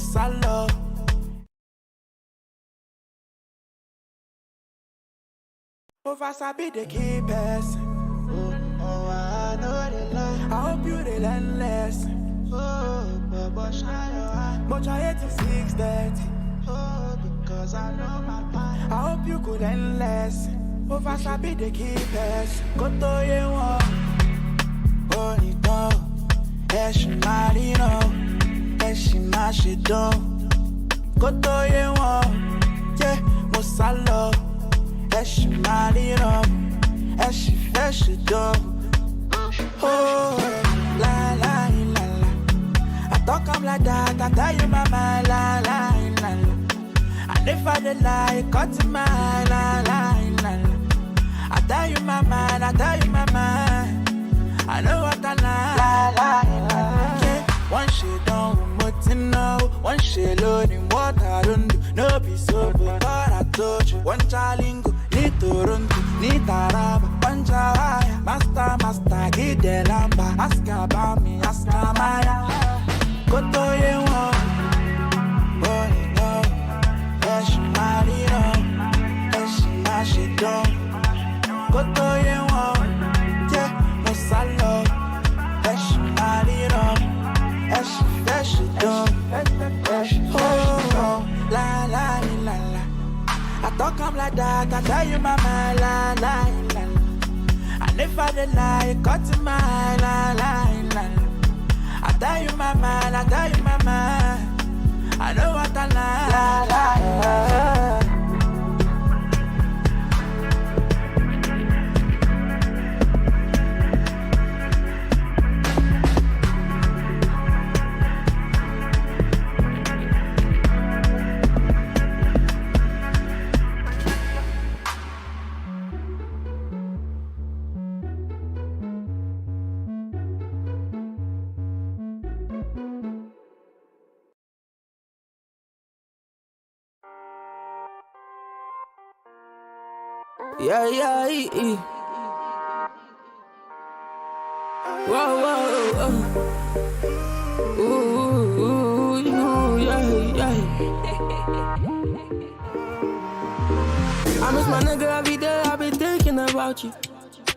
Musalo. Over sabi the key person. Oh, I know the lie. I hope you the learn lesson. Oh, but shine. But I hate 6:30. Oh, because I know my mind. I hope you could learn lesson. Over sabi the key person. Go to you one. Only dog. Eshi marino. Eshi mashido. Go to you one. Yeah, musalo. Eshi marino. Eshi feshido. Oh, la la la la. I talk I'm like that. I tell you my mind, la la la la. And if I did lie, cut to my la la la la. I tell you my mind, I tell you my mind. I know what I like, la la la. Yeah, one shit don't want to know. One shit loading what I don't do. No be so but I told you. One chalingo, need to run to, need taraba. One chawaya, master, get the lamba. Ask about me, ask Maya. Go to you one. Oh, no. Esh marino. Esh mashido. Go to you one. Yeah, no salo. Esh marino. Esh feshido. Oh, la la la la. I talk I'm like that, I tell you my mind, la la la la. And if I did lie, cut to my la la la la. I tell you my mind, I tell you my mind. I know what I like, la la la. Yeah, yeah, yeah. Whoa, whoa, ooh, yeah, yeah. I miss my nigga every day, I been thinking about you.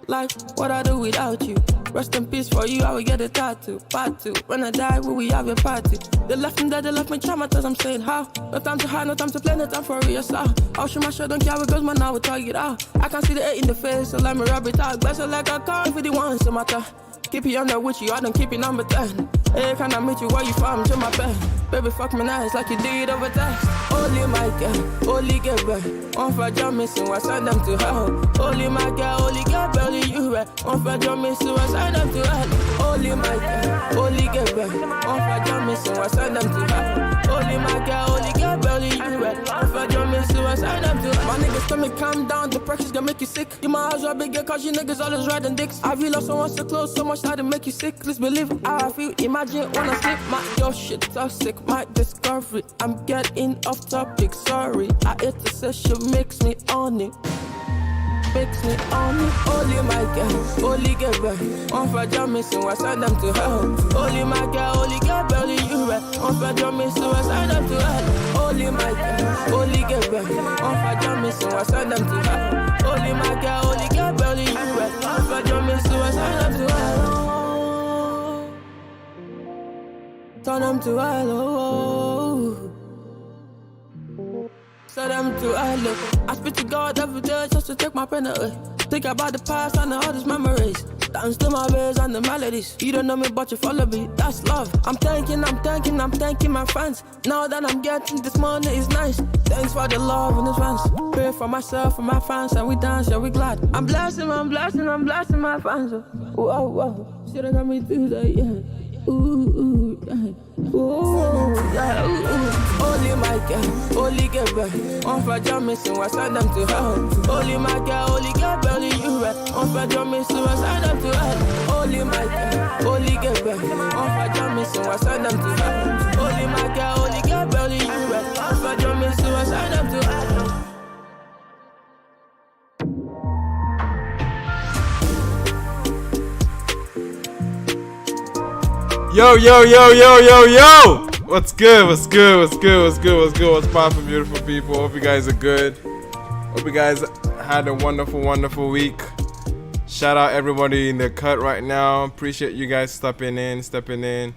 Like, what I do without you. Rest in peace for you, I will get a tattoo. Part two, when I die, will we have a party? They left me dead, they left me traumatized, I'm saying how? No time to hide, no time to play, no time for real stuff. I'll shoot my shot, don't care how it goes, man, I will tug it out. I can see the hate in the face, so let me rub it out. Bless her like a car, if it wants to matter. Keep it under with you, I don't keep it number 10. Hey, can I meet you where you from, to my bed? Baby, fuck me nice, like you did over text. Only my girl, only get back. One for your missing, I send them to hell. Only my girl, only get back, only you back. One for your missing, I send them to hell. Only my girl, only get back. One for your missing, I send them to hell. Only my girl, only get back, only you back. One for your missing, I send them to hell. My niggas tell me calm down, the pressure's gonna make you sick. You my eyes are bigger, cause you niggas always riding dicks. I feel lost someone so close, so much that it make you sick. Please believe how I feel, imagine when I sleep. My your shit toxic, my discovery. I'm getting off topic, sorry. I hate to say she makes me on it. Makes me on it. Only my girl, only get back. One for your missing, I send them to hell. Only my girl, only get back, only you back. One for your missing, I send them to hell. Only my girl, only get back. One for your missing, I send them to hell. Only my girl, only get back, only you back. One for your missing, I send them to hell. Turn them to hell, Send them to hell. I speak to God every day just to take my pain away. Think about the past and all these memories. Dance to my bass and the melodies. You don't know me but you follow me, that's love. I'm thanking my friends. Now that I'm getting this money is nice. Thanks for the love in advance. Pray for myself and my fans and we dance, yeah we glad. I'm blessing my fans. Whoa, whoa, shit I got me through that, yeah. Ooh, yeah. Ooh, yeah, ooh. Only my girl, only get back. One for your missing, I send them to hell. Only my girl, only get back, only you back. One for your missing, I send them to hell. Only my girl, only get back. One for your missing, I send them to hell. Only my girl, only get back, only you back. One for your missing, I send them to hell. Yo, yo, yo, yo, yo, yo! What's good? What's good? What's good? What's good? What's good? What's poppin', beautiful people? Hope you guys are good. Hope you guys had a wonderful, wonderful week. Shout out everybody in the cut right now. Appreciate you guys stepping in. Shout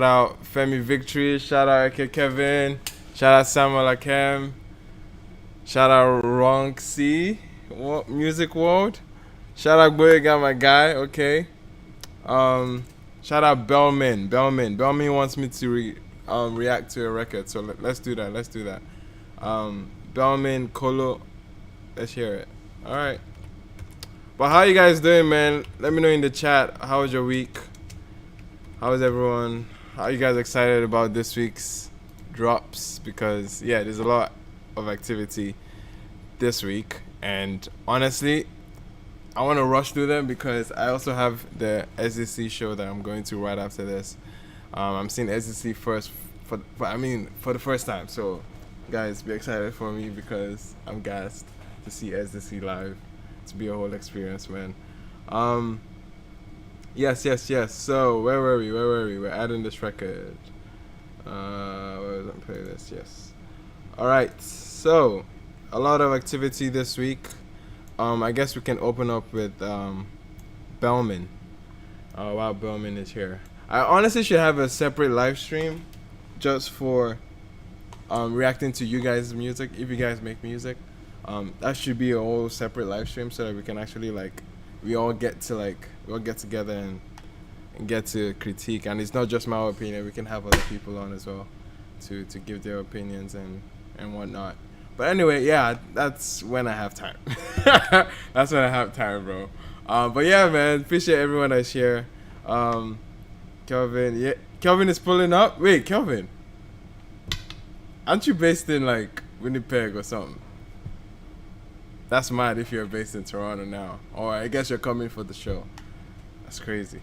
out Femi Victory. Shout out Ike Kevin. Shout out Samuel Akem. Shout out Ronxy. Music World. Shout out Boyega, my guy. Okay. Shout out Belmin. Belmin wants me to react to a record, so let's do that. Belmin, Kolo. Let's hear it. All right. But how you guys doing, man? Let me know in the chat. How was your week? How is everyone? How are you guys excited about this week's drops? Because yeah, there's a lot of activity this week, and honestly, I want to rush through them because I also have the SDC show that I'm going to right after this. I'm seeing SDC first for the first time. So guys, be excited for me because I'm gassed to see SDC live. To be a whole experience, man. Yes. So where were we? We're adding this record. Where was I playlist? Yes. All right. So a lot of activity this week. I guess we can open up with Belmin. While Belmin is here, I honestly should have a separate live stream just for reacting to you guys' music. If you guys make music, that should be a whole separate live stream so that we can actually we all get together and get to critique. And it's not just my opinion. We can have other people on as well to give their opinions and whatnot. But anyway, yeah, that's when I have time. That's when I have time, bro. But yeah, man, appreciate everyone that's here. Kelvin, yeah, Kelvin is pulling up. Wait, Kelvin, aren't you based in Winnipeg or something? That's mad if you're based in Toronto now. Or I guess you're coming for the show. That's crazy.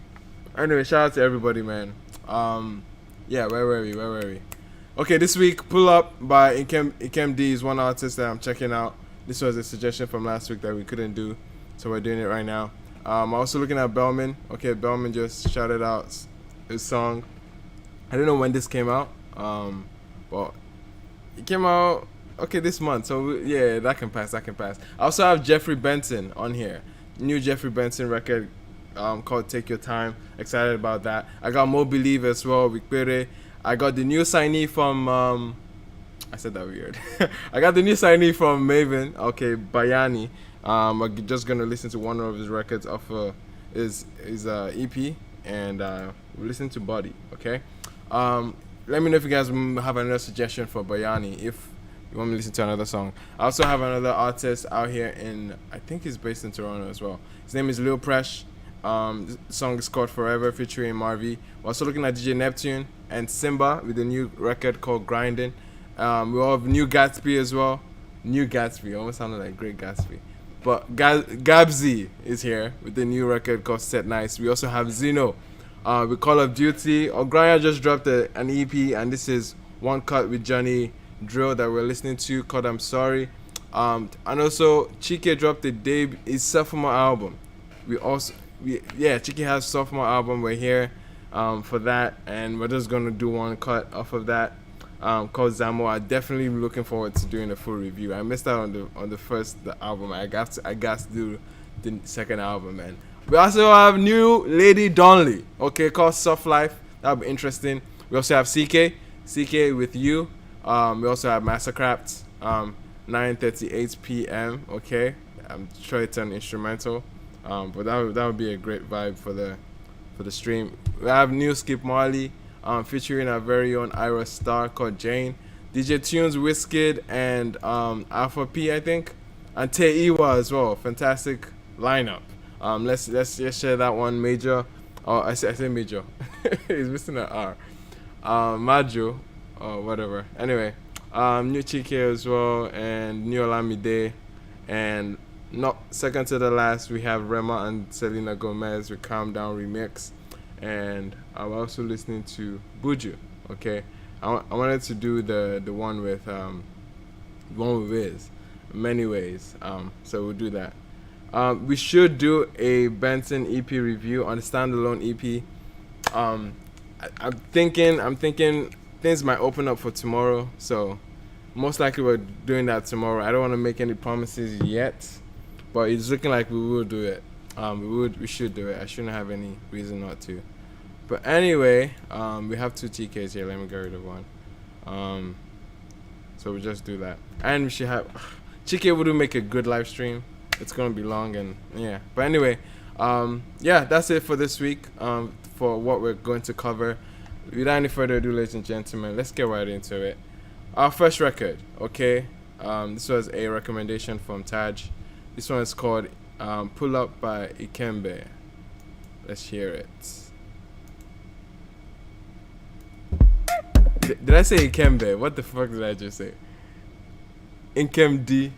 Anyway, shout out to everybody, man. Yeah, where were we? Okay, this week, Pull Up by Ikemba is one artist that I'm checking out. This was a suggestion from last week that we couldn't do, so we're doing it right now. I'm also looking at Belmin. Okay, Belmin just shouted out his song. I don't know when this came out, but it came out, okay, this month. So, yeah, that can pass. I also have Jeffrey Benson on here. New Jeffrey Benson record called Take Your Time. Excited about that. I got Mo Believe as well with Peri. I got the new signee from I said that weird. I got the new signee from Maven, okay, Bayani. I'm just gonna listen to one of his records off his EP, and we'll listen to Body, okay? Let me know if you guys have another suggestion for Bayani, if you want me to listen to another song. I also have another artist out here I think he's based in Toronto as well. His name is Lil Presh. The song is called Forever, featuring Marvy. We're also looking at DJ Neptune and Simba with a new record called Grinding. We all have New Gatsby as well. New Gatsby, almost sounded like Great Gatsby. But Gabzy is here with the new record called Set Nice. We also have Zeno with Call of Duty. Ogranya just dropped an EP, and this is one cut with Johnny Drille that we're listening to called I'm Sorry. And also Chike dropped his sophomore album. Chike has sophomore album. We're here for that, and we're just gonna do one cut off of that called Zamo. I'm definitely looking forward to doing a full review. I missed out on the first album. I got to do the second album, man. We also have new lady Donli, okay, called Soft Life. That'll be interesting. We also have CK with You. We also have Massacraft, 9:38 p.m. Okay, I'm sure it's an instrumental, but that would be a great vibe for the stream. We have new Skip Marley, featuring our very own Ayra Starr called Jane. DJ Tunes, Wizkid, and AFROBEATS, I think, and Teiwa as well. Fantastic lineup. Let's just share that one. Major, I say Major. He's missing an R. Majo, or whatever. Anyway, new Chike as well, and new Olamide, and not second to the last, we have Rema and Selena Gomez with Calm Down remix, and I'm also listening to Buju. Okay, I wanted to do the one with Wiz, Many Ways. So we'll do that. We should do a Benson EP review on the standalone EP. I'm thinking things might open up for tomorrow, so most likely we're doing that tomorrow. I don't want to make any promises yet, but it's looking like we will do it. We should do it. I shouldn't have any reason not to. But anyway, we have 2 TKs here. Let me get rid of one. So we just do that, and we should have Chike would make a good live stream. It's gonna be long and yeah. But anyway, yeah, that's it for this week. For what we're going to cover. Without any further ado, ladies and gentlemen, let's get right into it. Our first record, okay. This was a recommendation from Taj. This one is called Pull Up by Ikemba. Let's hear it. Did I say Ikemba? What the fuck did I just say? Ikemdi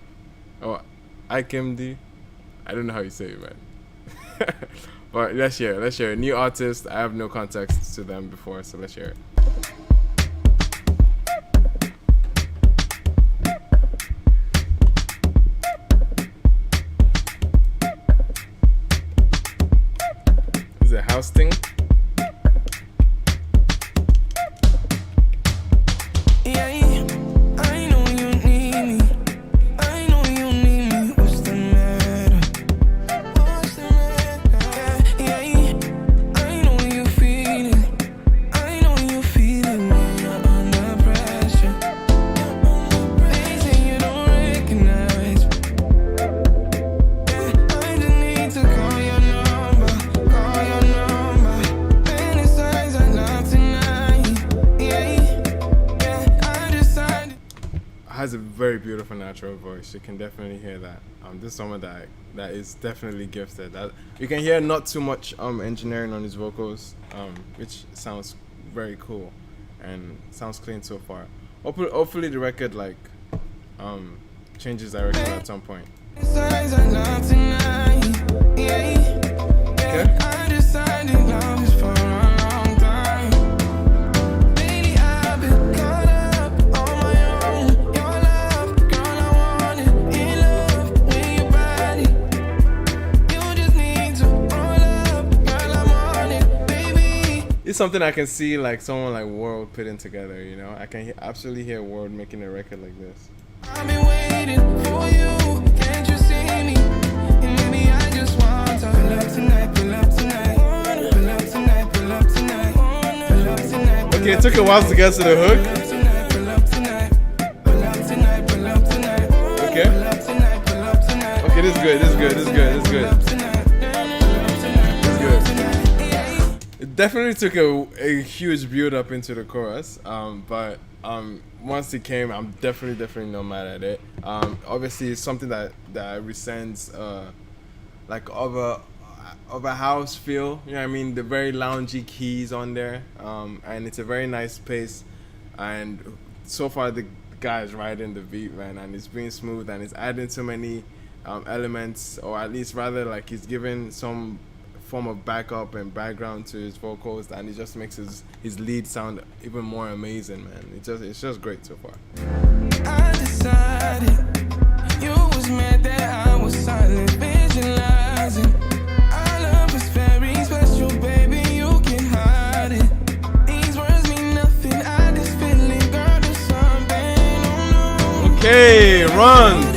or Ikemdi? I don't know how you say it, man. But let's hear it. New artist. I have no context to them before, so let's hear it. Is it house thing? Has a very beautiful natural voice. You can definitely hear that. This is someone that is definitely gifted. That you can hear not too much engineering on his vocals, which sounds very cool and sounds clean so far. Hopefully the record like changes direction at some point. Okay. It's something I can see like someone like World putting together, you know. I can absolutely hear World making a record like this. I've been waiting for you, can't you see me? And maybe I just want to pull up tonight, pull up tonight, pull up tonight, pull up tonight, pull up tonight. Okay, it took a while to get to the hook. Okay. Okay, this is good, It definitely took a huge build up into the chorus, but once it came, I'm definitely not mad at it. Obviously, it's something that resents like of a house feel. You know what I mean? The very loungy keys on there, and it's a very nice pace. And so far, the guy is riding the beat, man, and it's being smooth, and it's adding so many elements, or at least rather like he's giving some form of backup and background to his vocals, and it just makes his lead sound even more amazing, man. It's just great so far. I decided you was mad that I was silent, visualizing our love is very special, baby. You can hide it. These words mean nothing. I just feeling, girl, there's something. Oh no. Okay, run.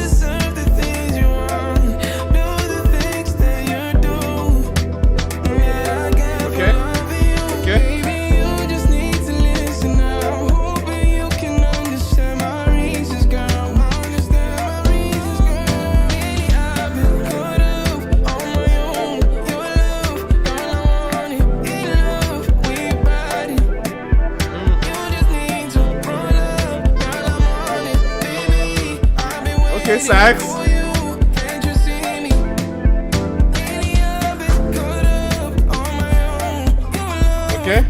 Okay, sax. Okay.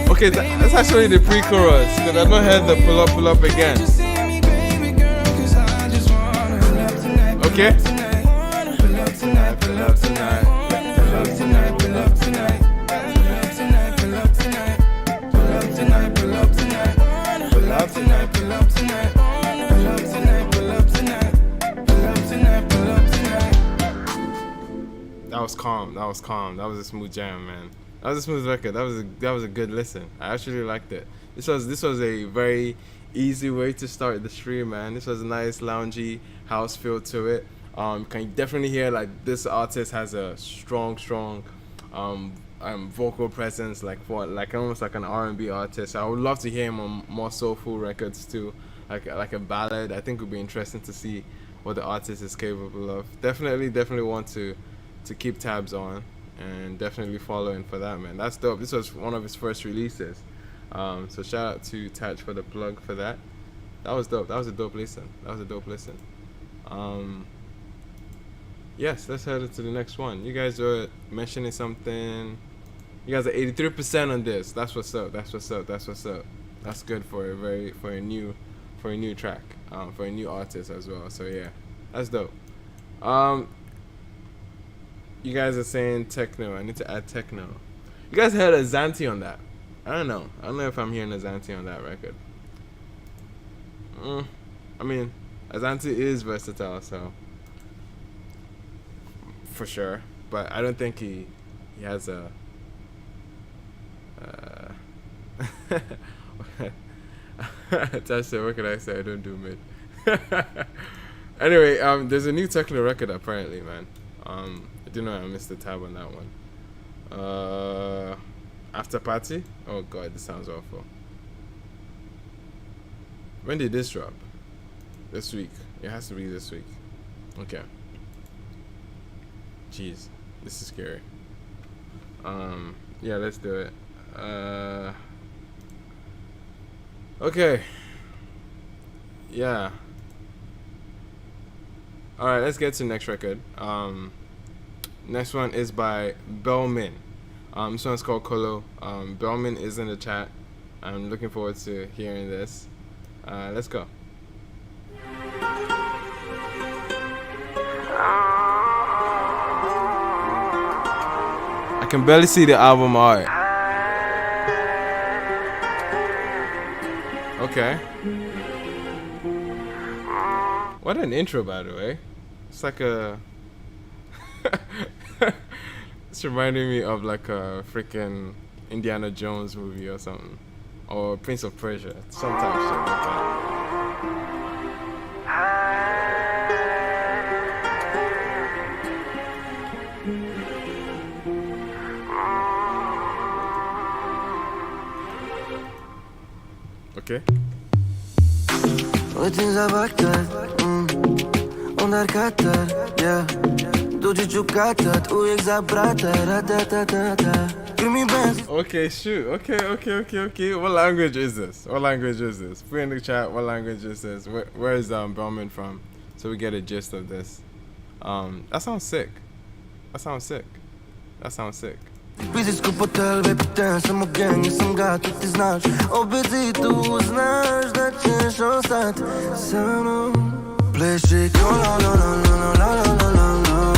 Okay, that's actually the pre-chorus, because I've not heard the pull up again. Okay. Pull up tonight, pull up tonight, pull up tonight, pull up tonight. Pull up tonight, pull up tonight, pull up tonight, pull up tonight, pull up tonight. That was calm. That was calm. That was a smooth jam, man. That was a smooth record. That was a good listen. I actually liked it. This was a very easy way to start the stream, man. This was a nice loungy house feel to it. Can definitely hear like this artist has a strong vocal presence, like almost like an R&B artist. I would love to hear him on more soulful records too, like a ballad. I think it would be interesting to see what the artist is capable of. Definitely want to keep tabs on and definitely following for that, man. That's dope. This was one of his first releases. So shout out to Touch for the plug for that. That was dope. That was a dope listen. Yes, let's head into the next one. You guys are mentioning something. You guys are 83% on this. That's what's up. That's good for a new track, for a new artist as well. So yeah, that's dope. You guys are saying Tekno. I need to add Tekno. You guys heard a Zanti on that? I don't know if I'm hearing a Zanti on that record. I mean, Azanti is versatile, so for sure. But I don't think he has a. That's it. What can I say? I don't do mid. Anyway, there's a new Tekno record apparently, man. I don't know. I missed the tab on that one. After Party. Oh god, this sounds awful. When did this drop? This week. It has to be this week. Okay. Jeez, this is scary. Yeah, let's do it. Okay. Yeah. Alright, let's get to the next record. Next one is by Belmin. This one's called Kolo. Belmin is in the chat. I'm looking forward to hearing this. Let's go. I can barely see the album art. Okay. What an intro, by the way. It's like a... It's reminding me of like a freaking Indiana Jones movie or something. Or Prince of Persia. Sometimes shit like that. Okay. Okay, shoot. Okay. What language is this? Put in the chat. What language is this? Where is Belmin from? So we get a gist of this. That sounds sick. Физическу по тебе питаю, само гений, съм гад, ти знаеш. Обеди да узнаеш, да чеш остат само. Плеши кола, ла ла ла ла ла ла ла ла.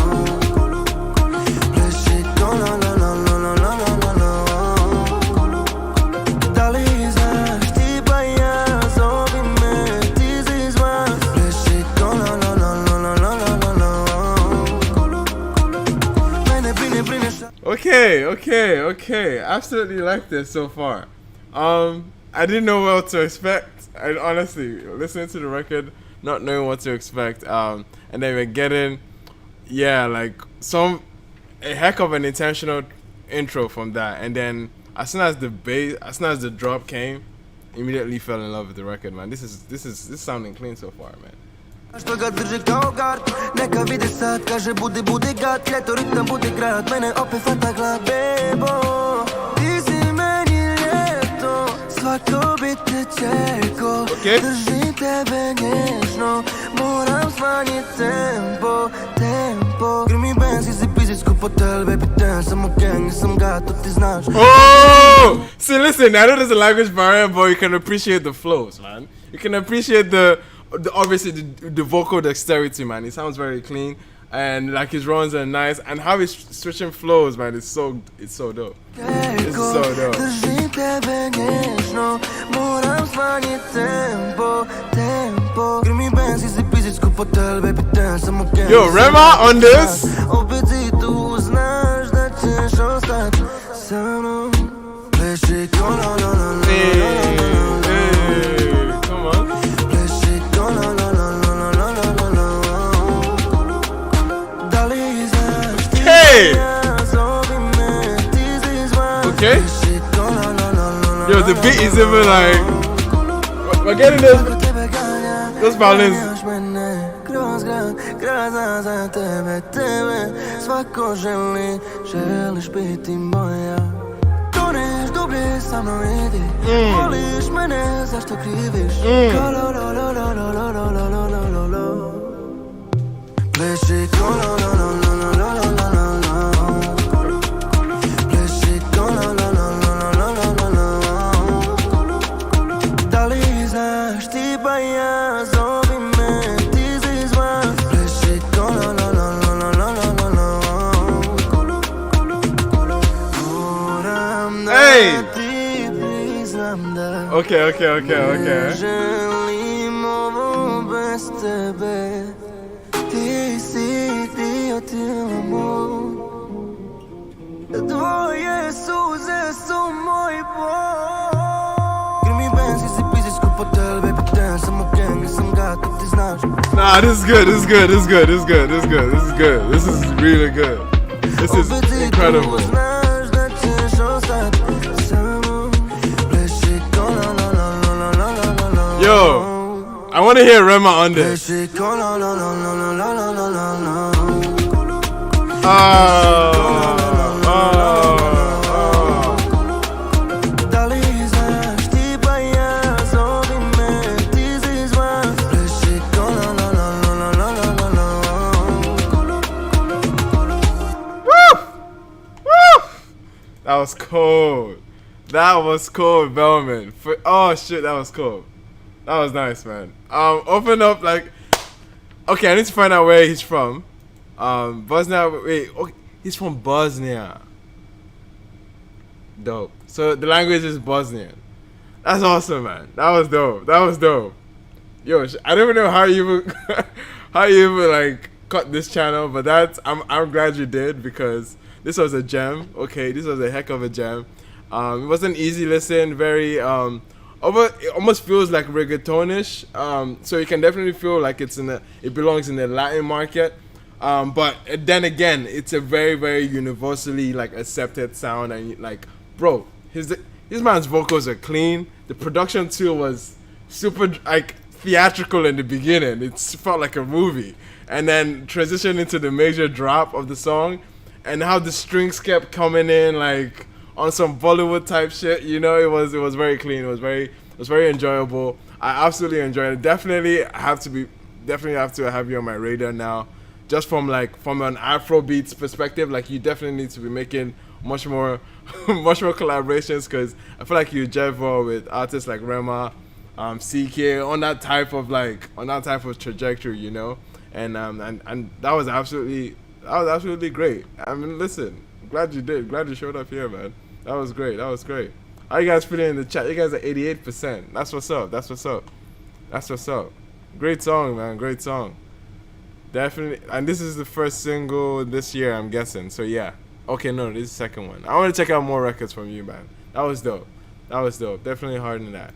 Плеши кола, ла ла ла ла ла ла ла. Дали знаеш, ти бая, зови ме, ти си изма. Плеши кола, ла ла ла ла ла ла ла. Мене бине бринеш. Okay. Absolutely like this so far. I didn't know what to expect. I honestly listening to the record, not knowing what to expect. And then we're getting, like a heck of an intentional intro from that. And then as soon as the drop came, immediately fell in love with the record, man. This is sounding clean so far, man. Шпага държи калгард, нека види сад, каже буди гад, лето ритъм буди град, мене опи фата глад, бебо, ти си мени лето, свако би те чеко, държи тебе нежно, морам свани темпо, грими бензи си пизицко по тебе, питен, само генг, съм гад, ти знаеш. Oh! See, listen, I know there's a language barrier, but you can appreciate the flows, man. You can appreciate obviously the vocal dexterity, man. It sounds very clean, and like his runs are nice, and how he's switching flows, man. It's so dope. It's so dope. Yo, Rema on this. Hey! Okay. Yo, the beat is even like we're getting those violins. Okay. Nah, this is good. This is really good. This is incredible. Yo, I want to hear Rema on this. That was cold. That was cold, Belmin. Oh shit, that was cold. That was nice, man. Open up like. Okay, I need to find out where he's from. Bosnia. Wait, okay, he's from Bosnia. Dope. So the language is Bosnian. That's awesome, man. That was dope. Yo, I don't even know how you even like cut this channel, but I'm glad you did because this was a gem. Okay, this was a heck of a gem. It was an easy listen, very it almost feels like reggaetonish. So you can definitely feel like it belongs in the Latin market. But then again, it's a very, very universally like accepted sound, and like, bro, his man's vocals are clean. The production too was super like theatrical in the beginning. It felt like a movie, and then transitioned into the major drop of the song, and how the strings kept coming in like on some Bollywood type shit. You know, it was very clean. It was very enjoyable. I absolutely enjoyed it. Definitely have to have you on my radar now. Just from an AFROBEATS perspective, like you definitely need to be making much more collaborations, because I feel like you gel well with artists like Rema, Chike, on that type of trajectory, you know. And that was absolutely great. I mean, listen, glad you showed up here, man. That was great. How you guys feeling in the chat? You guys are 88%. That's what's up. Great song, man. Great song. Definitely. And this is the first single this year, I'm guessing. So yeah. Okay, no, this is the second one. I want to check out more records from you, man. That was dope. Definitely harder than that.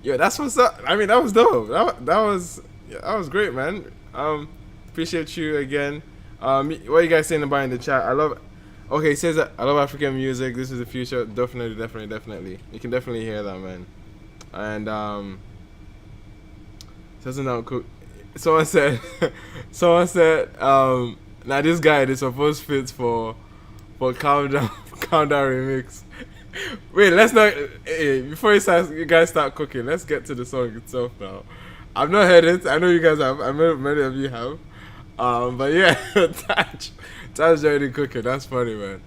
Yeah, that's what's up. I mean, that was dope. That was great, man. Appreciate you again. What are you guys saying about in the chat? Okay, it says that I love African music. This is the future. Definitely. You can definitely hear that, man. And doesn't that cool? Someone said, now this guy is supposed fits for countdown remix. Wait, let's not. Before you guys start cooking, let's get to the song itself now. I've not heard it. I know you guys have. I know many of you have. But yeah, Taj already cooking. That's funny, man.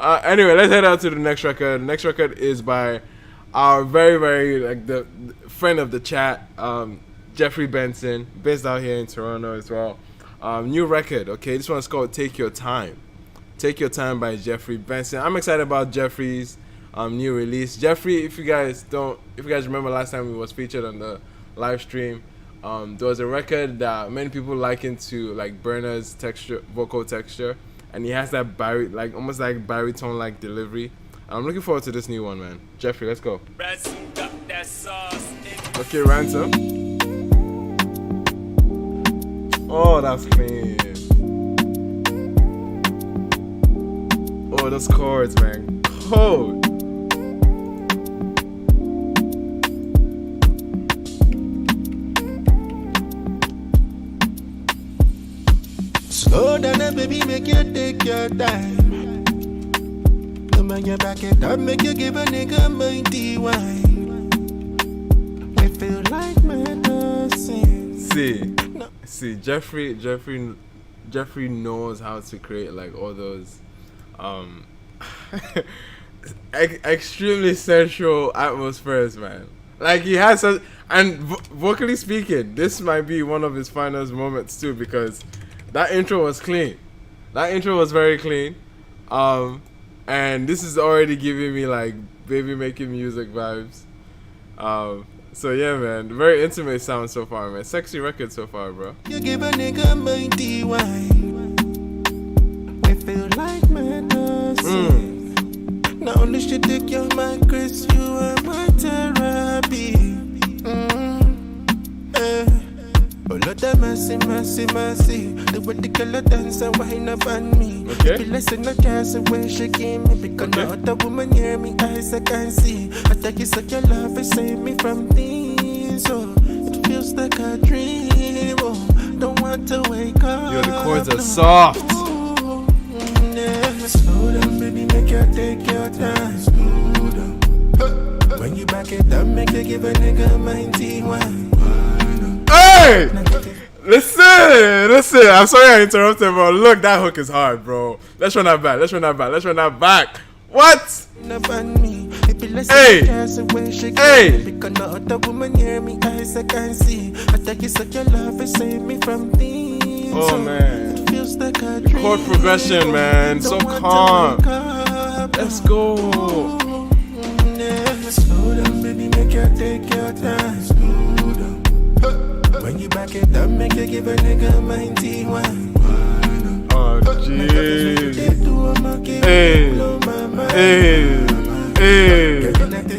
Anyway, let's head out to the next record. The next record is by our very, very like the friend of the chat, Jeffrey Benson, based out here in Toronto as well. New record, okay. This one's called "Take Your Time." "Take Your Time" by Jeffrey Benson. I'm excited about Jeffrey's new release. Jeffrey, if you guys remember last time we was featured on the live stream, there was a record that many people likened to like Burna's vocal texture, and he has that almost like baritone like delivery. I'm looking forward to this new one, man. Jeffrey, let's go. Okay, Ransom. Oh, that's clean. those chords, man. Cold. Slow down, baby, make you take your time. Come on, you back it up, make you give a nigga mighty wine. We feel like medicine. See, Jeffrey knows how to create like all those extremely sensual atmospheres, man. Like he has such, and vocally speaking, this might be one of his finest moments too, because that intro was clean. That intro was very clean. And this is already giving me like baby making music vibes. So yeah, man, very intimate sound so far, man. Sexy record so far, bro. You give a nigga mighty wine. We feel like medicine. Not only she take you my Chris, you are my therapy. Oh Lord, mercy. The way the girl dance and wind up on me. Okay. Be listen to just the way she give me. Because no other woman near me, eyes I can see. I think it's like your love is save me from things. So it feels like a dream. Oh, don't want to wake up. Yo, the chords are soft. Slow down, baby, make you take your time. Slow down. When you back it up, make you give a nigga mighty wine. Hey! Listen. I'm sorry I interrupted, bro. Look, that hook is hard, bro. Let's run that back. What? Hey! Because no other woman near me, eyes I can see. I think it's like your love is save me from things. Oh, man. It feels like a dream. Chord progression, man. So calm. Let's go. Slow down, baby, make you take your time. Slow down. When you back it up, make you give a nigga mighty wine. Oh, jeez. Hey.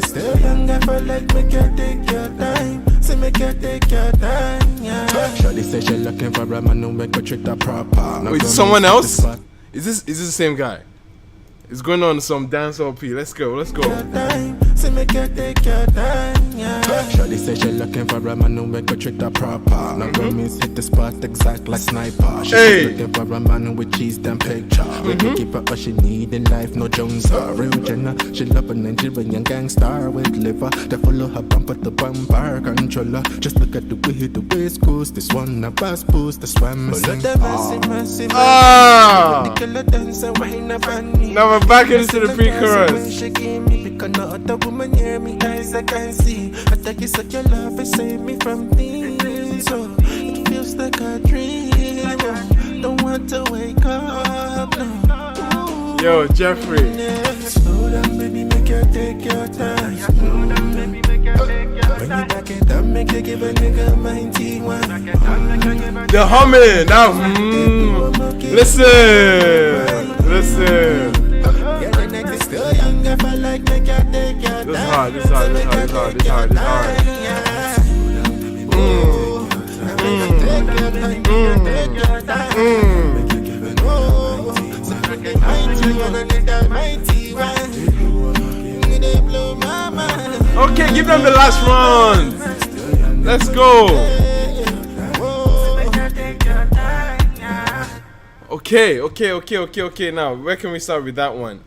Still young, I feel like make you take your time. Say make you take your time, yeah. Shawty say she looking for a man who make her treat her proper. Wait, someone else? Is this the same guy? It's going on some dance LP. Let's go. Say make you take your time, yeah. Shawty say she looking for a man who make her treat her proper. Now Grammys hit the spot exact like sniper. She looking for a man with cheese than picture. We can give her all she need in life, no Jones or real Jenna. She love a Nigerian gangster with liver. They follow her bumper to bumper controller. Just look at the way the waist goes. This one a bass boost, the swam missing. Now we're back into the pre-chorus. She give me because no other woman near me, eyes I can see. I think it's like your love is save me from things. So it feels like a dream. Don't want to wake up, no. Yo, Jeffrey. Slow down, baby, make you take your time. Slow down, baby, make you take your time. When you back it up, make you give a nigga mighty wine. The humming now. Listen. Still young, I feel like make you take your time. This hard. Okay, give them the last round. Let's go. Okay. Now, where can we start with that one?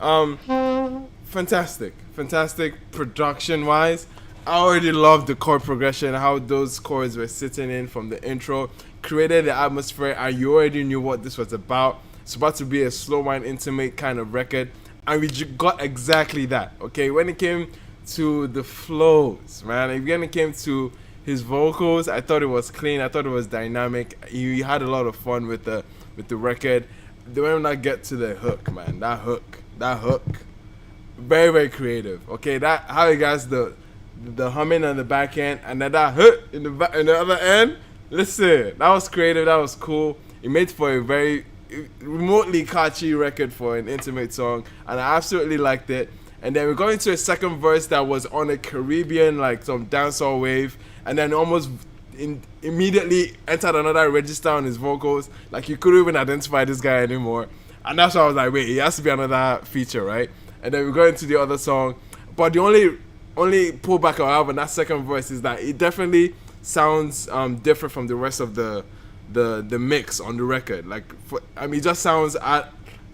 Fantastic production-wise. I already loved the chord progression, how those chords were sitting in from the intro, created the atmosphere, and you already knew what this was about. It's about to be a slow wine, intimate kind of record, and we got exactly that. Okay, when it came to the flows, man, and when it came to his vocals, I thought it was clean. I thought it was dynamic. He had a lot of fun with the record. Then when I get to the hook, man, that hook, very, very creative. Okay, that how he got the humming on the back end, and then that hook in the other end. Listen, that was creative. That was cool. It made for a very remotely catchy record for an intimate song, and I absolutely liked it. And then we got into a second verse that was on a Caribbean, like some dancehall wave, and then almost immediately entered another register on his vocals. Like you couldn't even identify this guy anymore. And that's why I was like, wait, it has to be another feature, right? And then we go into the other song. But the only pullback I have on that second verse is that it definitely sounds different from the rest of the mix on the record. Like, it just sounds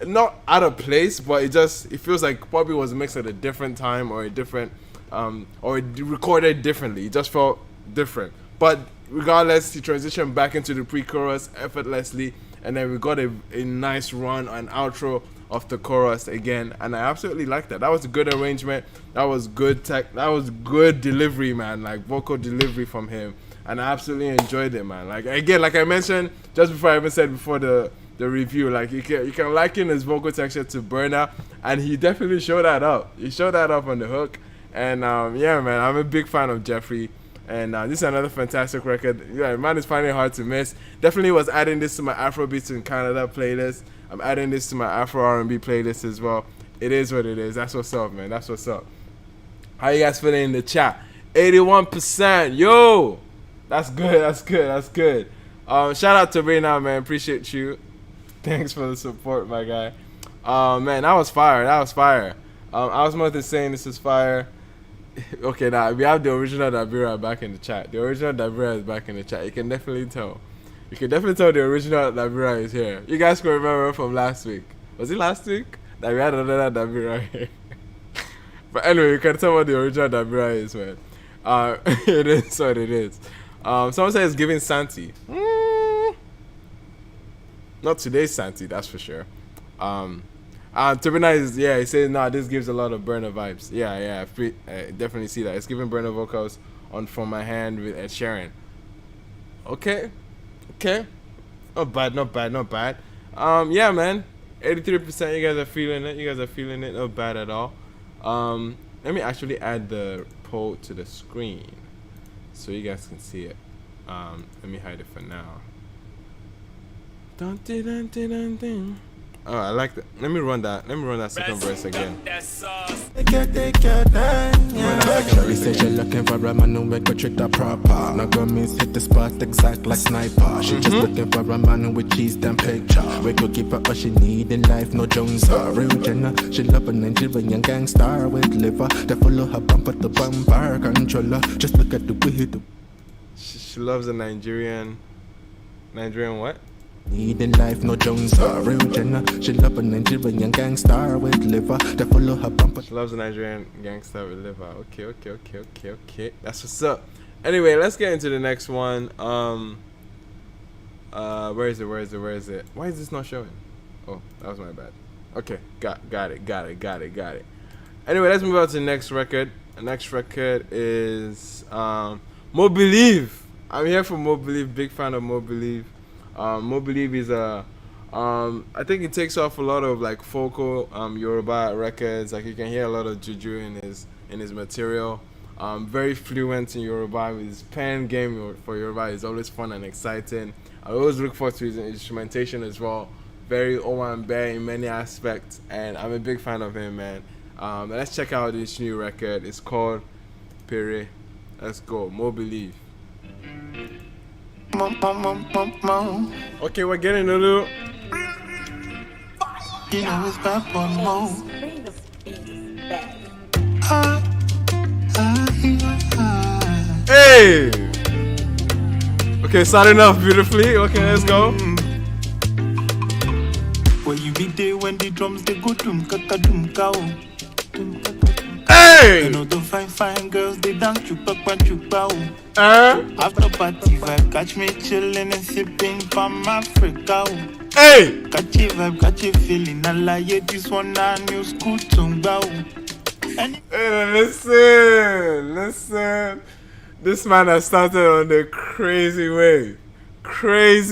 not out of place, but it feels like probably was mixed at a different time or a different or it recorded differently. It just felt different. But regardless, he transitioned back into the pre-chorus effortlessly, and then we got a nice run and outro of the chorus again, and I absolutely like that. That was a good arrangement. That was good tech. That was good delivery, man. Like vocal delivery from him, and I absolutely enjoyed it, man. Like again, like I mentioned just before, I even said before the review, like you can liken his vocal texture to Burner, and he definitely showed that up. He showed that up on the hook, and yeah, man, I'm a big fan of Jeffrey. And this is another fantastic record. Yeah, man, is finding it hard to miss. Definitely was adding this to my Afrobeats in Canada playlist. I'm adding this to my Afro R&B playlist as well. It is what it is. That's what's up, man. That's what's up. How you guys feeling in the chat? 81%. Yo! That's good. That's good. That's good. Shout out to Rena, man. Appreciate you. Thanks for the support, my guy. Man, that was fire. That was fire. I was more than saying this is fire. Okay, now we have the original Dabira back in the chat. The original Dabira is back in the chat. You can definitely tell. You can definitely tell the original Dabira is here. You guys can remember from last week. Was it last week that we had another Dabira here? But anyway, you can tell what the original Dabira is, man. It is what it is. Someone says it's giving Santi. Not today's Santi, that's for sure. Turbina is, yeah, he says, nah, this gives a lot of Burner vibes. Yeah, I definitely see that. It's giving Burner vocals on From My Hand with Ed Sheeran. Okay. Not bad. Yeah, man. 83%, you guys are feeling it. Not bad at all. Let me actually add the poll to the screen so you guys can see it. Let me hide it for now. Oh, I like that. Let me run that second verse again. She said she looking for a man who make her treat her proper. Now go miss hit the spot exact like sniper. She just looking for a man with cheese and picture. We could give her all she need in life, no Jones or real Jenna. She love a Nigerian gangster with liver. They follow her bumper to bumper controller. Just look at the way the. She loves a Nigerian what? Need in life, no Jones or real Jenna. She love a Nigerian gangster with liver. They follow her bumper. She loves a Nigerian gangster with liver. Okay. That's what's up. Anyway, let's get into the next one. Where is it? Why is this not showing? Oh, that was my bad. Okay, got it. Anyway, let's move on to the next record. The next record is Mo Believe. I'm here for Mo Believe. Big fan of Mo Believe. Mo Believe is I think it takes off a lot of like focal Yoruba records. Like you can hear a lot of juju in his material. Very fluent in Yoruba. His pen game for Yoruba is always fun and exciting. I always look forward to his instrumentation as well. Very Owambe in many aspects, and I'm a big fan of him, man. Let's check out this new record. It's called Peri. Let's go. Mo Believe. Okay, we're getting a little. You know it's back on Mo. Hey! Okay, starting off beautifully. Okay, let's go. Where you be there when the drums they go dum kaka dum cow. Hey! You know the fine girls they dance chupa. After party vibe, catch me chillin' and sipping from Africa. Hey! Catch a vibe, catch a feeling. I like this one a new school tumba. Hey, listen. This man has started on the crazy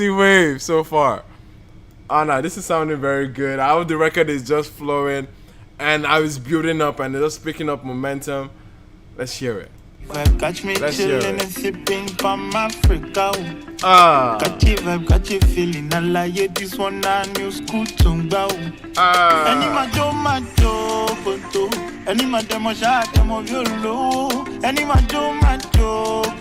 wave so far. Oh no, this is sounding very good. I hope the record is just flowing, and I was building up and just picking up momentum. Let's hear it. Catch me chillin' and sipping from Africa. Catch a vibe, catch a feeling. I like this one a new school tumba. Any majo konto. Any mademo shot demo violo. Any majo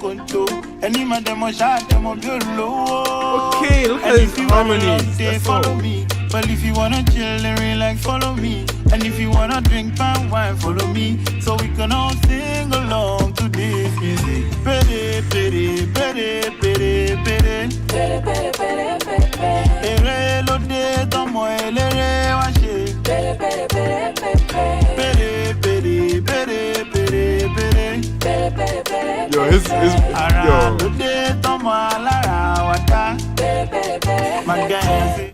konto. Any mademo shot demo violo. Okay, look at his harmony. They follow me. Well, if you wanna chill and relax, follow me. And if you wanna drink palm wine, follow me. So we can all sing along to this music. Peri, peri, peri, peri, peri. Peri, peri, peri, peri, peri. Ere lo de tomo elere washe. Peri, peri, peri, peri, peri. Peri, peri, peri, peri, peri, peri, peri. Yo, his Ara lo yo. de tomo alara wata. Peri, peri, peri, my guy.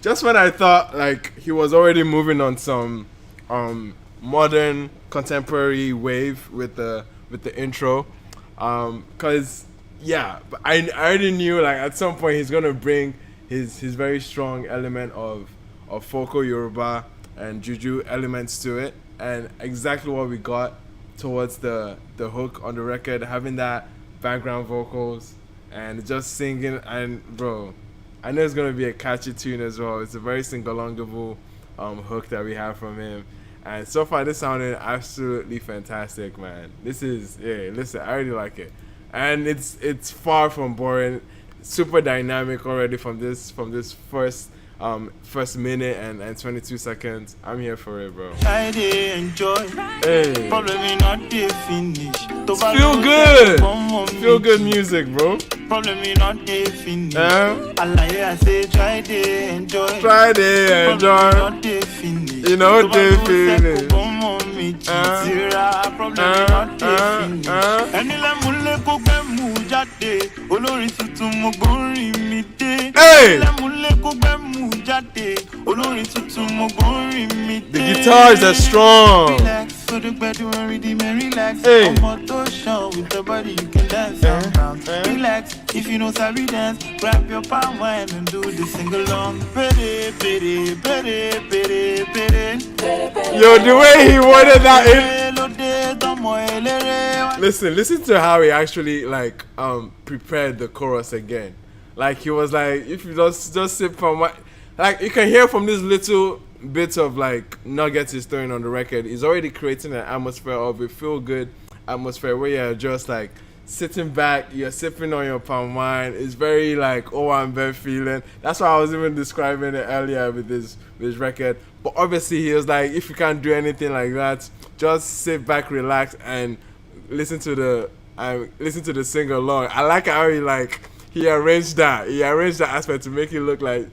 Just when I thought like he was already moving on some modern contemporary wave with the intro, cause yeah, but I already knew like at some point he's gonna bring his very strong element of Foko Yoruba and Juju elements to it, and exactly what we got towards the hook on the record, having that background vocals and just singing. And bro, I know it's gonna be a catchy tune as well. It's a very sing-alongable hook that we have from him, and so far this sounded absolutely fantastic, man. This is listen, I really like it, and it's far from boring. Super dynamic already from this first minute and 22 seconds. I'm here for it, bro. I dey enjoy. Hey, Problem is not dey finish. feel good. Feel good music, bro. Problem is not dey finish. Alaye I say try dey enjoy. Try to enjoy. Problem is not dey finish. You know they finish. Problem is not dey finish. Ẹni lẹ́múlẹ́ kó gbẹ́ mú jáde. Olórin tuntun mo gbórin mi dé. Hey! Ẹni lẹ́múlẹ́ kó gbẹ́ mú jáde. Olórin tuntun mo gbórin mi dé. The guitars are strong. Relax, so the bedroom and redeem and relax. Hey. I'm on to show with the body you can dance around. Relax, if you know sorry dance, grab your palm wine and do the sing along. Peri, peri, peri, peri, peri. Yo, the way he worded that in. Listen to how he actually like prepared the chorus again. Like he was like, if you just sip from what, like you can hear from this little bits of like nuggets he's throwing on the record. He's already creating an atmosphere of a feel good atmosphere where you're just like sitting back, you're sipping on your palm wine. It's very like, oh, I'm very feeling. That's why I was even describing it earlier with this record. But obviously he was like, if you can't do anything like that, just sit back, relax, and listen to the sing along. I like how he arranged that. He arranged that aspect to make it look like.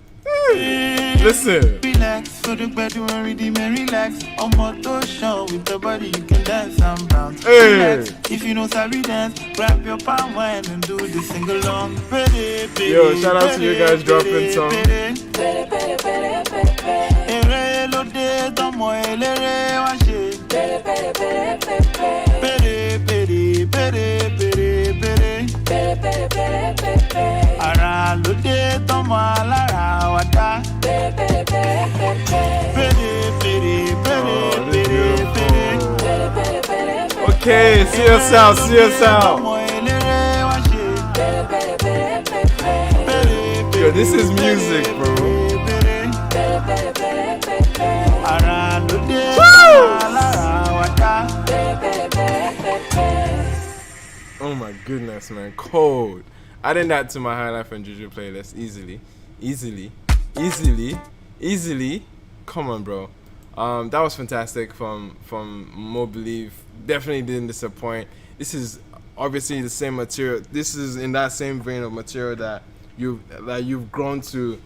Listen. Relax, so the bedroom and redeem and relax. I'm on to show with the body you can dance and bounce. Hey. Relax, if you know sorry dance, grab your palm wine and do the sing along. Peri, peri, Yo, shout out to peri, you guys dropping peri, some. peri. Peri, peri, peri, peri, peri. Ere lo de tomo elere washe. Peri, peri, peri, peri, peri. Peri, peri, peri, peri, peri. Peri, peri, peri, peri, peri. Ara lo de tomo alara wata. Peri, peri, peri, peri, peri. Peri, peri, peri, peri, peri. Okay, see yourself. Yo, this is music, bro. Oh my goodness, man, cold. Adding that to my High Life and Juju playlist easily. Come on, bro. That was fantastic from Mo Believe. Definitely didn't disappoint. This is obviously the same material. This is in that same vein of material that you've grown to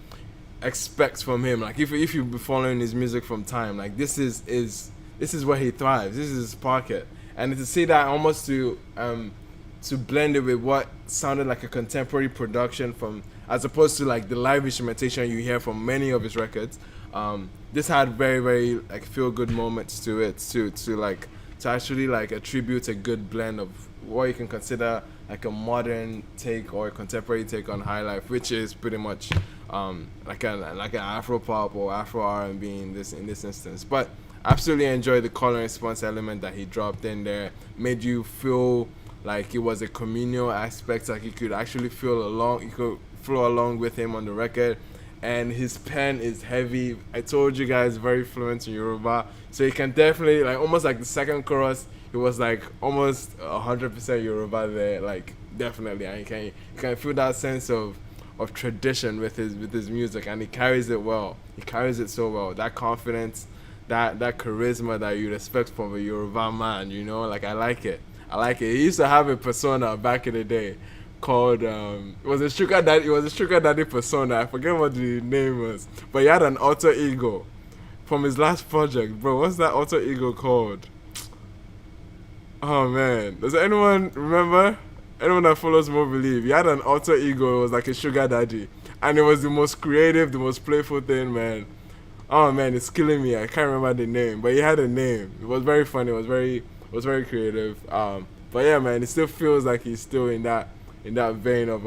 expect from him. Like if you've been following his music from time, like this is where he thrives. This is his pocket, and to see that almost to blend it with what sounded like a contemporary production from, as opposed to like the live instrumentation you hear from many of his records. This had very, very like feel good moments to it to actually like attribute a good blend of what you can consider like a modern take or a contemporary take on High Life, which is pretty much like an Afro pop or Afro R&B in this instance. But absolutely enjoyed the call and response element that he dropped in there. Made you feel like it was a communal aspect, like you could actually flow along with him on the record. And his pen is heavy. I told you guys, very fluent in Yoruba, so you can definitely like almost like the second chorus, it was like almost 100% Yoruba there, like definitely. And you can feel that sense of of tradition with his music, and he carries it well. He carries it so well. That confidence, that charisma that you'd expect from a Yoruba man, you know, like I like it. He used to have a persona back in the day called it was a sugar daddy persona. I forget what the name was, but he had an alter ego from his last project, bro. What's that alter ego called? Oh man, does anyone remember? Anyone that follows Mo Believe, he had an alter ego. It was like a sugar daddy, and it was the most creative, the most playful thing, man. Oh man, it's killing me. I can't remember the name, but he had a name. It was very funny. It was very creative. But yeah, man, it still feels like he's still in that vein of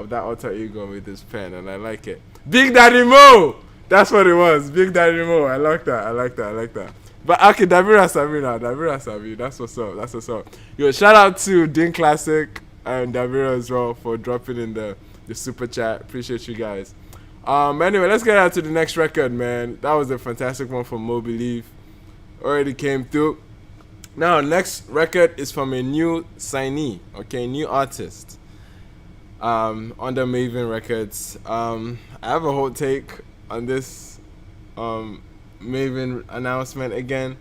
that alter ego with his pen, and I like it. Big Daddy Mo, that's what it was. Big Daddy Mo. I like that. But okay, Davira Sabi. That's what's up. Yo, shout out to Dean Classic and Davira as well for dropping in the super chat. Appreciate you guys. Anyway, let's get out to the next record, man. That was a fantastic one from Mo Believe. Already came through. Now, next record is from a new signee, okay, new artist. Under Maven Records. I have a whole take on this Maven announcement again,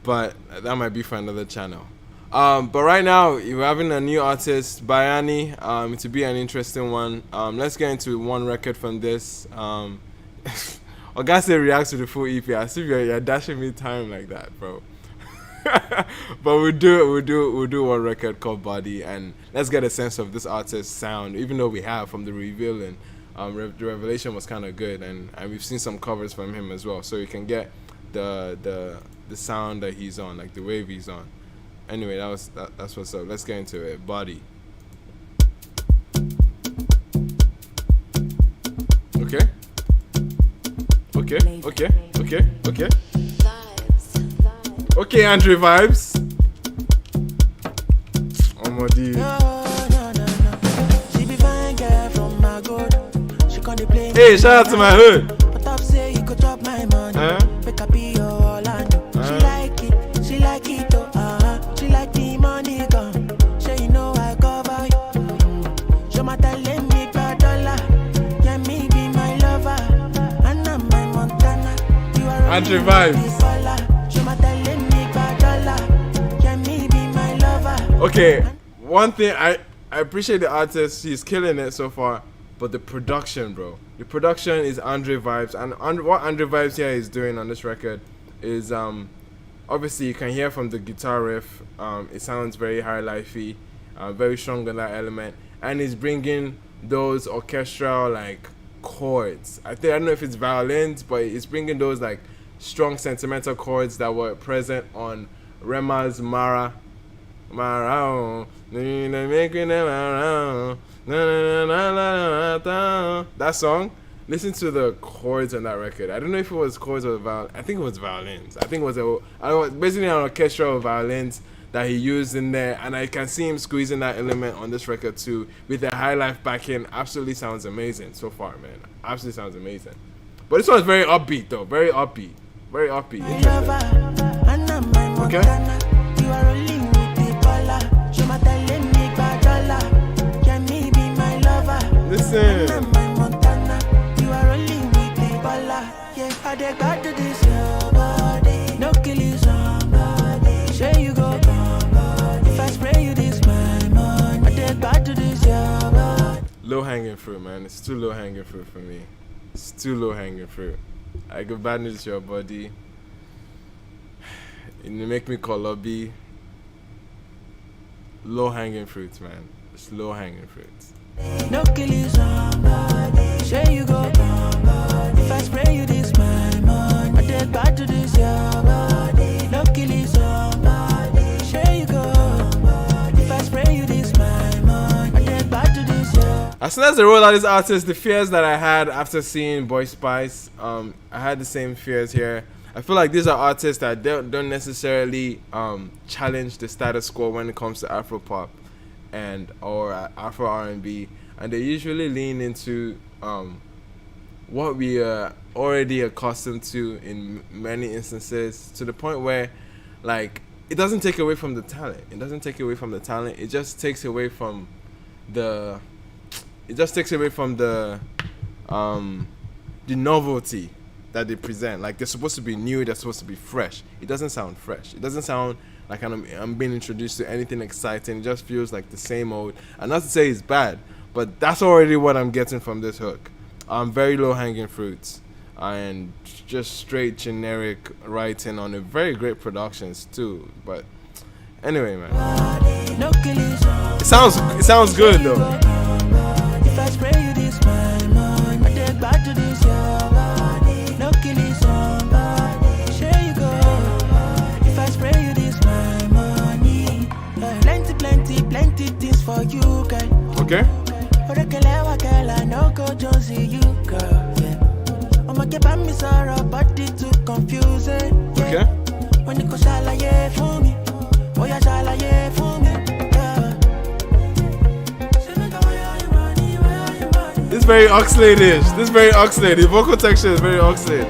but that might be for another channel. But right now we're having a new artist, Bayani. It will be an interesting one. Let's get into one record from this. Ogase reacts to the full EP as if you're dashing me time like that, bro. But we'll do one record called Body, and let's get a sense of this artist's sound, even though we have from the reveal, and the revelation was kind of good, and we've seen some covers from him as well, so you can get the sound that he's on, like the wave he's on. Anyway, that's what's up. Let's get into it. Body. Okay. Okay, Andre Vibes. Oh my dear. She be fine girl from my good. She can't play. Hey, shout out to my hood. But I say you could drop my money. Pick up your Orlando. She like it, oh, she like the money gone. So you know I cover you. Show my talent, make a dollar. Yeah, me be my lover. And I'm my Montana. You are Andre Vibes. Okay, one thing, I appreciate the artist, he's killing it so far, but the production, bro. The production is Andre Vibes, and what Andre Vibes here is doing on this record is, obviously you can hear from the guitar riff, it sounds very high-lifey, very strong on that element, and he's bringing those orchestral, like, chords. I don't know if it's violins, but it's bringing those, like, strong sentimental chords that were present on Rema's Mara. That song, listen to the chords on that record. I don't know if it was chords or violin. I think it was violins. I think it was basically an orchestra of violins that he used in there, and I can see him squeezing that element on this record too with the high life backing. Absolutely sounds amazing so far, man. Absolutely sounds amazing. But this one's very upbeat though, very upbeat. Interesting. Okay. Listen. Low hanging fruit, man. It's too low hanging fruit for me. It's too low hanging fruit. I go bad news to your body. You make me Kolo. Low hanging fruit, man. It's low hanging fruit. No killing somebody. Say you go somebody. If I spray you this my money, I take back to this your body. No killing somebody. Say you go somebody. If I spray you this my money, I take back to this your. As soon as they rolled out this artist, the fears that I had after seeing Boy Spice, I had the same fears here. I feel like these are artists that don't necessarily challenge the status quo when it comes to Afro pop or Afro R&B, and they usually lean into what we are already accustomed to in many instances, to the point where, like, it doesn't take away from the talent. It just takes away from the it just takes away from the novelty that they present. Like, they're supposed to be new, they're supposed to be fresh. It doesn't sound fresh. It doesn't sound like I'm being introduced to anything exciting. It just feels like the same old. And not to say it's bad, but that's already what I'm getting from this hook. Very low hanging fruits and just straight generic writing on a very great productions too. But anyway, man, it sounds good though. If I spray you this my I take back to this your body. No killing somebody. Share you go. If I spray you this my money. Plenty things for you, girl. Okay. I no go Jonesy you, girl. Yeah. I'ma get by me sorrow, but it too confusing. Yeah. Okay. When you go shalaye for me. Oh yeah, shalaye for me. This is very Oxlade-ish. This is very Oxlade. The vocal texture is very Oxlade.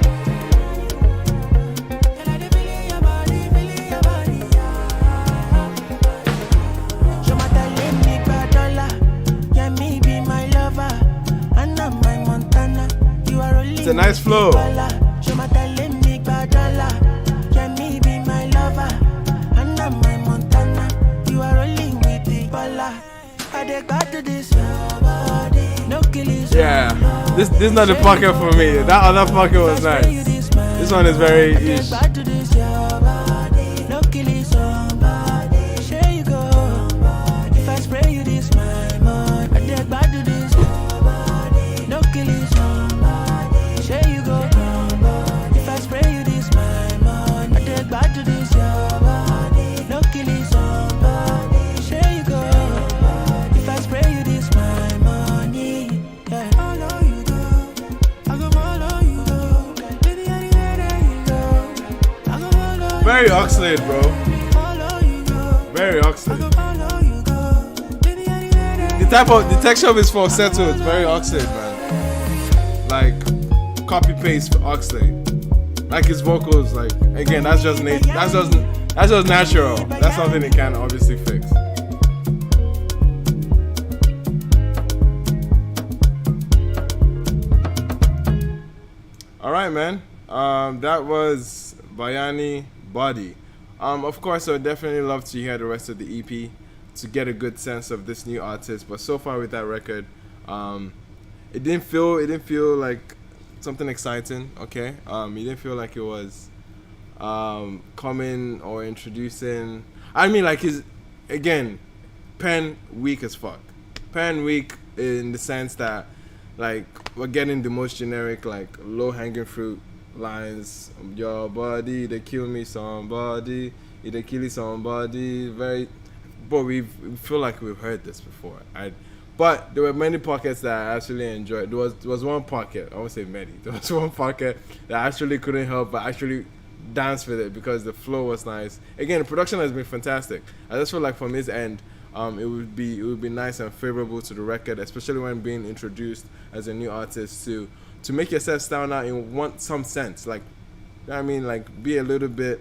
It's a nice flow. Yeah, this is not the pocket for me. That other pocket was nice. This one is very ish. Very Oxlade, bro. Very Oxlade. The texture of his falsetto is very Oxlade, man. Like copy paste for Oxlade. Like his vocals, like again, that's just natural. That's something he can obviously fix. All right, man. That was Bayani. Body. Of course, I would definitely love to hear the rest of the EP to get a good sense of this new artist. But so far with that record, it didn't feel like something exciting. Okay, it didn't feel like it was coming or introducing. I mean, like his again, pen weak as fuck. Pen weak in the sense that like we're getting the most generic, like low hanging fruit lines. Your body, they kill me somebody, they kill somebody. Very, but we feel like we've heard this before. But there were many pockets that I actually enjoyed. There was one pocket, I won't say many. There was one pocket that I actually couldn't help but actually dance with it because the flow was nice. Again, the production has been fantastic. I just feel like from his end, it would be nice and favorable to the record, especially when being introduced as a new artist to make yourself stand out in some sense, like, you know what I mean, like be a little bit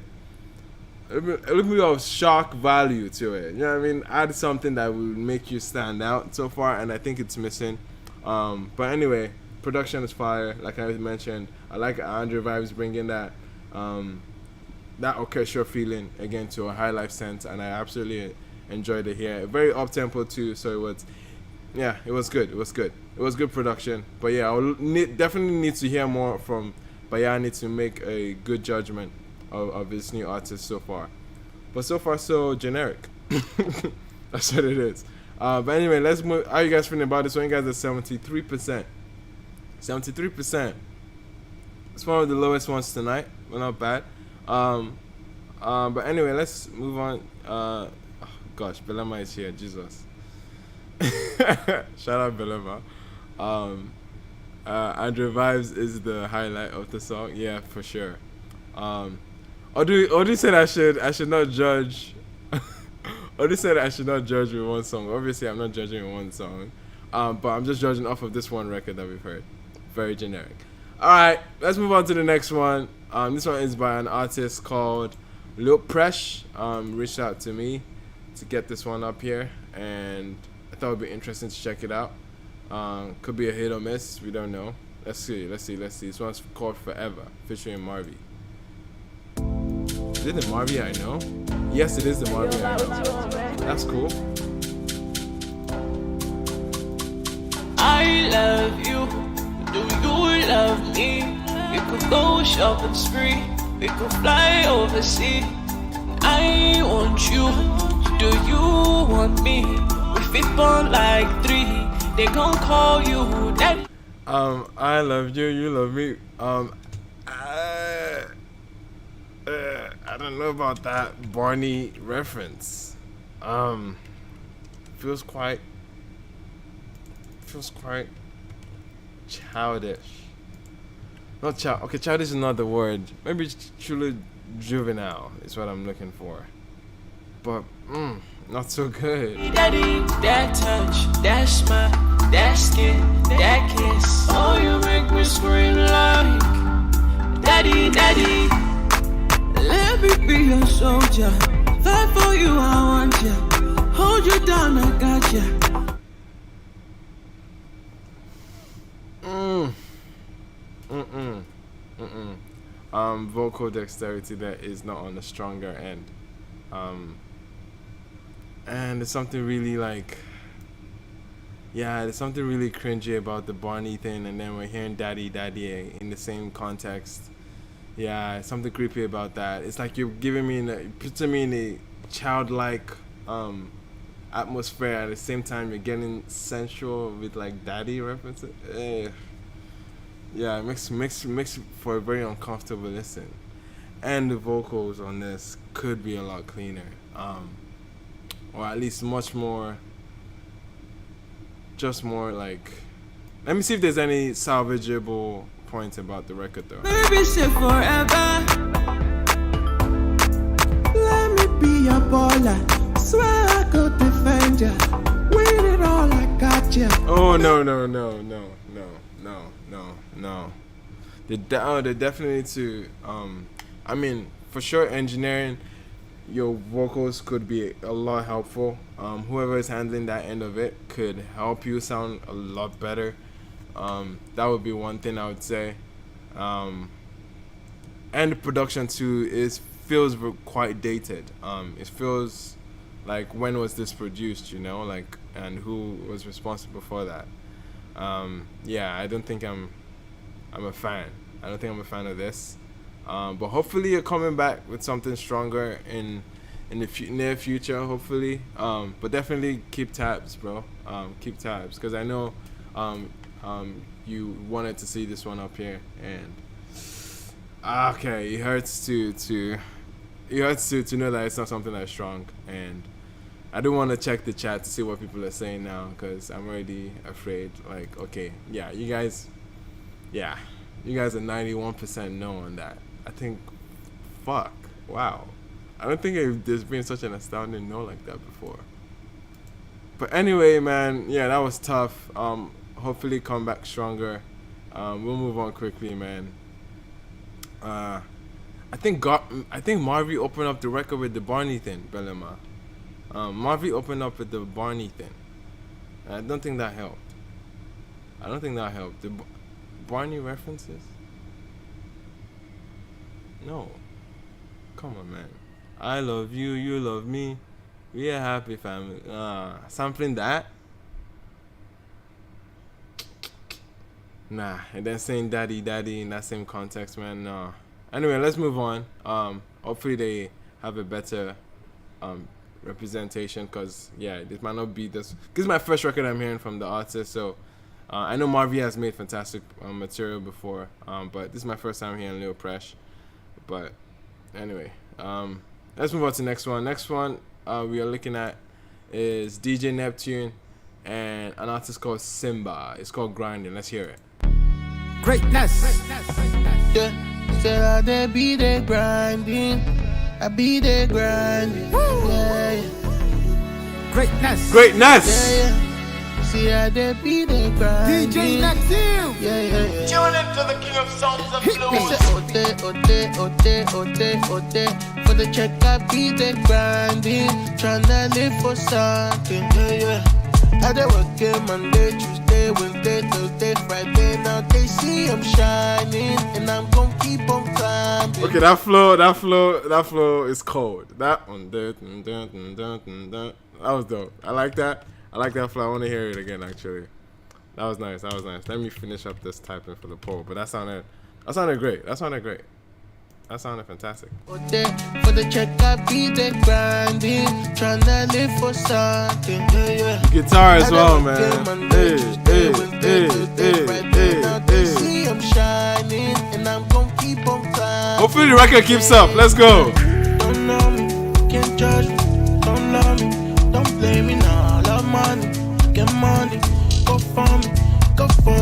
of shock value to it. You know what I mean? Add something that will make you stand out so far, and I think it's missing. But anyway, production is fire. Like I mentioned, I like Andre Vibes bringing that orchestral feeling again to a high life sense, and I absolutely enjoyed it here. Very up tempo too, so it was. Yeah, it was good. It was good production. But yeah, I'll definitely need to hear more from Bayani to make a good judgment of his new artist so far. But so far, so generic. That's what it is. But anyway, let's move. How are you guys feeling about this one? You guys are 73%. 73%. It's one of the lowest ones tonight. Well, not bad. But anyway, let's move on. Oh, gosh, Belema is here. Jesus. Shout out Belema. Andre Vibes is the highlight of the song. Yeah, for sure. Odu said I should not judge. Odu said I should not judge with one song. Obviously, I'm not judging with one song. But I'm just judging off of this one record that we've heard. Very generic. All right, let's move on to the next one. This one is by an artist called Presh. Reached out to me to get this one up here, and I thought it would be interesting to check it out. Could be a hit or miss. We don't know. Let's see. This one's called Forever, featuring Marvy. Is it the Marvy I know? Yes, it is the Marvy I know. That's cool. I love you. Do you love me? We could go shopping spree. We could fly overseas. I want you. Do you want me? We fit born like 3. They gon' call you daddy. I love you, you love me. I don't know about that Barney reference. Feels quite childish. Not child. Okay, childish is not the word. Maybe it's truly juvenile is what I'm looking for. But not so good. Daddy, that touch, that smile, that skin, that kiss. Oh, you make me scream like daddy, daddy. Let me be your soldier. Fight for you, I want you. Hold you down, I got you. Vocal dexterity that is not on the stronger end. And there's something really like, yeah, there's something really cringy about the Barney thing, and then we're hearing daddy, daddy in the same context. Yeah, something creepy about that. It's like you're putting me in a childlike atmosphere, at the same time you're getting sensual with like daddy references. Yeah, it makes for a very uncomfortable listen. And the vocals on this could be a lot cleaner, or at least much more, just more like. Let me see if there's any salvageable points about the record though. Baby, say forever. Let me be your baller. Swear I could defend ya. Win it all, I got ya. Oh no. They definitely need to. I mean, for sure, engineering your vocals could be a lot helpful. Whoever is handling that end of it could help you sound a lot better. That would be one thing I would say. And the production too feels quite dated. It feels like, when was this produced, you know, like, and who was responsible for that? Yeah, I don't think I'm a fan. I don't think I'm a fan of this. But hopefully you're coming back with something stronger in the near future, hopefully. But definitely keep tabs, bro. Keep tabs, because I know you wanted to see this one up here, and okay, it hurts to know that it's not something that's strong. And I do want to check the chat to see what people are saying now, because I'm already afraid. Like, okay, yeah, you guys are 91% no on that. I think, fuck, wow. I don't think there's been such an astounding no like that before. But anyway, man, yeah, that was tough. Hopefully come back stronger. We'll move on quickly, man. I think Marvy opened up the record with the Barney thing, Belema. Marvy opened up with the Barney thing. I don't think that helped. The Barney references? No. Come on, man. I love you, you love me. We a happy family. Sampling that? Nah. And then saying daddy, daddy in that same context, man. Nah. Anyway, let's move on. Hopefully they have a better representation, because yeah, this might not be this. This is my first record I'm hearing from the artist, so I know Marvy has made fantastic material before, but this is my first time hearing Lil Presh. But anyway, let's move on to the next one. Next one we are looking at is DJ Neptune and an artist called Simba. It's called Grinding. Let's hear it. Greatness. Yeah, say I dey be there grinding. I be there grinding. Yeah, yeah. Greatness. Greatness. Yeah, yeah. See I dey be there grinding. DJ Neptune. Yeah, yeah, yeah. Tune into the king of sounds of Me say ote. For the check I be there grinding. Tryna live for something. Yeah, yeah. I dey work Monday, Tuesday, Tuesday, Wednesday, Thursday, Friday. Now they see I'm shining, and I'm gonna keep on climbing. Okay, that flow is cold. That one, that was dope. I like that flow. I want to hear it again. Actually, that was nice. Let me finish up this typing for the poll. But that sounded great. That sounded fantastic. For the check, I be the grinding, tryna live for something. Yeah. Guitar as well, man. See I'm shining, and I'm gonna keep on climbing. Hopefully the record keeps up. Let's go. Don't know me, can't judge me. Don't love me, don't blame me now. Love money, get money, go for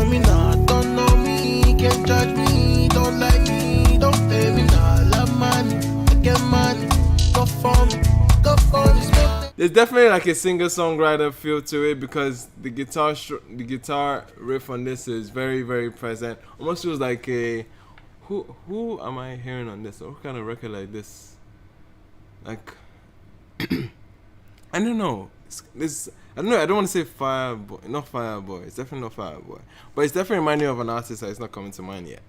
me now. Don't know me, can't judge me. Don't like me, don't blame me now. Love money, get money, go for me. There's definitely like a singer-songwriter feel to it because the guitar riff on this is very, very present. Almost feels like a who am I hearing on this? What kind of record like this? Like I don't know. I don't know. I don't want to say Fireboy. Not Fireboy. It's definitely not Fireboy. But it's definitely reminding me of an artist that is not coming to mind yet.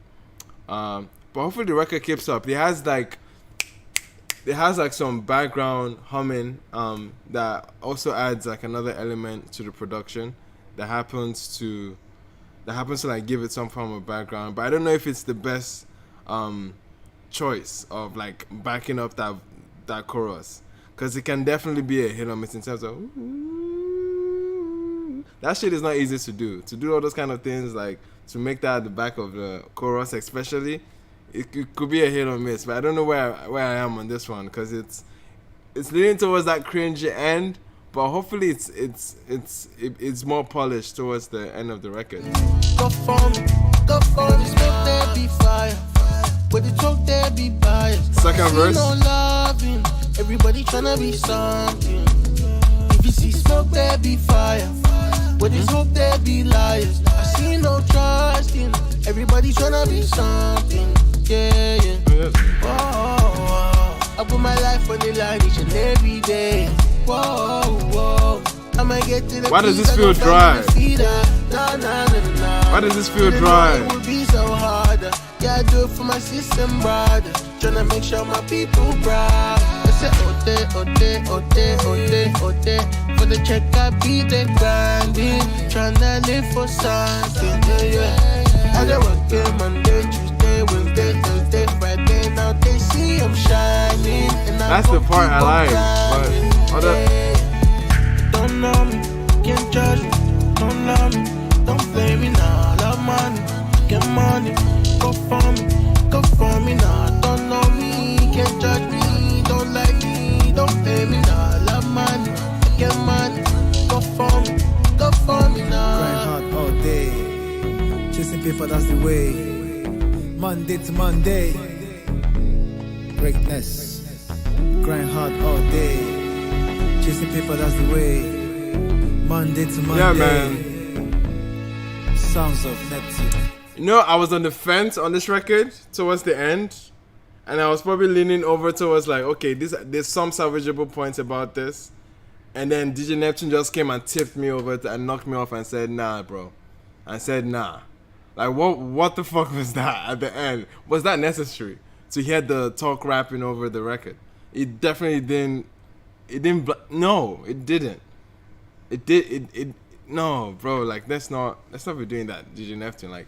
But hopefully the record keeps up. It has like some background humming that also adds like another element to the production that happens to like give it some form of background. But I don't know if it's the best choice of like backing up that chorus, because it can definitely be a hit or miss in terms of that shit is not easy to do. To do all those kind of things, like to make that at the back of the chorus especially, it could be a hit or miss. But I don't know where I am on this one, because it's leaning towards that cringy end, but hopefully it's more polished towards the end of the record. Go for me, smoke there be fire. But the talk there be biased. Second verse. No loving, everybody tryna be something. If you see smoke there be fire. But the talk there be liars. I see no trusting, everybody tryna be something. Yeah. Whoa. I put my life on the line each and every day. Whoa. I might get to the Why does this feel dry? Why does this feel dry? It would be so hard. Yeah, I do it for my system, brother. Tryna make sure my people proud. I say, ote. For the check, I be the grinding. Tryna live for something, yeah. I just work Monday, Tuesday, Wednesday, Thursday, Friday. Now they see I'm shining. That's the part I like. But don't know me, can't judge me. Don't love me, don't blame me now. Love money, get money, go for me now. Don't know me, can't judge me. Don't like me, don't blame me now. Love money, get money, go for me now. Grind hard all day, chasing paper, that's the way. Monday to Monday, greatness. Grind hard all day, chasing paper, that's the way. Monday to Monday. Yeah, man. Sounds of Neptune. You know, I was on the fence on this record towards the end, and I was probably leaning over towards like, okay, there's some salvageable points about this, and then DJ Neptune just came and tipped me over and knocked me off and said, nah, bro. I said, nah. Like, what the fuck was that at the end? Was that necessary to hear the talk rapping over the record? It definitely didn't. No, it didn't. It no, bro, like let's not be doing that, DJ Neptune. Like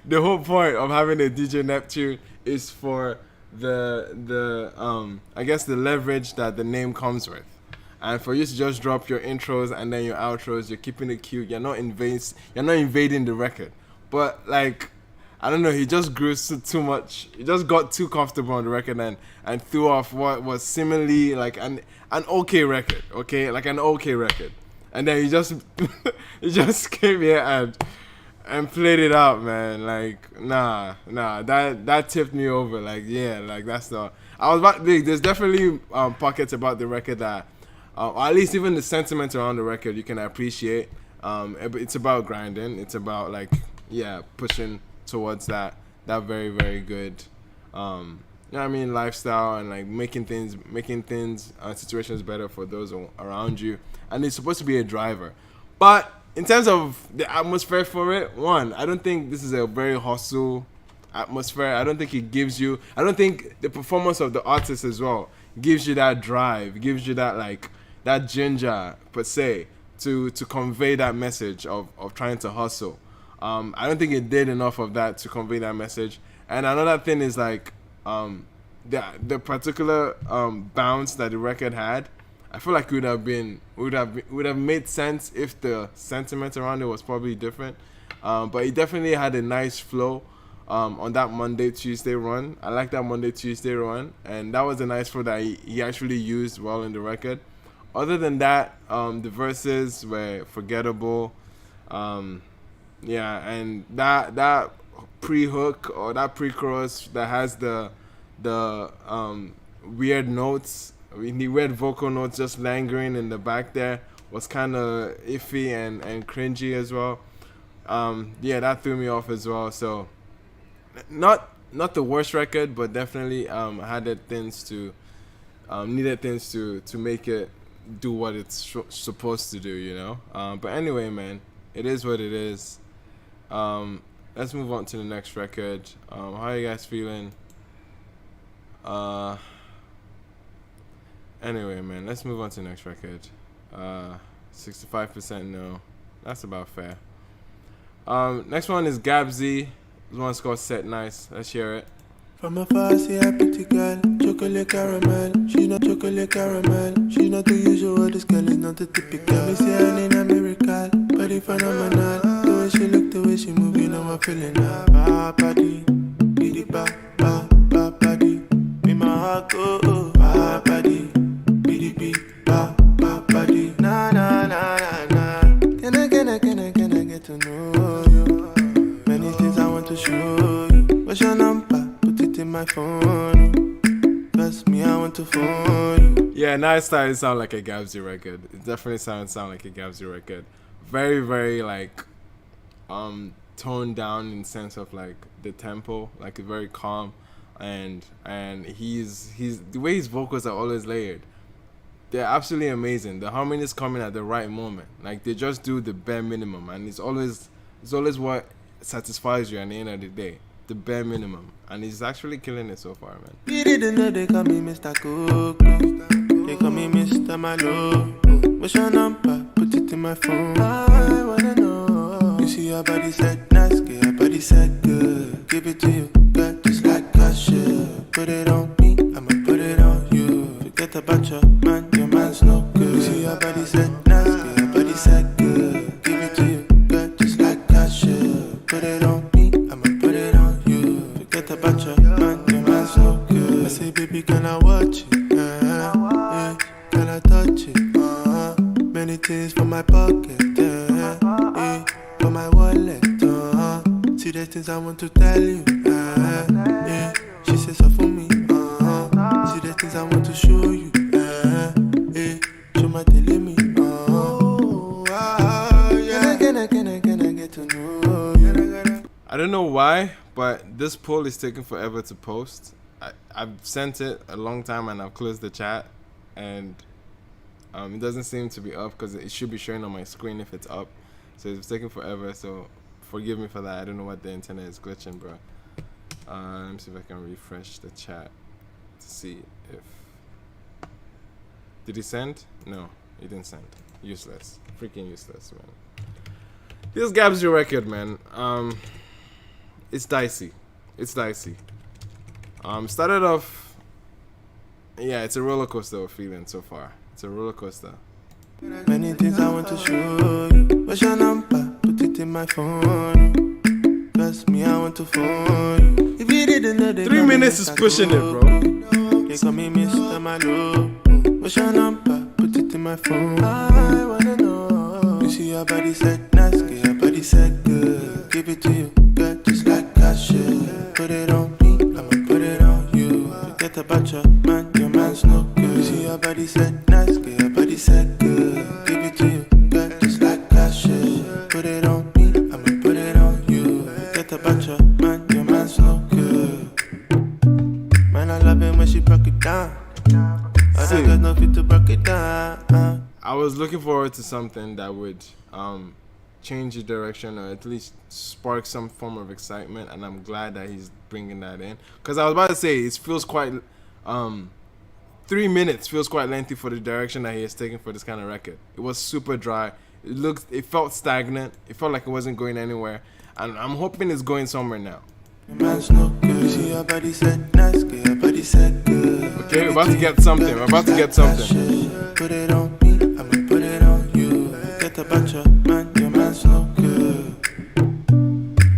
the whole point of having a DJ Neptune is for the I guess the leverage that the name comes with. And for you to just drop your intros and then your outros, you're keeping it cute. You're not invading the record. But like, I don't know, he just grew too much. He just got too comfortable on the record and threw off what was seemingly like an okay record, okay? Like an okay record. And then he just came here and played it out, man. Like, nah, that tipped me over. Like, yeah, like that's not. There's definitely pockets about the record that, or at least even the sentiment around the record you can appreciate. It's about grinding. It's about like, yeah, pushing towards that very, very good, you know what I mean, lifestyle, and like making things situations better for those around you. And it's supposed to be a driver. But in terms of the atmosphere for it, one, I don't think this is a very hustle atmosphere. I don't think it gives you. I don't think the performance of the artist as well gives you that drive, gives you that like that ginger per se to convey that message of trying to hustle. I don't think it did enough of that to convey that message. And another thing is like the particular bounce that the record had. I feel like it would have made sense if the sentiment around it was probably different. But it definitely had a nice flow on that Monday Tuesday run. I like that Monday Tuesday run, and that was a nice flow that he actually used well in the record. Other than that, the verses were forgettable. Yeah, and that pre-hook or that pre-chorus that has the weird notes, the weird vocal notes just lingering in the back there was kind of iffy and cringy as well. Yeah, that threw me off as well. So not the worst record, but definitely had things to needed things to make it do what it's supposed to do, you know. But anyway, man, it is what it is. Let's move on to the next record. How are you guys feeling? Anyway, man, let's move on to the next record. 65% no. That's about fair. Next one is Gabzy. This one's called Set Nice. Let's hear it. From afar, I see a pretty girl, chocolate caramel. She not chocolate caramel. She not the usual, this girl is not the typical. Me say her name a miracle, body phenomenal. The way she look, the way she move, you know I'm feeling her. Ba body, bidi ba ba ba body. Me my heart go oh, ba body, bidi bi ba ba body. Na na na na na. Can I get to know you? Many things I want to show you. What's your number? In my phone, cause me I want to phone you. Yeah, now it's starting to sound like a Gabzy record. It definitely sound like a Gabzy record. Very, very like toned down in sense of like the tempo, like very calm, and he's the way his vocals are always layered. They're absolutely amazing. The harmonies coming at the right moment. Like they just do the bare minimum, and it's always what satisfies you at the end of the day. The bare minimum, and he's actually killing it so far, man. You didn't know they call me Mr. Coco. They call me Mr. Malo. What's your number? Put it in my phone. I wanna know. You see your body said nice, get your body said good. Give it to you, girl, just like I should. Put it on me, I'ma put it on you. Forget about your man's no good. You see your body said nice, get your body said good. Give it to you, girl, just like I should. Put it on me, I'ma put it on you. Forget about your man's no good. I say, baby, can I watch it? Yeah. Can I touch it? Many things for my pocket, yeah. For my wallet, See, there's things I want to tell you, yeah. She says so for me, See, there's things I want to show you, yeah. Show my telling me, yeah. Can I get to know you? I don't know why, but this poll is taking forever to post. I've sent it a long time and I've closed the chat, and it doesn't seem to be up because it should be showing on my screen if it's up. So it's taking forever, so forgive me for that. I don't know what the internet is glitching, bro. Let me see if I can refresh the chat to see if... Did he send? No, he didn't send. Useless. Freaking useless, man. This Gabzy record, man. It's dicey. It's dicey. Started off... Yeah, it's a roller coaster of feeling so far. It's a roller coaster. Many things I want to show you. What's your number? Put it in my phone. Cause me, I want to phone you. If you didn't know they 3 minutes is pushing it, bro. They call me Mr. Malo. What's your number? Put it in my phone. I wanna know. You see your body said nice, get your body said good. Give it to you, girl, just like I should. Put it on me, I'ma put it on you. Forget about your man's no good. You see your body said nice, get your body said good. Give it to you, girl, just like I should. Put it on me, I'ma put it on you. Forget about your man's no good. Man, I love it when she broke it down. I don't got no fit to break it down. I was looking forward to something that would change the direction or at least spark some form of excitement, and I'm glad that he's bringing that in. Because I was about to say it feels quite 3 minutes feels quite lengthy for the direction that he has taken for this kind of record. It was super dry. It felt stagnant. It felt like it wasn't going anywhere, and I'm hoping it's going somewhere now. Man's no good. See your body said nice, get your body said good. Okay, we're about to get something. We're about to get something. Put it on me, I'ma put it on you. Get about your man, your man's no good.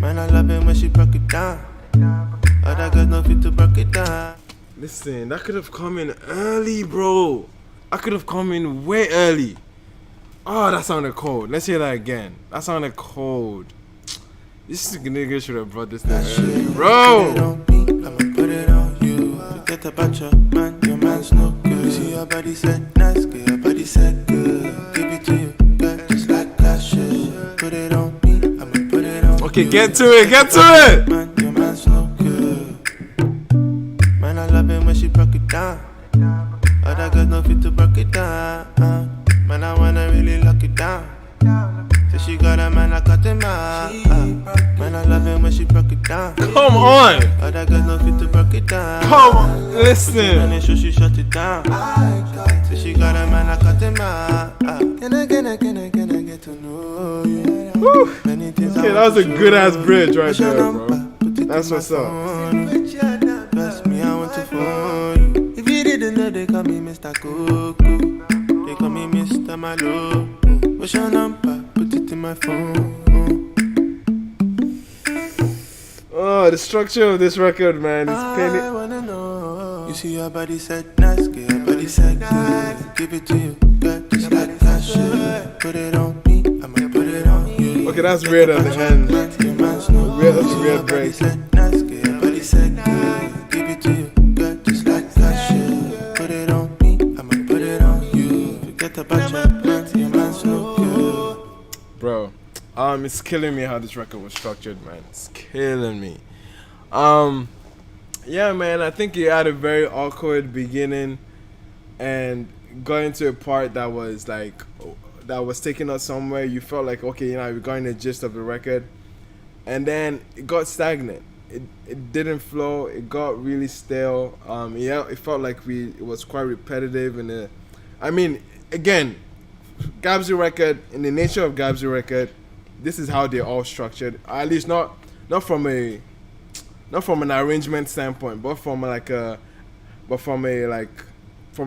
Man, I love it when she broke it down. Other girls no fit to break it down. Listen, that could have come in early, bro. I could have come in way early. Oh, that sounded cold. Let's hear that again. That sounded cold. This nigga should have brought this thing early, bro. Put it on me, I'ma put it on you. Forget about your man's no good. See your body said nice, get your body said good. Give it to you, girl, just like that shit. Put it on me, I'ma put it on Okay, you. get to it, get to it. Man, your man's no good. Man, I love it when she broke it down. Other girls no fit to break it down. Man, I wanna really lock it down. So she got a man, I cut him out. Man, I love it when she broke it down. Come on. Other girls no fit to break it down. Come on, listen. And then she shut it down. So she got a man, I cut him out. Can I get to know you? Woo. Many things Okay, that was a good ass bridge right there, bro. That's what's up. Bless me, I want to phone you. If you didn't know, they call me Mr. Coco. They call me Mr. Malo. What's your number? Put it in my phone. Oh, the structure of this record, man, is I penny. wanna know. You see your body said nice, get your body said good. Give it to you, girl, just like that shit. Put it on me, I'ma put it on you. Okay, that's weird at the end. Weird, that's a weird break. Nice, get your body said good. Give it to you, girl, just like that shit. Put it on me, I'ma put it on you. Forget about your man's no good. Bro, it's killing me how this record was structured, man. It's killing me. Yeah, man, I think he had a very awkward beginning and got into a part that was like, that was taking us somewhere. You felt like, okay, you know, we're getting the gist of the record. And then it got stagnant. It didn't flow. It got really stale. Yeah, it felt like it was quite repetitive. I mean, again, Gabzy record, in the nature of Gabzy record, this is how they're all structured. At least not from an arrangement standpoint, but from a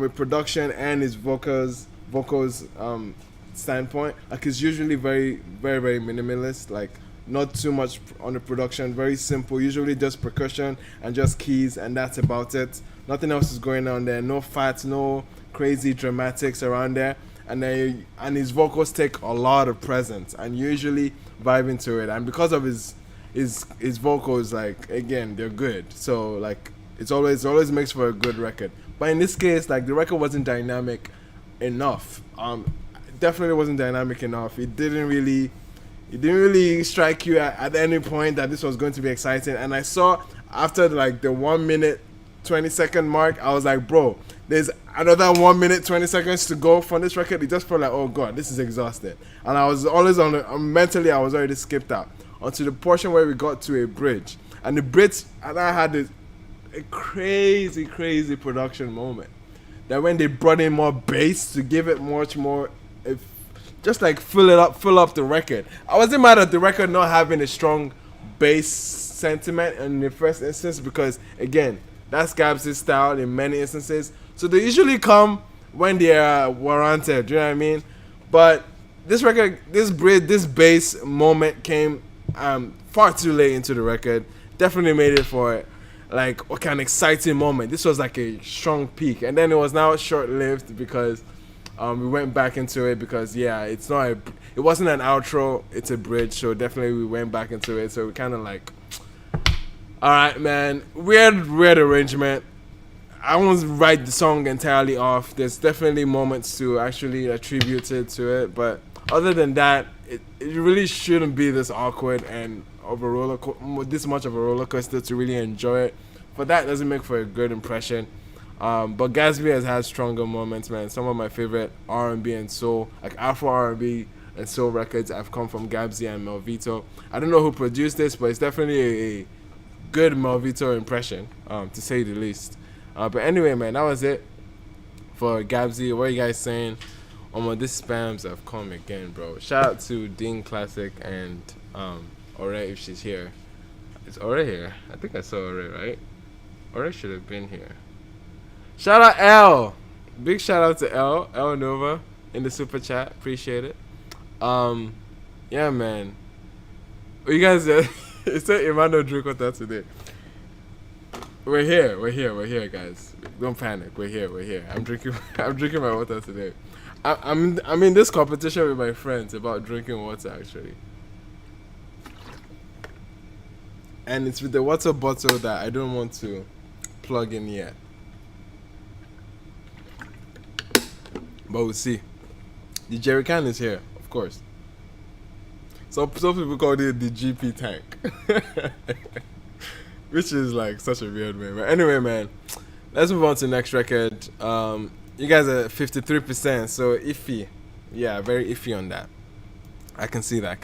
production and his vocals standpoint. Like, it's usually very, very, very minimalist. Like, not too much on the production, very simple, usually just percussion and just keys, and that's about it. Nothing else is going on there. No fats, no crazy dramatics around there. And his vocals take a lot of presence and usually vibe into it. And because of his vocals, like, again, they're good. So like, it always makes for a good record. But in this case, like, the record wasn't dynamic enough. Definitely wasn't dynamic enough. It didn't really strike you at any point that this was going to be exciting. And I saw after like the 1 minute 20-second mark, I was like, bro, there's another 1 minute 20 seconds to go from this record. It just felt like, oh god, this is exhausted. And I was always mentally, I was already skipped out onto the portion where we got to a bridge. And the bridge, and I had a crazy production moment. That when they brought in more bass to give it much more, just like fill up the record. I wasn't mad at the record not having a strong bass sentiment in the first instance, because again, that's Gabzy's style in many instances. So they usually come when they are warranted, you know what I mean? But this record, this bass moment came far too late into the record. Definitely made it for like an exciting moment. This was like a strong peak, and then it was now short-lived because we went back into it because it wasn't an outro, it's a bridge. So definitely we went back into it. So we kind of like, all right, man, weird arrangement. I won't write the song entirely off. There's definitely moments to actually attribute it to it, but other than that, it really shouldn't be this awkward and this much of a roller coaster to really enjoy it. But that doesn't make for a good impression. But Gabzy has had stronger moments, man. Some of my favorite R&B and soul, like Afro R&B and soul records have come from Gabzy and Melvito. I don't know who produced this, but it's definitely a good Melvito impression, to say the least. But anyway, man, that was it for Gabzy. What are you guys saying? These spams have come again, bro. Shout out to Dean Classic and Ore if she's here. Is Ore here? I think I saw Ore, right? Ore should have been here. Shout out L. Big shout out to L Nova in the super chat. Appreciate it. Yeah, man. You guys, it's a Emmanuel drink water today. We're here, guys. Don't panic. We're here. I'm drinking my water today. I'm in this competition with my friends about drinking water, actually. And it's with the water bottle that I don't want to plug in yet. But we'll see. The jerry can is here, of course. Some people call it the GP tank. Which is like such a weird way. But anyway, man, let's move on to the next record. You guys are 53%, so iffy. Yeah, very iffy on that. I can see that.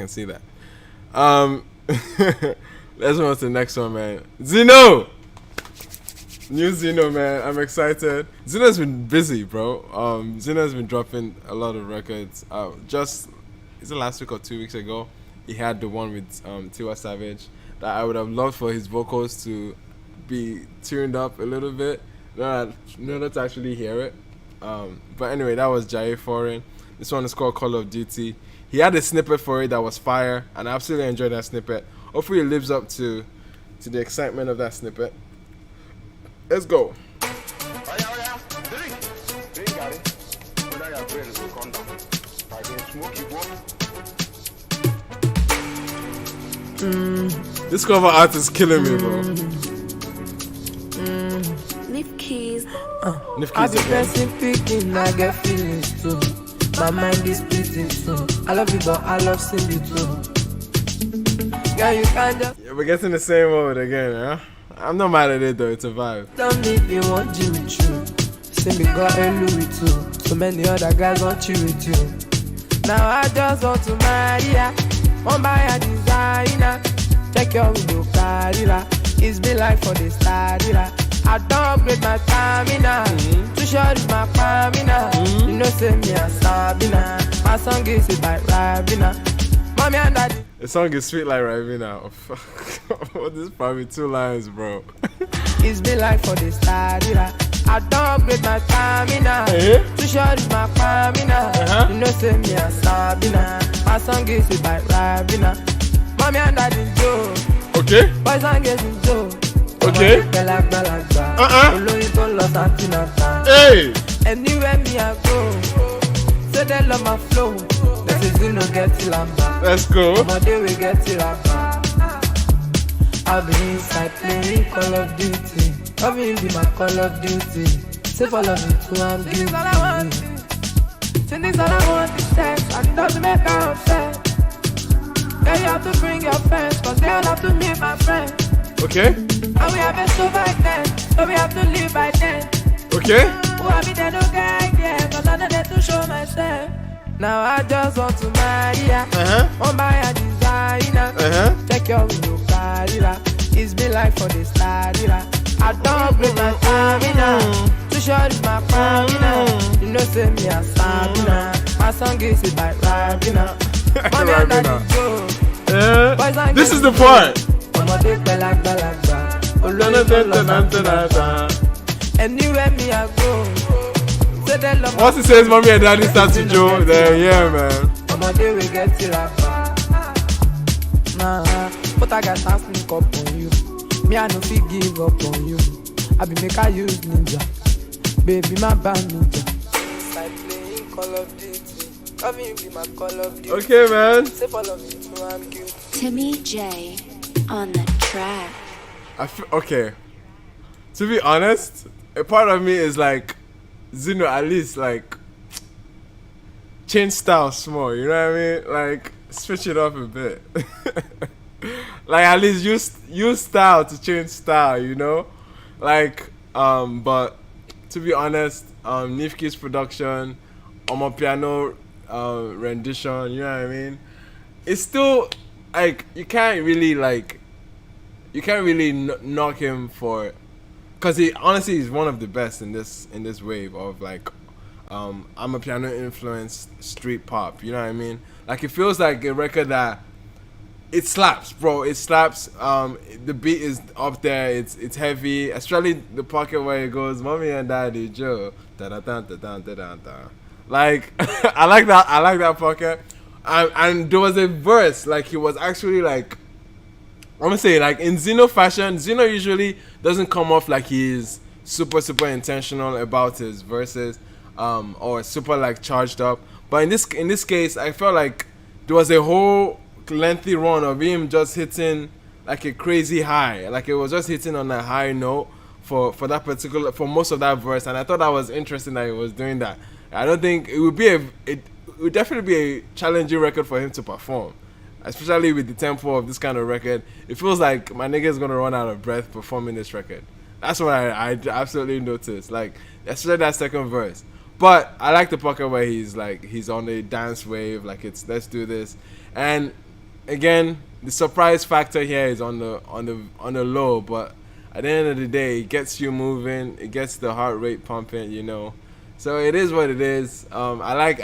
Let's move on to the next one, man. Zeno! New Zeno, man. I'm excited. Zeno's been busy, bro. Zeno's been dropping a lot of records. Is it last week or 2 weeks ago? He had the one with Tiwa Savage that I would have loved for his vocals to be tuned up a little bit. Not to actually hear it. But anyway, that was Jai Foreign. This one is called Call of Duty. He had a snippet for it that was fire, and I absolutely enjoyed that snippet. Hopefully it lives up to the excitement of that snippet. Let's go. This cover art is killing me, bro. Leaf keys. I be pressing picking, I get feelings too. My mind is splitting too. I love you, but I love Simba too. Girl, you can't just. Yeah, we're getting the same mode again, huh? I'm not mad at it though, it's a vibe. Tell me if you want you with you. Simba got a Louis too. So many other guys want you with you. Now I just want to marry ya. One buy a designer. Check your window, Carilla. It's been like for the starter. I don't upgrade my stamina. Too short is my stamina. You know, say me a Sabina. My song is sweet like Rabina. Mommy and daddy. The song is sweet like Rabina. Oh, fuck. What is probably 2 lines, bro? It's been like for the starter. I don't upgrade my stamina. Too short is my stamina. You know, say me a Sabina. My song is sweet like Rabina. Mommy and daddy Joe. Okay. Boys and girls in Joe. Okay. Hey. Anywhere me I go, say they love my flow. This is you know get till I'm back. Let's go. My day we get till I'm back. I'll be inside playing Call of Duty. Loving be my Call of Duty. Say follow me too, I'm guilty. Things all I want. Things all I want is sex. And doesn't make her upset. Yeah, you have to bring your friends, cause they all have to meet my friends. Okay. And we have a so by then, so we have to live by then. Okay. Who have been there no guy, yeah, cause I know there to show myself. Now I just want to marry ya. On buy a designer. Check your window, Carilla. It's been like for the starter. I don't upgrade my stamina. Too short is my stamina. You know, say me a Sabina. My song is sweet like Rabina. Mommy and daddy go. This is the part. Anywhere me I go. Once he says mommy and daddy start to joke, then yeah, man. We get till nah, but I got to sneak up on you. Me I no fit give up on you. I be make I use ninja. Baby my band ninja. Like playing Call of Duty. Loving be my Call of Duty. Okay, man. Say follow me too, I'm guilty. Timmy J on the track. Okay. To be honest, a part of me is like, Zeno, at least like change style small, you know what I mean? Like switch it up a bit. Like at least use style to change style, you know? Like but to be honest, Nifki's production on my piano rendition. You know what I mean? It's still like you can't really knock him for, because he honestly is one of the best in this wave of like I'm a piano influenced street pop. You know what I mean? Like it feels like a record that it slaps, bro. It slaps. The beat is up there. It's heavy, especially the pocket where it goes, "Mommy and Daddy Joe." Da da da da da da da. Like I like that. I like that pocket. And there was a verse like he was actually like, I'm gonna say like in Zeno fashion. Zeno usually doesn't come off like he's super intentional about his verses, or super like charged up. But in this case, I felt like there was a whole lengthy run of him just hitting like a crazy high, like it was just hitting on a high note for that particular, for most of that verse. And I thought that was interesting that he was doing that. I don't think it would be it would definitely be a challenging record for him to perform, especially with the tempo of this kind of record. It feels like my nigga is gonna run out of breath performing this record. That's what I absolutely noticed, like especially that second verse. But I like the pocket where he's on a dance wave, like it's let's do this. And again, the surprise factor here is on the low, but at the end of the day, it gets you moving, it gets the heart rate pumping, you know. So it is what it is. I like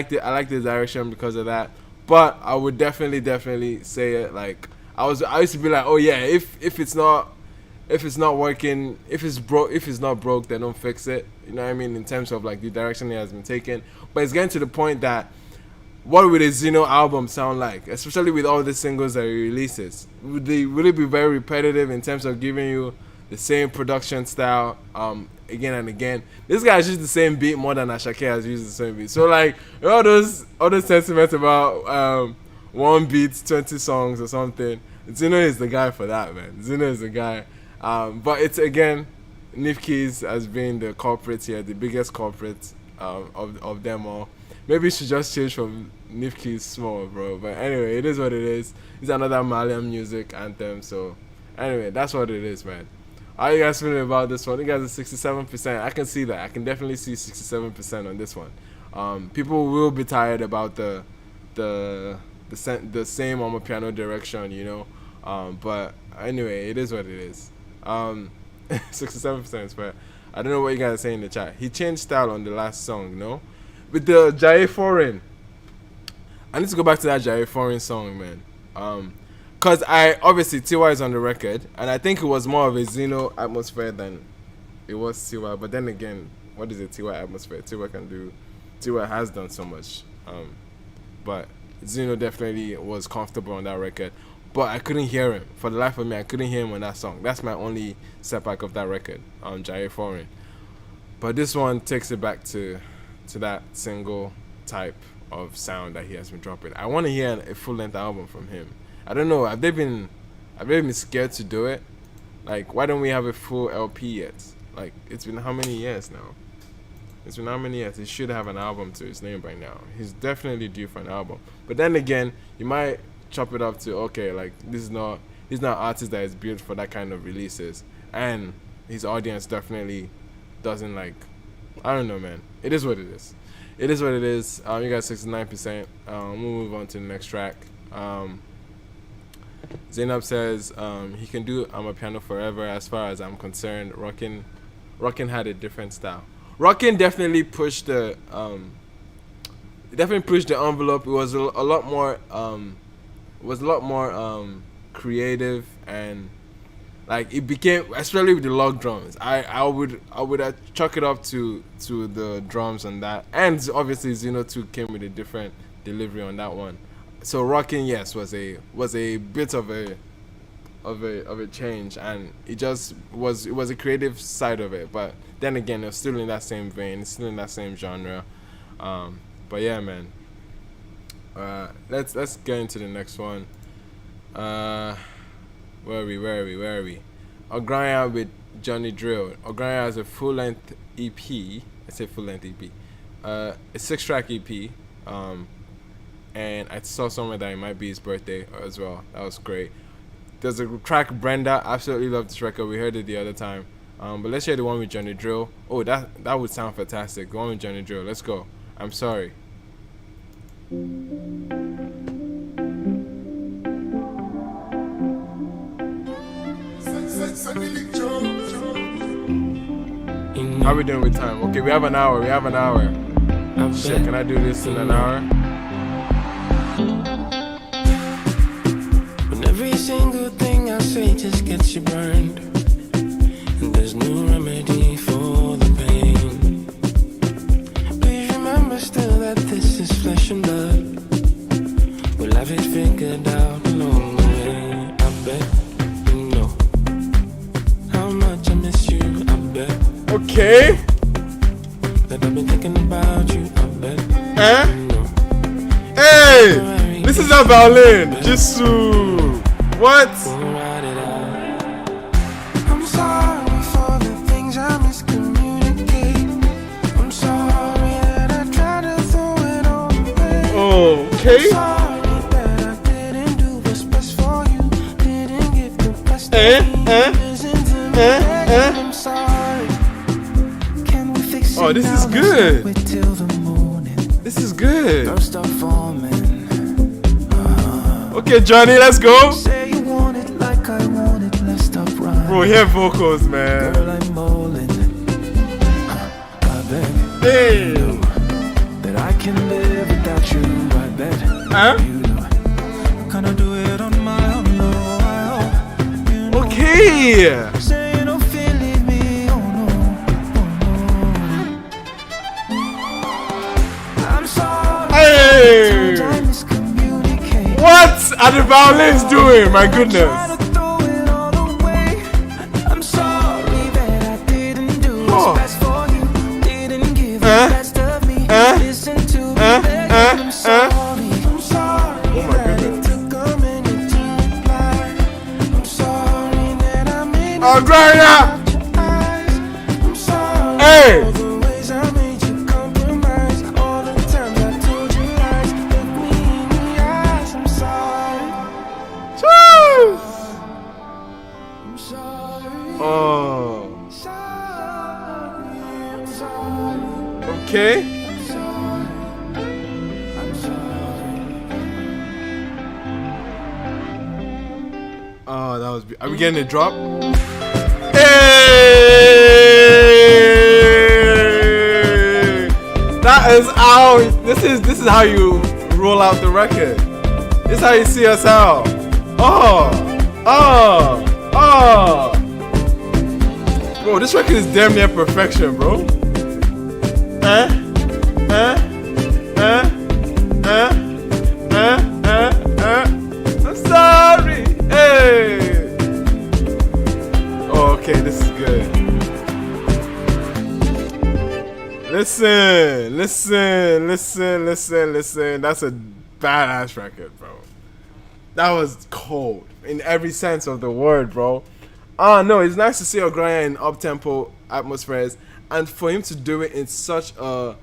the direction because of that. But I would definitely say it like I used to be like, oh yeah, if it's not working, if it's not broke, then don't fix it. You know what I mean? In terms of like the direction it has been taken. But it's getting to the point that what would a Zeno album sound like, especially with all the singles that he releases? Would it be very repetitive in terms of giving you the same production style again and again? This guy has used the same beat more than Chike has used the same beat. So like all those sentiments about one beat 20 songs or something, Zeno is the guy for that, man. Zeno is the guy. But it's again, Nifkeys has been the culprit here, the biggest culprit of them all. Maybe you should just change from Nifkeys Small, bro. But anyway, it is what it is. It's another Malian music anthem. So anyway, that's what it is, man. How are you guys feeling about this one? You guys are 67%. I can see that. I can definitely see 67% on this one. People will be tired about the same on my piano direction, you know. But anyway, it is what it is. 67% is fair. I don't know what you guys are saying in the chat. He changed style on the last song, no? With the Jai Foreign. I need to go back to that Jai Foreign song, man. Cause obviously TY is on the record, and I think it was more of a Zeno atmosphere than it was TY. But then again, what is a TY atmosphere? TY has done so much. But Zeno definitely was comfortable on that record. But I couldn't hear him. For the life of me, I couldn't hear him on that song. That's my only setback of that record, Jai Foreign. But this one takes it back to that single type of sound that he has been dropping. I want to hear a full-length album from him. I don't know. Have they been scared to do it? Like, why don't we have a full LP yet? Like, it's been how many years now? He should have an album to his name by now. He's definitely due for an album. But then again, you might chop it up to, okay, like he's not an artist that is built for that kind of releases, and his audience definitely doesn't like. I don't know, man. It is what it is. You got 69%. We'll move on to the next track. Zainab says he can do I'm a Piano Forever. As far as I'm concerned, Rockin had a different style. Rockin definitely pushed the envelope. It was a lot more creative, and like it became, especially with the log drums. I would chalk it up to the drums on that, and obviously Zeno 2 came with a different delivery on that one. So Rockin', yes, was a bit of a change, and it was a creative side of it. But then again, it was still in that same vein, still in that same genre. But yeah, man. Let's get into the next one. Where are we? Ogranya with Johnny Drille. Ogranya has a full-length EP. I say full-length EP. A 6-track EP. And I saw somewhere that it might be his birthday as well. That was great. There's a track, Brenda. Absolutely love this record. We heard it the other time. But let's hear the one with Johnny Drille. Oh, that would sound fantastic. The one with Johnny Drille. Let's go. I'm sorry. How we doing with time? Okay, we have an hour. Shit, can I do this in an hour? When every single thing I say just gets you burned, and there's no remedy for the pain. Please remember still that this is flesh and blood. We'll have it figured out along the way. I bet you know how much I miss you. I bet. Okay. That I've been thinking about you. I bet. You know. Hey, this is a violin. Jisoo. What? I'm sorry for the things I miscommunicate. I'm sorry that I tried to throw it all away. Okay. I'm sorry that I didn't do what's best for you. Didn't give the best of me. Listen to me. I'm sorry. Can we fix it? Oh, this now? is good. Wait till the morning. This is good. Don't stop forming. Okay, Johnny, let's go. Say you want it like I want it. Let's stop running. Bro, hear vocals, man. Girl, I'm rolling. I bet Hey. that I can live without you. I bet you know. Gonna do it on my own. No, I hope you know. Okay. Say you don't feel leave me. Oh no, oh no. I'm sorry. Hey. Sometimes I miscommunicate. What are the violins doing? My goodness. Try to throw it all away. I'm sorry that I didn't do what's best for you. Didn't give the best of me. Listen to me, baby. I'm sorry. I'm sorry that it took a minute to reply. I'm sorry that I made Ogranya. I'm sorry Hey. for the ways I made you compromise. All the times I told you lies. Look me in the eyes. I'm sorry. Woo. I'm sorry. Oh. Sorry. I'm sorry. Okay. I'm sorry. I'm sorry. Oh, that was. Are we getting a drop? Hey! That is how. This is how you roll out the record. This is how you see us out. Oh. Bro, this record is damn near perfection, bro. I'm sorry. Hey. Oh, okay, this is good. Listen. That's a badass record, bro. That was cold in every sense of the word, bro. No, it's nice to see Ogranya in up-tempo atmospheres, and for him to do it in such a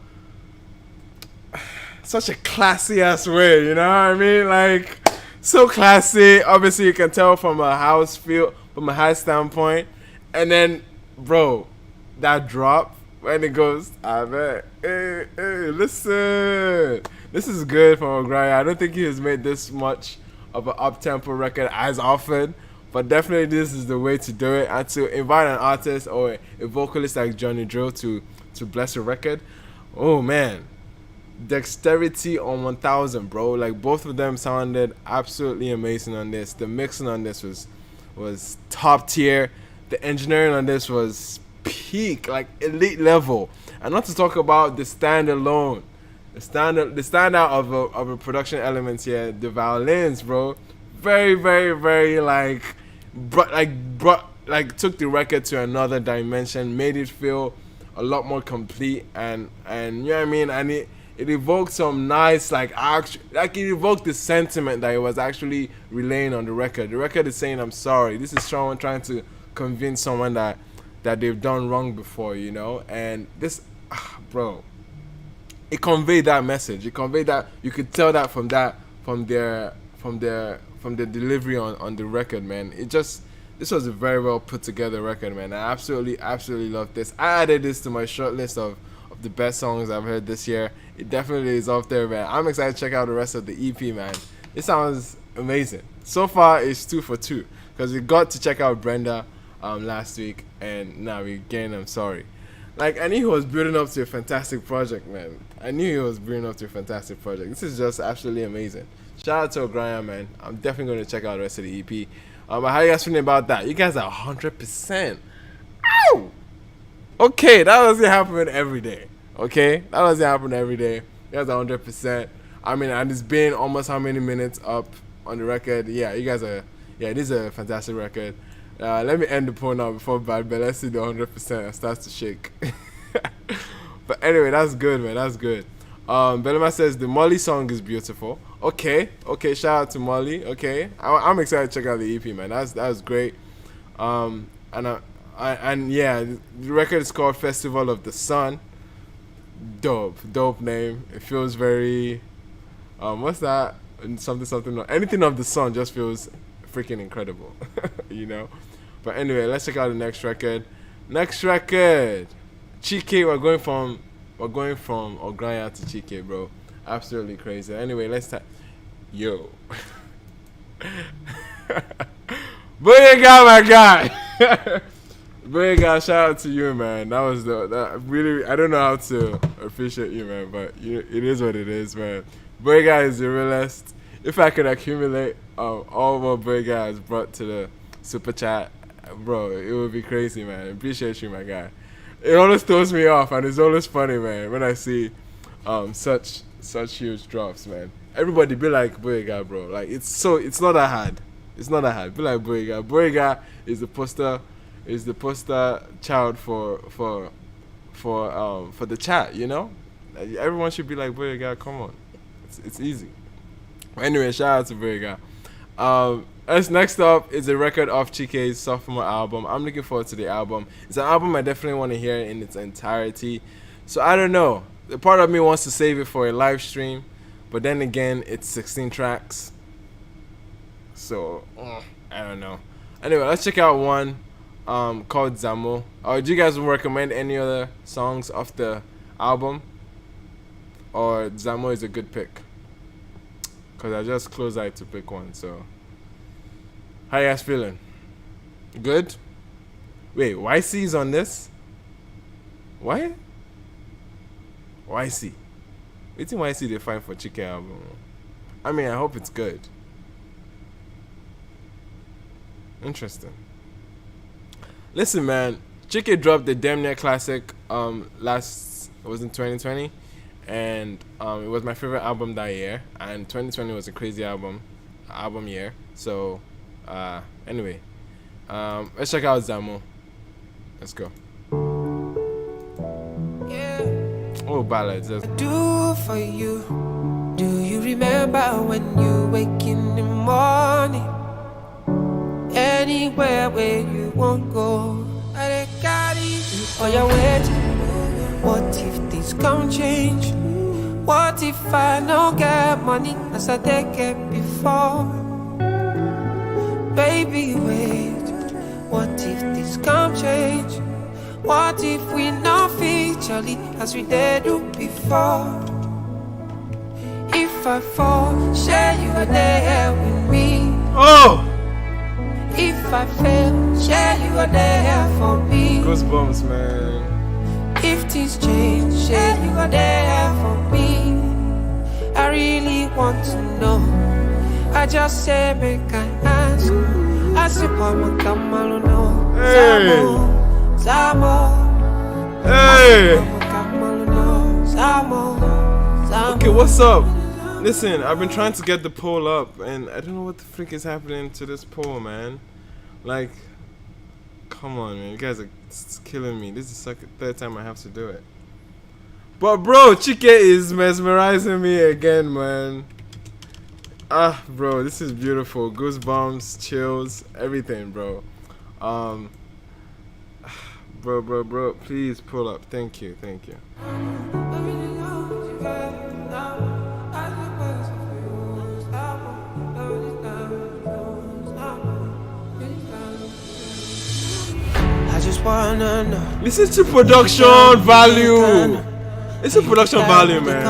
classy ass way, you know what I mean? Like, so classy. Obviously, you can tell from a house feel, from a high standpoint, and then, bro, that drop when it goes, I bet, hey, listen, this is good from Ogranya. I don't think he has made this much of an up-tempo record as often, but definitely this is the way to do it, and to invite an artist or a vocalist like Johnny Drille to bless a record. Oh man, dexterity on 1000, bro. Like, both of them sounded absolutely amazing on this. The mixing on this was top tier. The engineering on this was peak, like elite level. And not to talk about the standalone, the standout of a production elements here, the violins, bro. Very, very, very took the record to another dimension, made it feel a lot more complete, and you know what I mean. And it evoked some nice it evoked the sentiment that it was actually relaying on the record. The record is saying, I'm sorry. This is someone trying to convince someone that they've done wrong before, you know. And this, bro, it conveyed that message. It conveyed that. You could tell that from their delivery on the record, man. This was a very well put together record, man. I absolutely love this. I added this to my short list of of the best songs I've heard this year. It definitely is up there, man. I'm excited to check out the rest of the EP, man. It sounds amazing. So far, it's 2 for 2 because we got to check out Brenda last week, and now we're getting I'm Sorry. Like, I knew he was building up to a fantastic project, man. I knew he was building up to a fantastic project. This is just absolutely amazing. Shout out to Ogranya, man. I'm definitely going to check out the rest of the EP. How you guys feeling about that? You guys are 100%. Ow! Okay, that doesn't happen every day. Okay? That doesn't happen every day. You guys are 100%. I mean, and it's been almost how many minutes up on the record? Yeah, you guys are... Yeah, this is a fantastic record. Let me end the poll now before bad, but let's see the 100% and starts to shake. But anyway, that's good, man. That's good. Belmin says the Molly song is beautiful. Okay, shout out to Molly. Okay, I'm excited to check out the EP, man. That's great. And yeah, the record is called Festival of the Sun. Dope name. It feels very what's that? Something. Anything of the sun just feels freaking incredible, you know. But anyway, let's check out the next record. Chike. We're going from Ogranya to Chike, bro. Absolutely crazy. Anyway, let's start. Yo. Booyah, my guy. Booyah, shout out to you, man. That was really, I don't know how to appreciate you, man, but it is what it is, man. Booyah is the realest. If I could accumulate all what Booyah has brought to the super chat, bro, it would be crazy, man. Appreciate you, my guy. It always throws me off, and it's always funny, man, when I see such huge drops, man. Everybody be like Booyah, bro. Like, it's not that hard. It's not that hard. Be like Booyah. Booyah is the poster child for the chat, you know? Everyone should be like Booyah. Come on, it's easy. Anyway, shout out to Booyah. Next up is a record of Chike's sophomore album. I'm looking forward to the album. It's an album I definitely want to hear in its entirety. So I don't know. The part of me wants to save it for a live stream, but then again, it's 16 tracks. So I don't know. Anyway, let's check out one called Zamo. Do you guys recommend any other songs off the album? Or Zamo is a good pick? Because I just close-eyed to pick one, so... How you guys feeling? Good? Wait, YC is on this? What? YC? What do YC they find for Chike album? I mean, I hope it's good. Interesting. Listen, man, Chike dropped the Damn Near Classic it was in 2020, and it was my favorite album that year, and 2020 was a crazy album year. So anyway, let's check out Zamo. Let's go. Oh, ballads. Do for you. Do you remember when you wake in the morning? Anywhere where you won't go, I got you on your way. What if things can't change? What if I don't get money as I take it before? Baby, wait. What if this can't change? What if we not feature as we did do before? If I fall, share you are there with me. Oh! If I fail, share you are there for me. Goosebumps, man. If things change, share you are there for me. I really want to know. I just say make I ask. I say Pama Kamalo no. Zamo. Hey. Zamo. Okay, what's up? Listen, I've been trying to get the poll up, and I don't know what the freak is happening to this poll, man. Like, come on, man. You guys are killing me. This is the third time I have to do it. But, bro, Chike is mesmerizing me again, man. Bro, this is beautiful. Goosebumps, chills, everything, bro. Bro, please pull up. Thank you. I just wanna know. Listen to production value. It's a production value, man.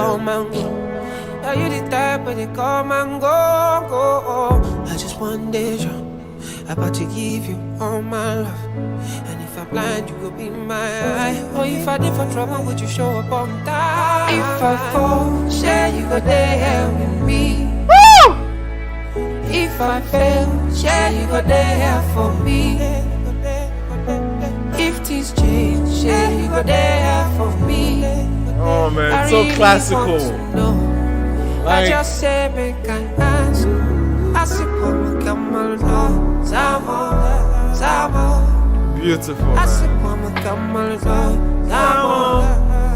Yeah, you the type but they come and go, go. I just one day, about to give you all my love. And if I'm blind, you will be my eye. Or if I did for trouble, would you show up on time? If I fall, share you go there with me. Woo! If I fail, share you go there for me. If things change, share you go there for me. Oh man, so classical. I just say make I ask. I said, come on, Zamo, Zamo. Beautiful. I said, come on, Zamo,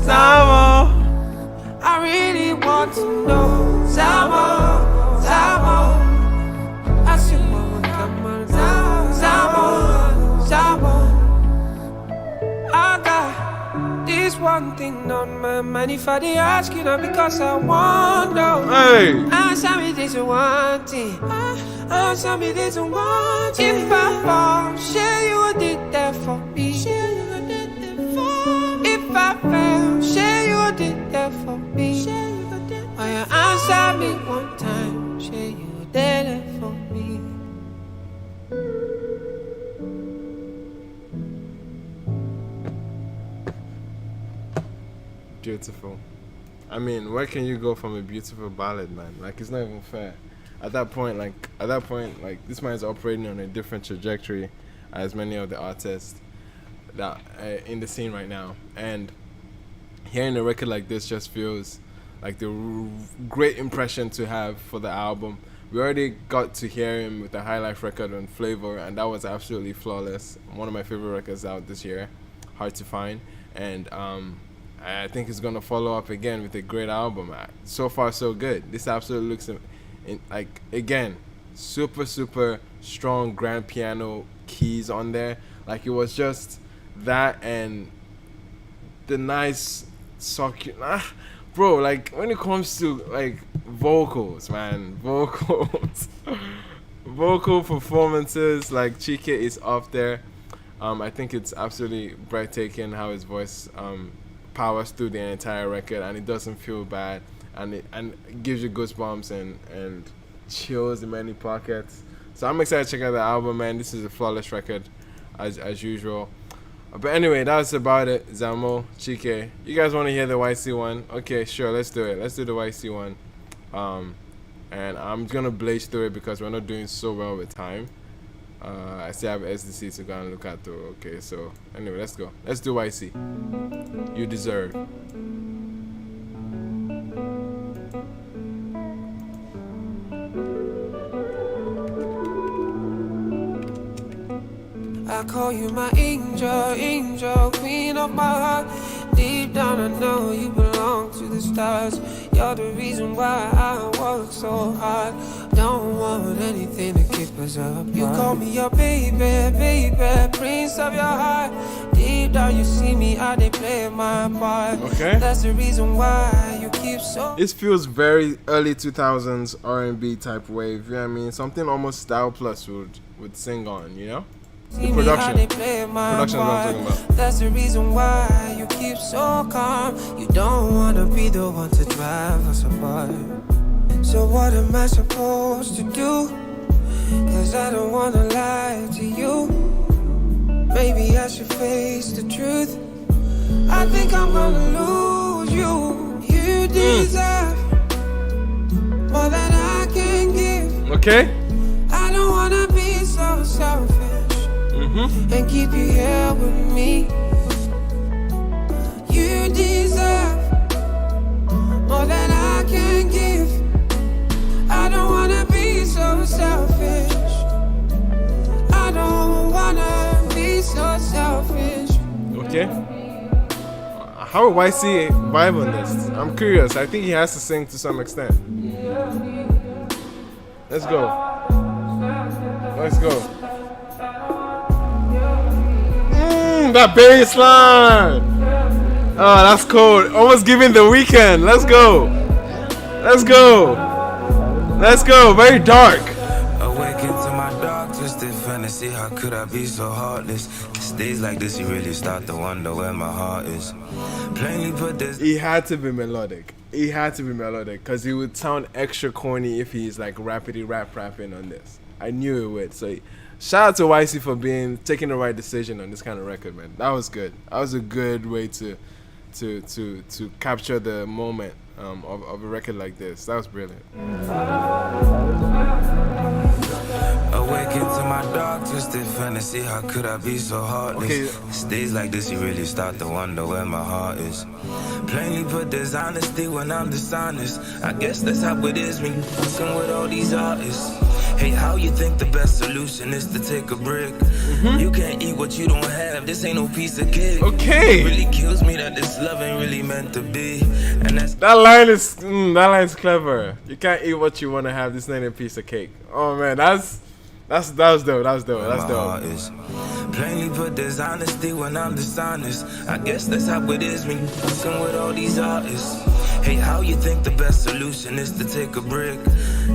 Zamo. I really want to know, Zamo, Zamo. I said, come on, Zamo, Zamo. I got this one thing on my mind. If I did ask you, not because I want no. Hey. Answer me this one thing. Answer me this one thing. If I fall, share you did that for me. If I fail, share you did that for me. Oh, you answer me one time, share you did that for me. Beautiful. I mean, where can you go from a beautiful ballad, man? Like, it's not even fair. At that point, this man is operating on a different trajectory as many of the artists that in the scene right now. And hearing a record like this just feels like the great impression to have for the album. We already got to hear him with the High Life record on Flavor, and that was absolutely flawless. One of my favorite records out this year. Hard to find. And I think he's gonna follow up again with a great album. So far, so good. This absolutely looks like, again, super strong grand piano keys on there. Like, it was just that and the nice bro. Like, when it comes to like vocals, man, vocal performances, like Chike is up there. I think it's absolutely breathtaking how his voice powers through the entire record, and it doesn't feel bad, and it gives you goosebumps and chills in many pockets. So I'm excited to check out the album, man. This is a flawless record as usual. But anyway, that's about it. Zamo, Chike, you guys want to hear the YC one? Okay, sure, let's do it. Let's do the YC one. And I'm gonna blaze through it because we're not doing so well with time. I still have SDC to go and look at though. Okay, so anyway, let's go. Let's do YC. You deserve. I call you my angel, angel, queen of my heart. Deep down I know you belong to the stars. You're the reason why I work so hard. Don't want anything to keep us up. You call me your baby, baby, prince of your heart. Deep down you see me, I did play my part. Okay. That's the reason why you keep so. This feels very early 2000s R&B type wave. You know what I mean? Something almost Style Plus would sing on, you know? The production is what I'm talking about. That's the reason why you keep so calm. You don't wanna be the one to drive us apart. So what am I supposed to do? Cause I don't wanna lie to you. Maybe I should face the truth. I think I'm gonna lose you. You deserve more than I can give. Okay. I don't wanna be so selfish. And keep you here with me. You deserve more than I can give. I don't wanna be so selfish. I don't wanna be so selfish. Okay. How would YC vibe on this? I'm curious. I think he has to sing to some extent. Let's go. Let's go. That bass line. Oh, that's cold. Almost giving the weekend. Let's go. Let's go. Let's go. Very dark. Awaken to my dark twisted fantasy. How could I be so heartless? days like this, you really start to wonder where my heart is. Plainly put this. He had to be melodic. He had to be melodic because he would sound extra corny if he's like rapping on this. I knew it would. So shout out to YC for taking the right decision on this kind of record, man. That was good. That was a good way to capture the moment of a record like this. That was brilliant. Awaken to my dark, twisted fantasy. How could I be so heartless? Okay. It's days like this, you really start to wonder where my heart is. Plainly put, there's honesty when I'm dishonest. I guess that's how it is when you're fucking with all these artists. Hey, how you think the best solution is to take a break? You can't eat what you don't have. This ain't no piece of cake. Okay. It really kills me that this love ain't really meant to be. And that's That line's clever. You can't eat what you want to have. This ain't a piece of cake. Oh man, that was dope. That's dope. Plainly put, there's honesty when I'm dishonest. I guess that's how it is when you're fucking with all these artists. Hey, how you think the best solution is to take a break?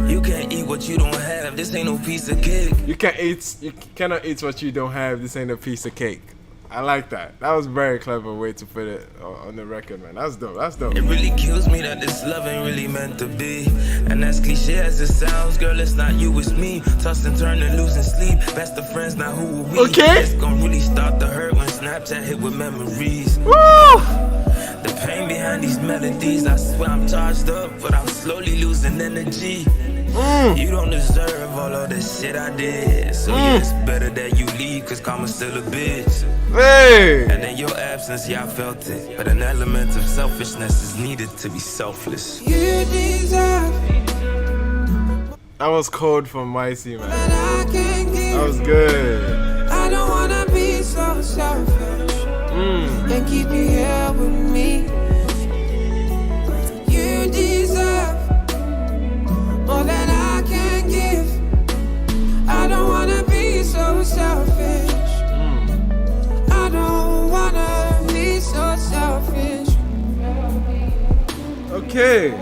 You can't eat what you don't have. This ain't no piece of cake. You cannot eat what you don't have. This ain't a piece of cake. I like that. That was a very clever way to put it on the record, man. That's dope. That's dope. It really kills me that this love ain't really meant to be. And as cliche as it sounds, girl, it's not you, it's me. Toss and turn and losing sleep. Best of friends, now who are we? Okay. It's gonna really start to hurt when Snapchat hit with memories. Woo! The pain behind these melodies, I swear I'm charged up, but I'm slowly losing energy. You don't deserve all of the shit I did. So yeah, it's better that you leave, cause karma's still a bitch. Hey! And in your absence, yeah, I felt it. But an element of selfishness is needed to be selfless. You deserve That was cold from YC, man. what I can't give. That was good. I don't wanna be so selfish and keep you here with me. You deserve more than I can give. I don't wanna be so selfish. I don't wanna be so selfish. Okay.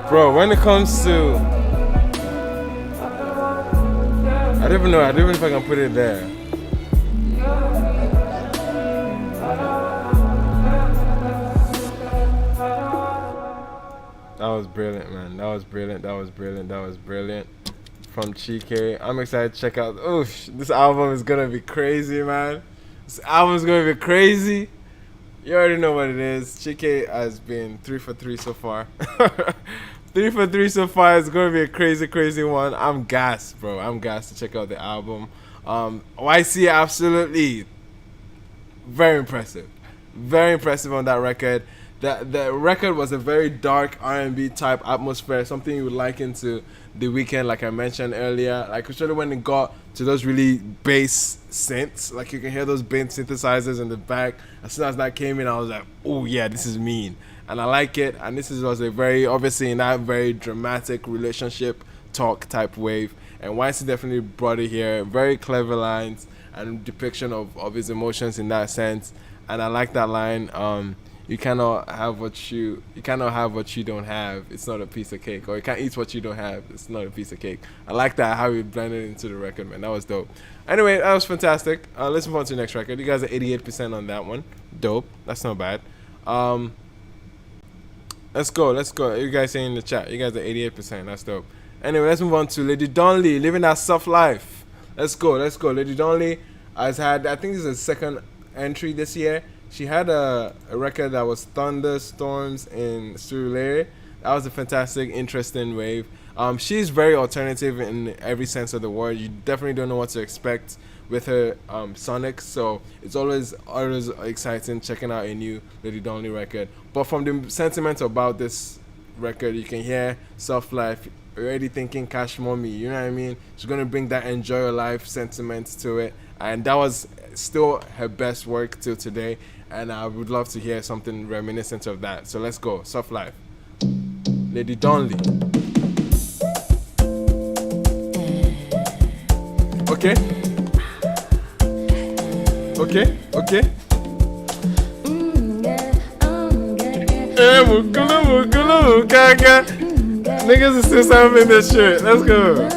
Bro, when it comes to, I don't even know if I can put it there. That was brilliant, man. That was brilliant. From Chike. I'm excited to check out. Oh, this album is gonna be crazy, man. This album's gonna be crazy. You already know what it is. Chike has been 3 for 3 so far. 3 for 3 so far. It's gonna be a crazy one. I'm gassed, bro. I'm gassed to check out the album. YC absolutely very impressive on that record. The record was a very dark R&B type atmosphere, something you would liken to The Weeknd, like I mentioned earlier. Like especially when it got to those really bass synths, like you can hear those bass synthesizers in the back. As soon as that came in, I was like, oh yeah, this is mean, and I like it. And this was a very, obviously in that very dramatic relationship talk type wave, and YC definitely brought it here. Very clever lines and depiction of his emotions in that sense, and I like that line. You cannot have what you don't have. It's not a piece of cake. Or you can't eat what you don't have. It's not a piece of cake. I like that, how he blended into the record, man. That was dope. Anyway, that was fantastic. Let's move on to the next record. You guys are 88% on that one. Dope. That's not bad. Let's go. You guys say in the chat. You guys are 88%. That's dope. Anyway, let's move on to Lady Donli, Living That Soft Life. Let's go. Lady Donli has had, I think this is her second entry this year. She had a record that was Thunderstorms in Surulere. That was a fantastic, interesting wave. She's very alternative in every sense of the word. You definitely don't know what to expect with her sonics, so it's always exciting checking out a new Lady Donli record. But from the sentiment about this record, you can hear Soft Life. You're already thinking Cash Mommy, you know what I mean? She's going to bring that enjoy your life sentiment to it, and that was still her best work till today. And I would love to hear something reminiscent of that. So let's go. Soft Life. Lady Donli. Okay. Niggas is still sounding this shit. Let's go.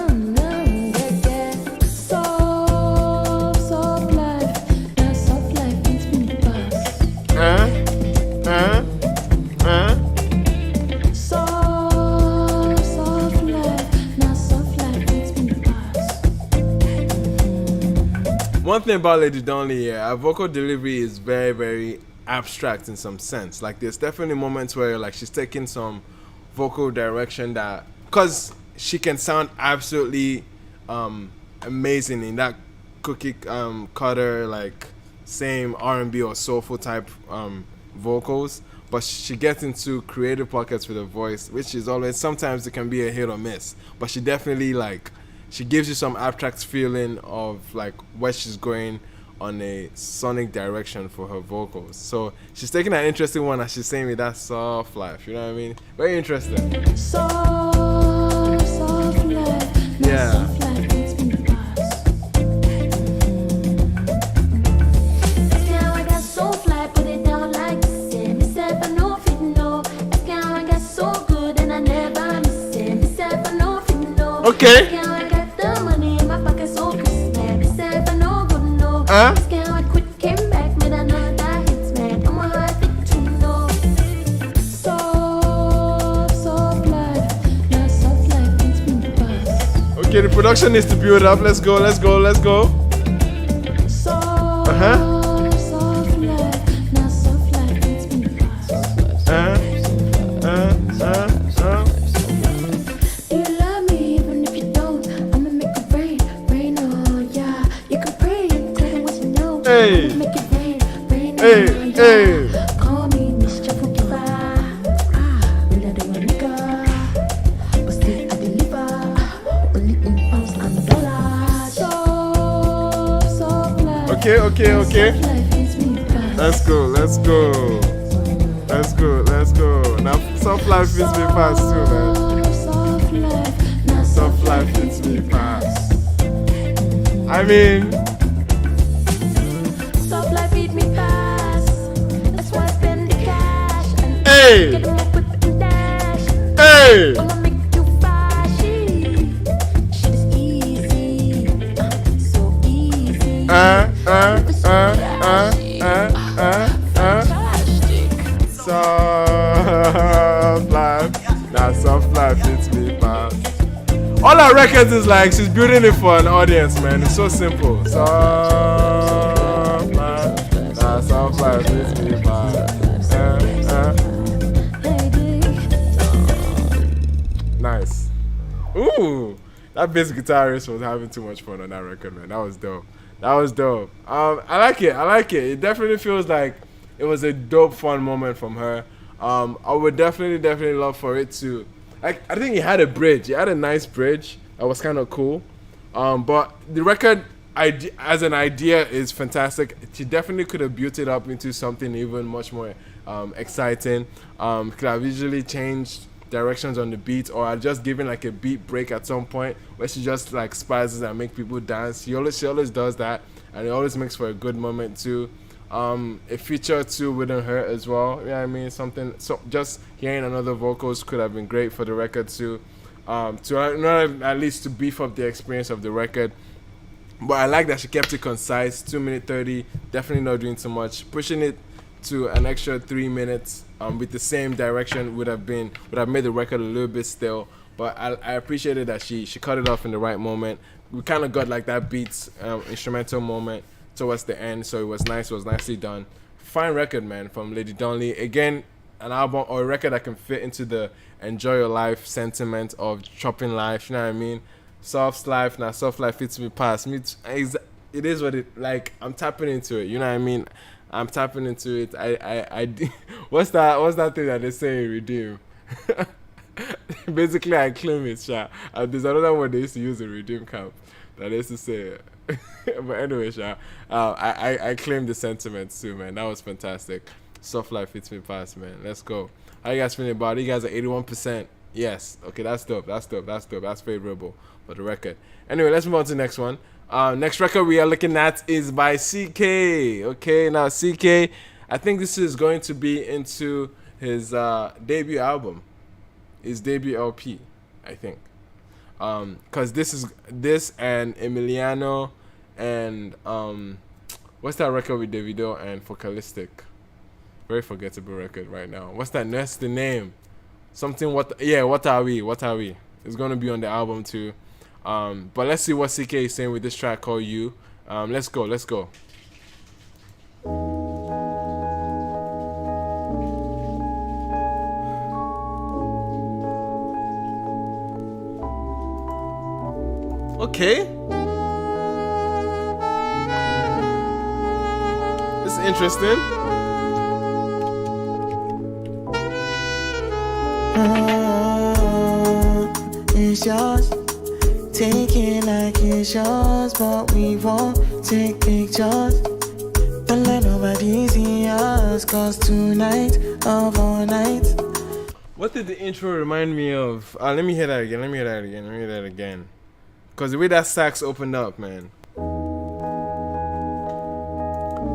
One thing about Lady Donli, her vocal delivery is very, very abstract in some sense. Like there's definitely moments where like she's taking some vocal direction that, cause she can sound absolutely amazing in that cookie cutter like same R&B or soulful type vocals, but she gets into creative pockets with her voice, which is always, sometimes it can be a hit or miss, but she definitely like, she gives you some abstract feeling of like where she's going on a sonic direction for her vocals. So she's taking an interesting one, as she's saying with that soft life, you know what I mean? Very interesting. Soft life. Yeah. Soft life makes me pass. Ask how I got so fly, put it down like this. Myself I know if you know. Ask how I got so good and I never miss it. Myself I know if you know. Okay. Okay, the production needs to build up. Let's go, let's go, let's go. You love me even if you don't. I'ma make it rain, oh yeah. You can pray and tell them what you know. Hey. I'ma make it rain, Hey, oh yeah. hey. Call me Mr. Fukiba. Will I do a nigga? But still I deliver. Only in pounds and dollars. So fly. Okay. Let's go. Now, soft life fits me fast too, man. Soft life fits me fast. I mean, soft life feed me fast. That's why I spend the cash and hey, get them up with the dash. hey. I'ma make you flashy. Shit is easy, so easy. Soft life. Now soft life fits me fast. All our records is like she's building it for an audience, man. It's so simple. Soft life. Now soft life fits me fast. Nice. Ooh, that bass guitarist was having too much fun on that record, man. That was dope. I like it. It definitely feels like it was a dope, fun moment from her. I would definitely love for it to, like, I think it had a bridge. It had a nice bridge that was kind of cool. But the record as an idea is fantastic. She definitely could have built it up into something even much more exciting. Could have visually changed directions on the beat, or I'd just given like a beat break at some point where she just like spices and make people dance. She always does that, and it always makes for a good moment too. A feature too within her as well. You know what I mean? Something. So just hearing another vocals could have been great for the record too. At least to beef up the experience of the record. But I like that she kept it concise. 2 minutes 30. Definitely not doing too much. Pushing it to an extra 3 minutes with the same direction would have made the record a little bit stale. But I appreciated that she cut it off in the right moment. We kind of got like that beats instrumental moment towards the end, so it was nice. It was nicely done. Fine record, man, from Lady Donli. Again, an album or a record that can fit into the enjoy your life sentiment of chopping life. You know what I mean? Soft life. Now soft life fits me past me. It is what it like. I'm tapping into it. You know what I mean? I'm tapping into it. I what's that thing that they say in Redeem? Basically, I claim it, Sha. There's another one they used to use in Redeem Camp that they used to say. But anyway, Sha, I claim the sentiments too, man. That was fantastic. Soft life fits me past, man. Let's go. How you guys feeling about it? You guys are 81%. Yes. Okay, that's dope. That's favorable for the record. Anyway, let's move on to the next one. Next record we are looking at is by CK. Okay, now CK, I think this is going to be into his debut album, his debut LP, I think. Cause this and Emiliano and what's that record with Davido and Focalistic? Very forgettable record right now. What's that? That's the name. Something. What are we? It's gonna be on the album too. But let's see what CK is saying with this track called You. Let's go. Okay. This is interesting. It's yours. Take it like it's yours, but we won't take pictures. Don't let nobody see us, cause tonight of all nights. What did the intro remind me of? Let me hear that again. Cause the way that sax opened up, man.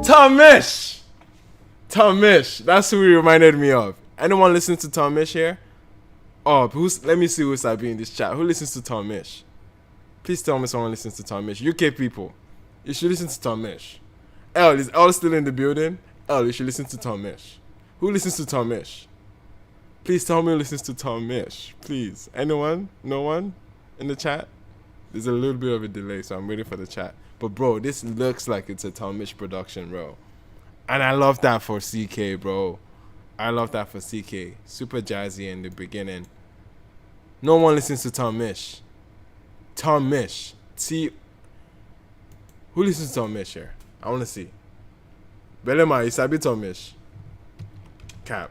Tomish! That's who he reminded me of. Anyone listen to Tomish here? Oh, let me see who's be in this chat. Who listens to Tomish? Please tell me someone listens to Tomish. UK people, you should listen to Tomish. Is L still in the building? You should listen to Tomish. Who listens to Tomish? Please tell me who listens to Tomish. Please. Anyone? No one? In the chat? There's a little bit of a delay, so I'm waiting for the chat. But bro, this looks like it's a Tomish production, bro. And I love that for CK, bro. Super jazzy in the beginning. No one listens to Tomish. Who listens to Tomish here? I want to see. Belema, you sabi Tomish? Cap.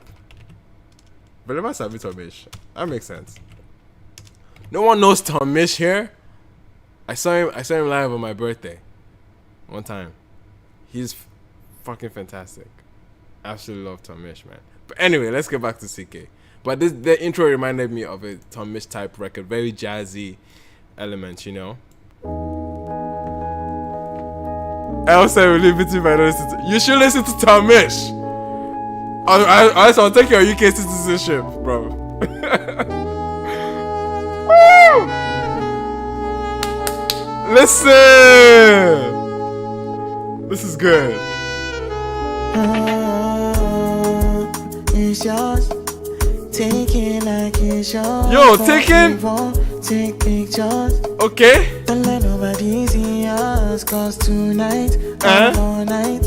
Belema sabi Tomish. That makes sense. No one knows Tomish here. I saw him live on my birthday. One time. He's fucking fantastic. Absolutely love Tomish, man. But anyway, let's get back to CK. But the intro reminded me of a Tomish type record. Very jazzy elements, you know. I also will leave it to my listen. You should listen to Tomish. I'll take your UK citizenship, bro. Woo! Listen. This is good. It's yours. Take it like it's yours. Yo, taking. Take pictures. Okay. Don't let nobody see us, cause tonight, all night,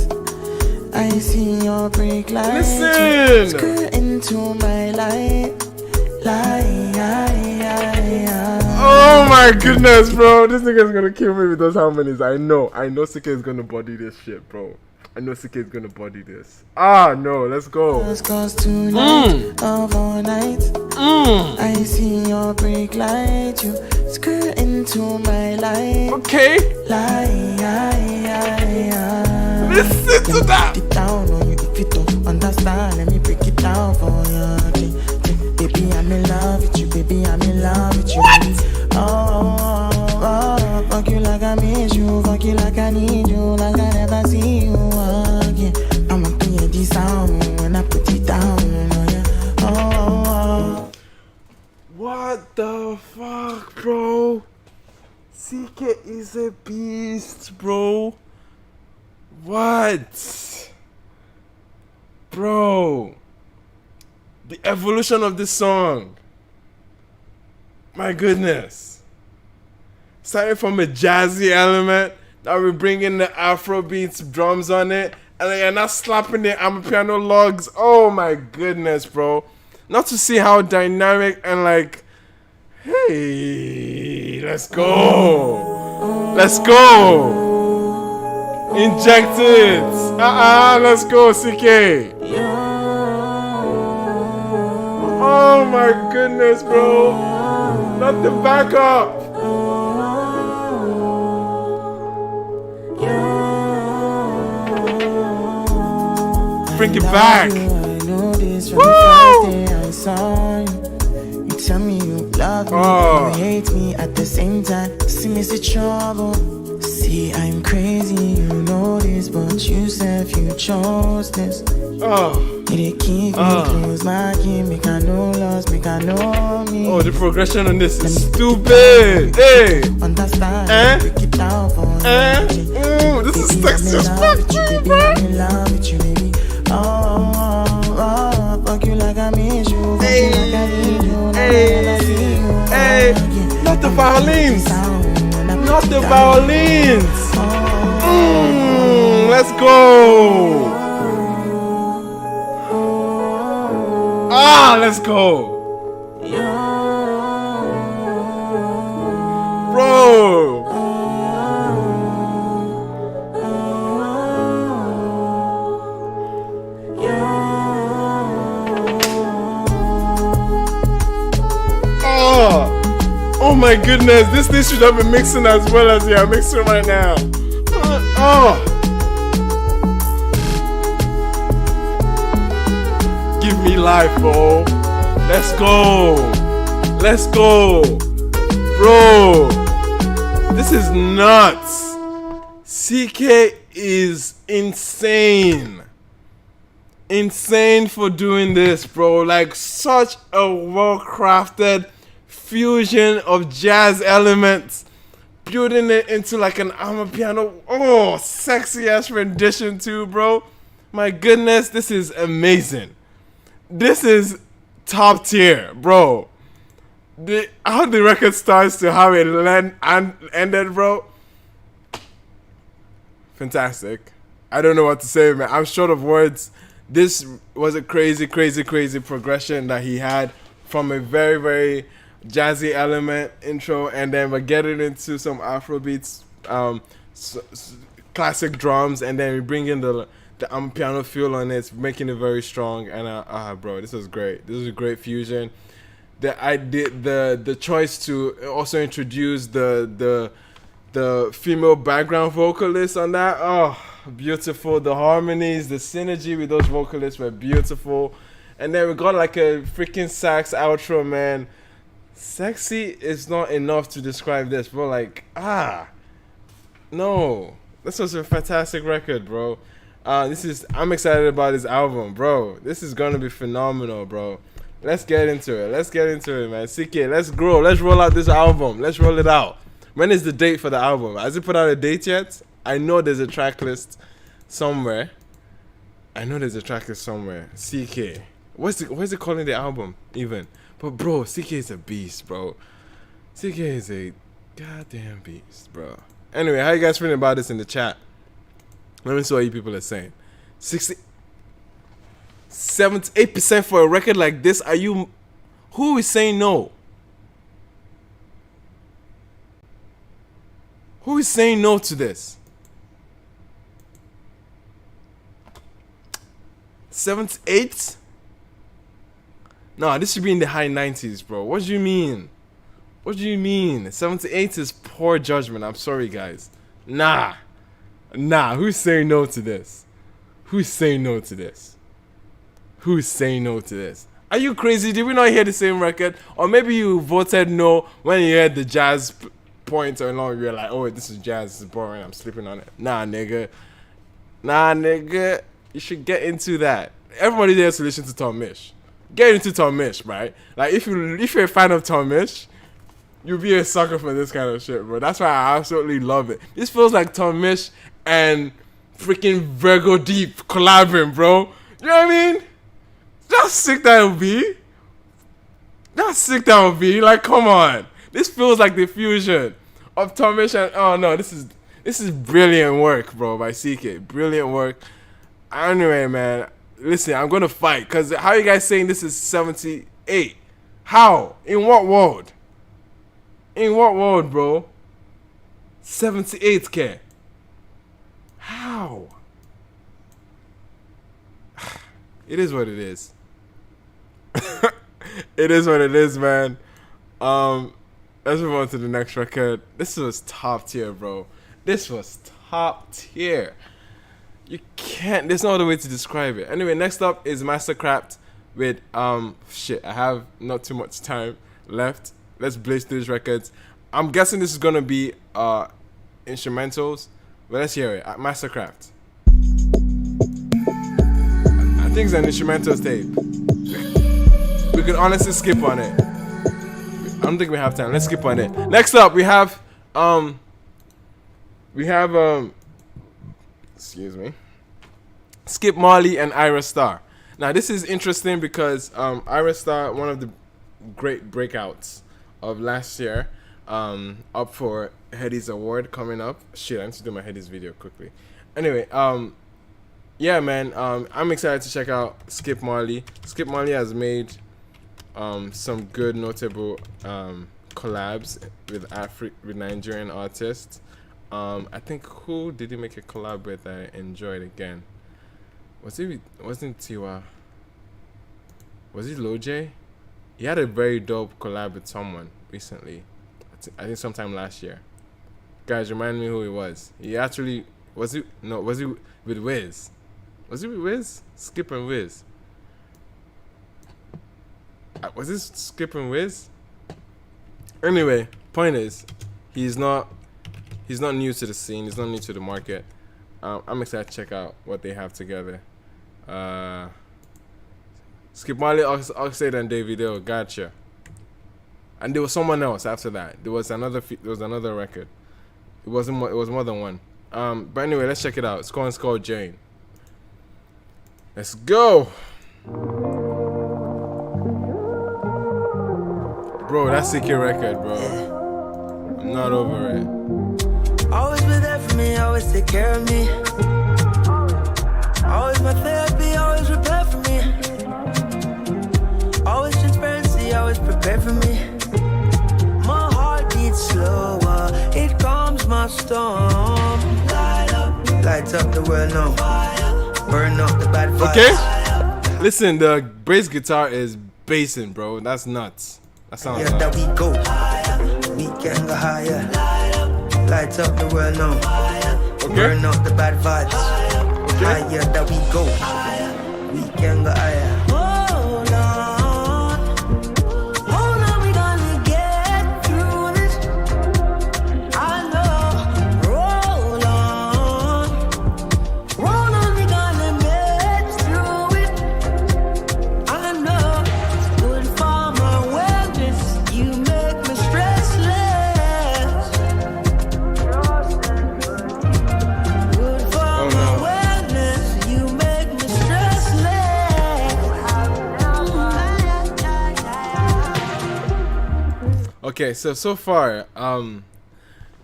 I see your brake light. Listen. Screw into my light. Oh my goodness, bro. This nigga's gonna kill me with those harmonies. I know CK is gonna body this shit, bro. I know CK is gonna body this. No, let's go. Cause tonight of all night, I see your brake light. You screw into my light. Okay. Listen to that. Break it down on you if you don't understand. Let me break it down for you. Baby, I'm in love with you. Baby, I'm in love with you. What? Oh, fuck you like I miss you. Fuck you like I need you. Like I never see you again. I'm up to hear this sound when I put it down. Oh. What the fuck, bro? CK is a beast, bro. What? Bro. The evolution of this song. My goodness. Starting from a jazzy element, now we bring in the Afrobeats drums on it, and then you're not slapping the amapiano logs. Oh my goodness, bro. Not to see how dynamic and like, hey, let's go. Let's go. Inject it. Let's go, CK. Oh my goodness, bro. Not the backup. Bring it back. Woo! You tell me you love me, you hate me at the same time. See me see trouble. See, I'm crazy, you know this, but you said you chose this. It keep me close, my key, make I no loss, make I know me. Oh, the progression on this is stupid. Hey. Understand? Break it down for me. Ooh, this is sexy as fuck, Baby, I'm in love with you, baby. Oh, fuck you like I miss you. Fuck you like I need you. Hey, not the violins. Not the violins. Let's go. Let's go. Bro. Oh my goodness, this thing should have been mixing as well as I'm mixing right now. Give me life, bro. Let's go. Let's go. Bro. This is nuts. CK is insane. Insane for doing this, bro. Like such a well-crafted fusion of jazz elements, building it into like an amapiano. Oh, sexy ass rendition too, bro. My goodness, this is amazing. This is top tier, bro. How the record starts to how it ended, bro. Fantastic. I don't know what to say, man. I'm short of words. This was a crazy, crazy, crazy progression that he had from a very, very jazzy element intro, and then we're getting into some Afrobeats, classic drums, and then we bring in the piano feel on it, making it very strong. And bro, this was great. This was a great fusion. The choice to also introduce the female background vocalist on that. Oh, beautiful. The harmonies, the synergy with those vocalists were beautiful. And then we got like a freaking sax outro, man. Sexy is not enough to describe this, bro. Like, no. This was a fantastic record, bro. I'm excited about this album, bro. This is gonna be phenomenal, bro. Let's get into it. Let's get into it, man. CK, let's grow. Let's roll out this album. Let's roll it out. When is the date for the album? Has it put out a date yet? I know there's a track list somewhere. CK. What's it calling the album, even? But bro, CK is a beast, bro. CK is a goddamn beast, bro. Anyway, how you guys feeling about this in the chat? Let me see what you people are saying. 78% for a record like this. Who is saying no? Who is saying no to this? 78? No, this should be in the high 90s, bro. What do you mean? 78 is poor judgment. I'm sorry, guys. Nah. Who's saying no to this? Are you crazy? Did we not hear the same record? Or maybe you voted no when you heard the jazz point along. You're like, oh, this is jazz. This is boring. I'm sleeping on it. Nah, nigga. You should get into that. Everybody there to listen to Tom Misch. Get into Tom Misch, right? Like, if you're a fan of Tom Misch, you'll be a sucker for this kind of shit, bro. That's why I absolutely love it. This feels like Tom Misch and freaking Virgo Deep collabing, bro. You know what I mean? That's sick that would be. Like, come on. This feels like the fusion of Tom Misch and... Oh, no. This is brilliant work, bro, by CK. Brilliant work. Anyway, man. Listen, I'm going to fight. Because how are you guys saying this is 78? How? In what world? Bro? 78K. How? It is what it is. It is what it is, man. Let's move on to the next record. This was top tier, bro. This was top tier. You can't, there's no other way to describe it. Anyway, next up is Mastercraft with, I have not too much time left. Let's blaze through these records. I'm guessing this is gonna be instrumentals, but let's hear it. Mastercraft. I think think it's an instrumental tape. We could honestly skip on it. I don't think we have time. Let's skip on it. Next up, we have excuse me, Skip Marley and Ayra Starr. Now this is interesting because Ayra Starr, one of the great breakouts of last year, up for Headies Award coming up. Shit, I need to do my Headies video quickly. Anyway, yeah, man, I'm excited to check out Skip Marley. Skip Marley has made some good notable collabs with Nigerian artists. I think, who did he make a collab with I enjoyed again? Wasn't Tiwa? Was it Loj? He had a very dope collab with someone recently. I think sometime last year. Guys, remind me who it was. He actually was it with Wiz? Was it with Wiz? Skip and Wiz. Was this Skip and Wiz? Anyway, point is, he's not new to the scene. He's not new to the market. I'm excited to check out what they have together. Skip Marley, Oxide, and Davido. Gotcha. And there was someone else after that. There was another record. It was more than one. But anyway, let's check it out. It's called Jane. Let's go. Bro, that's a kid record, bro. I'm not over it. Always been there for me, always take care of me. Always my therapy, always prepare for me. Always transparency, always prepare for me. My heart beats slower, it calms my storm. Lights up the world now. Burn up the bad vibes. Okay? Listen, the bass guitar is bassing, bro. That's nuts. That sounds nuts. That we go. We can go higher. Lights up the world now. Okay. Burn up the bad vibes. Okay. Higher that we go. We can go higher. Hold on, we gonna get through this. I know. Roll on, we gonna make through it. I know. It's good for my wellness. You make me stressless. Good for my wellness. You make me stressless. Okay, so far,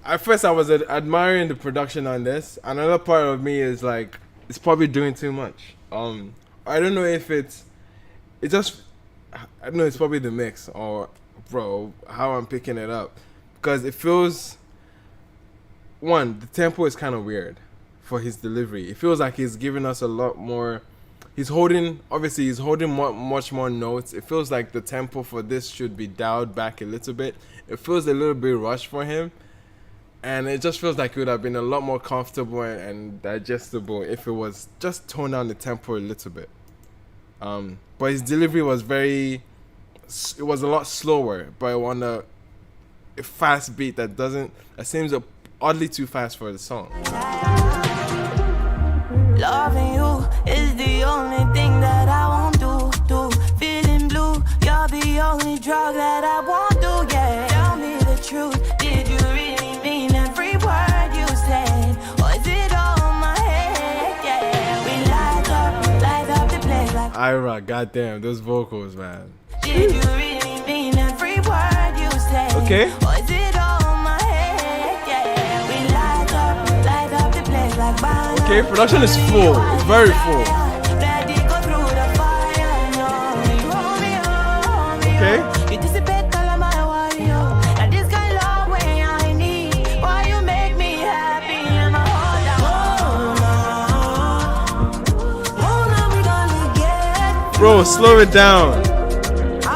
at first I was admiring the production on this. Another part of me is like, it's probably doing too much. I don't know if it's just, I don't know, it's probably the mix or, bro, how I'm picking it up. Because it feels, one, the tempo is kind of weird for his delivery. It feels like he's giving us a lot more. He's holding much more notes. It feels like the tempo for this should be dialed back a little bit. It feels a little bit rushed for him. And it just feels like it would have been a lot more comfortable and digestible if it was just toned down the tempo a little bit. But his delivery was it was a lot slower, but on a fast beat that seems oddly too fast for the song. Loving you is the only thing that I won't do. Feeling blue, you're the only drug that I won't do. Yeah, tell me the truth. Did you really mean every word you said? Or is it all in my head? Yeah, we light up the place like Ayra, goddamn, those vocals, man. Did you really mean every word you said? Okay. Or is it all in my head? Yeah, we light up the place like Bayani. Okay, production is full. It's very full. Okay. You dissipate all of my worry, and this kind of love way I need. Why you make me happy and hold on, we gonna get. Bro, slow it down. I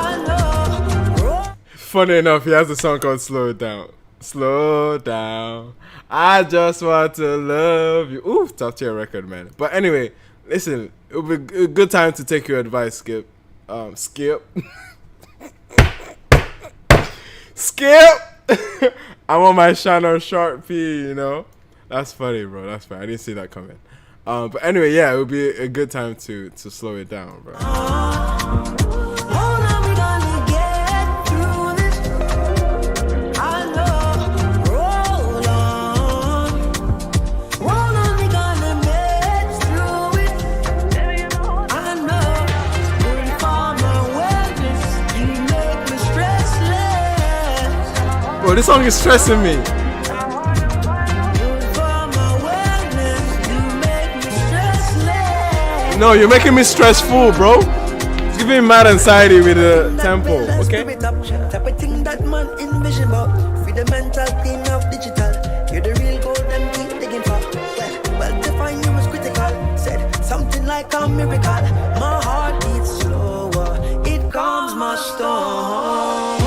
know. Funny enough, he has a song called Slow It Down. Slow down. I just want to love you. Ooh, top tier record, man. But anyway, listen, it would be a good time to take your advice, Skip. Skip. Skip! I'm on my Shannon Sharp P, you know? That's funny, bro. That's funny. I didn't see that coming. But anyway, yeah, it would be a good time to slow it down, bro. Bro, this song is stressing me. No, you're making me stressful, bro. It's giving me mad anxiety with the tempo, okay? Type of thing that man envision about. Free the mental, clean up digital. You're the real gold, them keep digging for. Well, to find you was critical. Said something like a miracle. My heart beats slower. It calms my storm.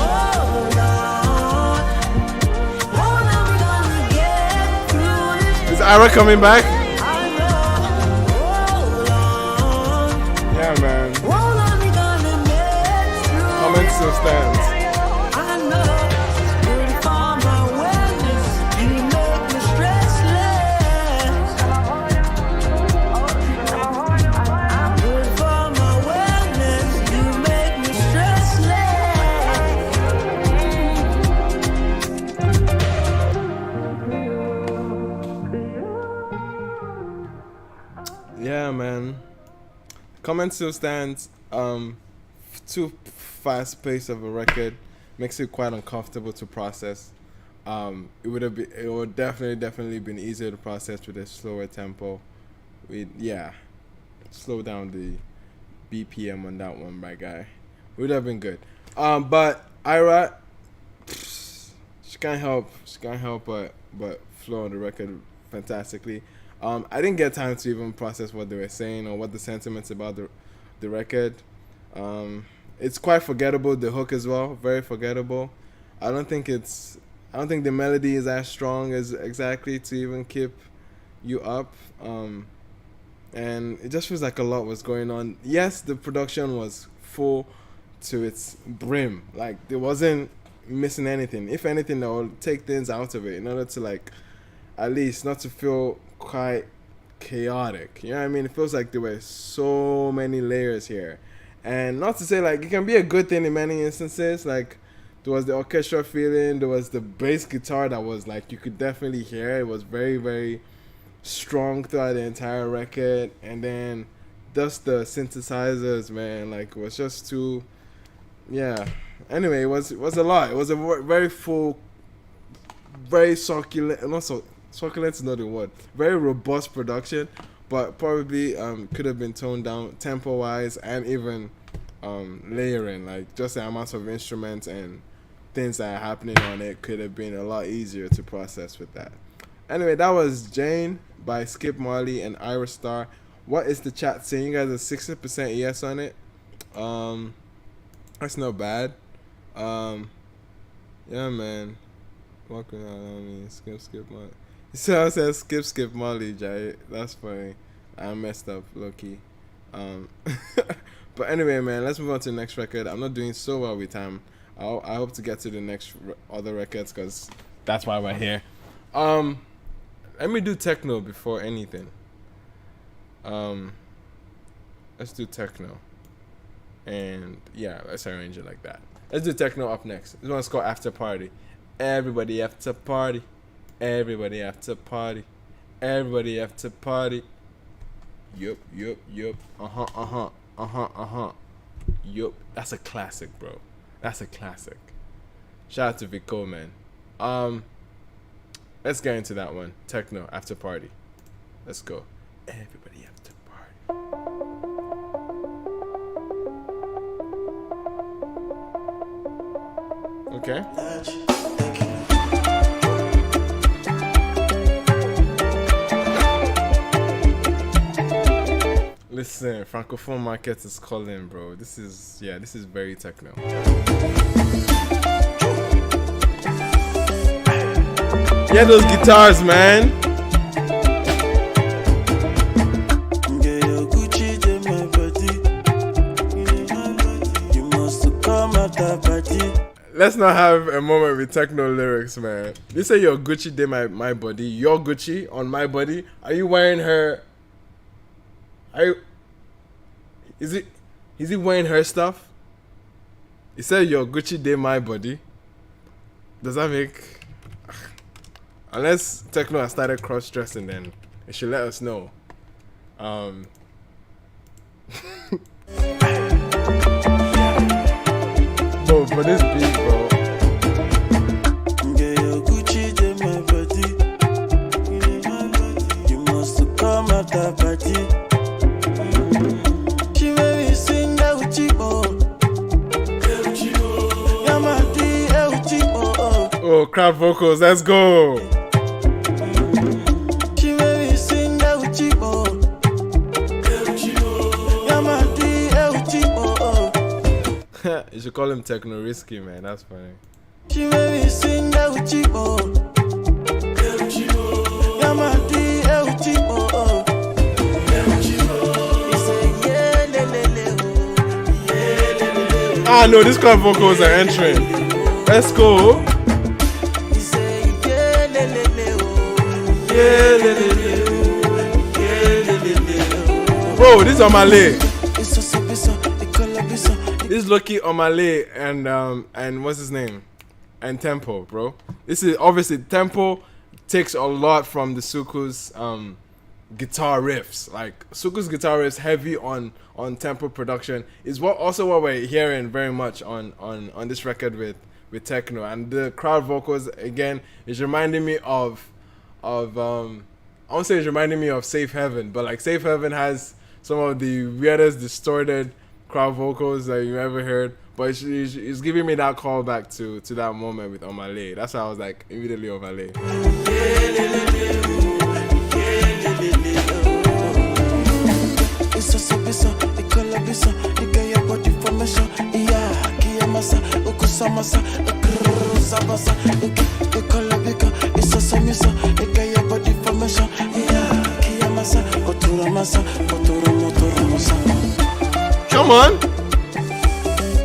Is Ayra coming back? Yeah, man. Comment still stands. Yeah, man. Comment still stands. Too fast pace of a record makes it quite uncomfortable to process. It would definitely been easier to process with a slower tempo. Slow down the BPM on that one, my guy. It would have been good. But Ayra, she can't help but flow on the record fantastically. I didn't get time to even process what they were saying or what the sentiments about the record. It's quite forgettable, the hook as well, very forgettable. I don't think the melody is as strong as exactly to even keep you up. And it just feels like a lot was going on. Yes, the production was full to its brim. Like, there wasn't missing anything. If anything, they'll take things out of it in order to, like, at least not to feel quite chaotic. You know what I mean? It feels like there were so many layers here. And not to say, like, it can be a good thing in many instances. Like, there was the orchestra feeling. There was the bass guitar that was, like, you could definitely hear. It was very, very strong throughout the entire record. And then just the synthesizers, man, like, it was just too, yeah. Anyway, it was a lot. It was a very full, very succulent, not so, succulent is not the word, very robust production, but probably could have been toned down tempo-wise and even layering, like just the amounts of instruments and things that are happening on it could have been a lot easier to process with that. Anyway, that was Jane by Skip Marley and Ayra Starr. What is the chat saying? You guys are 60% yes on it. That's not bad. Yeah, man. Welcome, I mean, skip Marley. So I said skip Marley, Jay. That's funny. I messed up, low-key. But anyway, man, let's move on to the next record. I'm not doing so well with time. I hope to get to the next other records because that's why we're here. Let me do techno before anything. Let's do techno. And yeah, let's arrange it like that. Let's do techno up next. This one's called After Party. Everybody after party. Everybody after party. Everybody after party. Yup. Yup. That's a classic, bro. That's a classic. Shout out to Vico, man. Let's get into that one. Techno After Party. Let's go. Everybody after party. Okay. Listen, Francophone market is calling, bro. This is very techno. Yeah, those guitars, man. Let's not have a moment with techno lyrics, man. You say your Gucci did my body. Your Gucci on my body. Are you wearing her Is he wearing her stuff? He said your Gucci day my body. Does that make... Unless Tekno has started cross-dressing, then it should let us know. Bro, for this beat, bro. Yeah, your Gucci dey my body. You must come at that party. She made me sing that Gucci, Oh, crowd vocals, let's go. She made me sing that Gucci, You should call him Tekno Risky, man. That's funny. She made me sing that Gucci, Ah, no, these crowd vocals are entering. Let's go. Bro, this is Omale. This is Lucky Omale and what's his name? And Tempo, bro. This is obviously Tempo takes a lot from the Suku's guitar riffs. Like Suku's guitar riffs heavy on Tempo production is what we're hearing very much on this record with Tekno. And the crowd vocals again is reminding me of I won't say it's reminding me of Safe Heaven, but like Safe Heaven has some of the weirdest distorted crowd vocals that you ever heard. But it's giving me that callback to that moment with Omale. That's why I was like immediately Omale. Come on.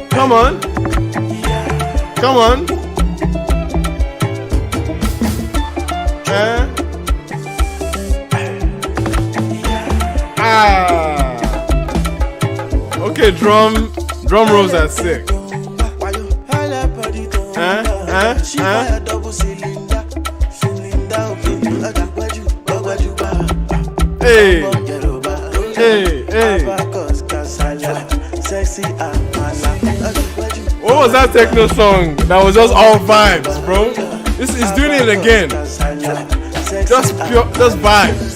Come on. Come on. Okay, drum rolls are sick. Hey. What was that Tekno song that was just all vibes, bro? This is doing it again. Just vibes.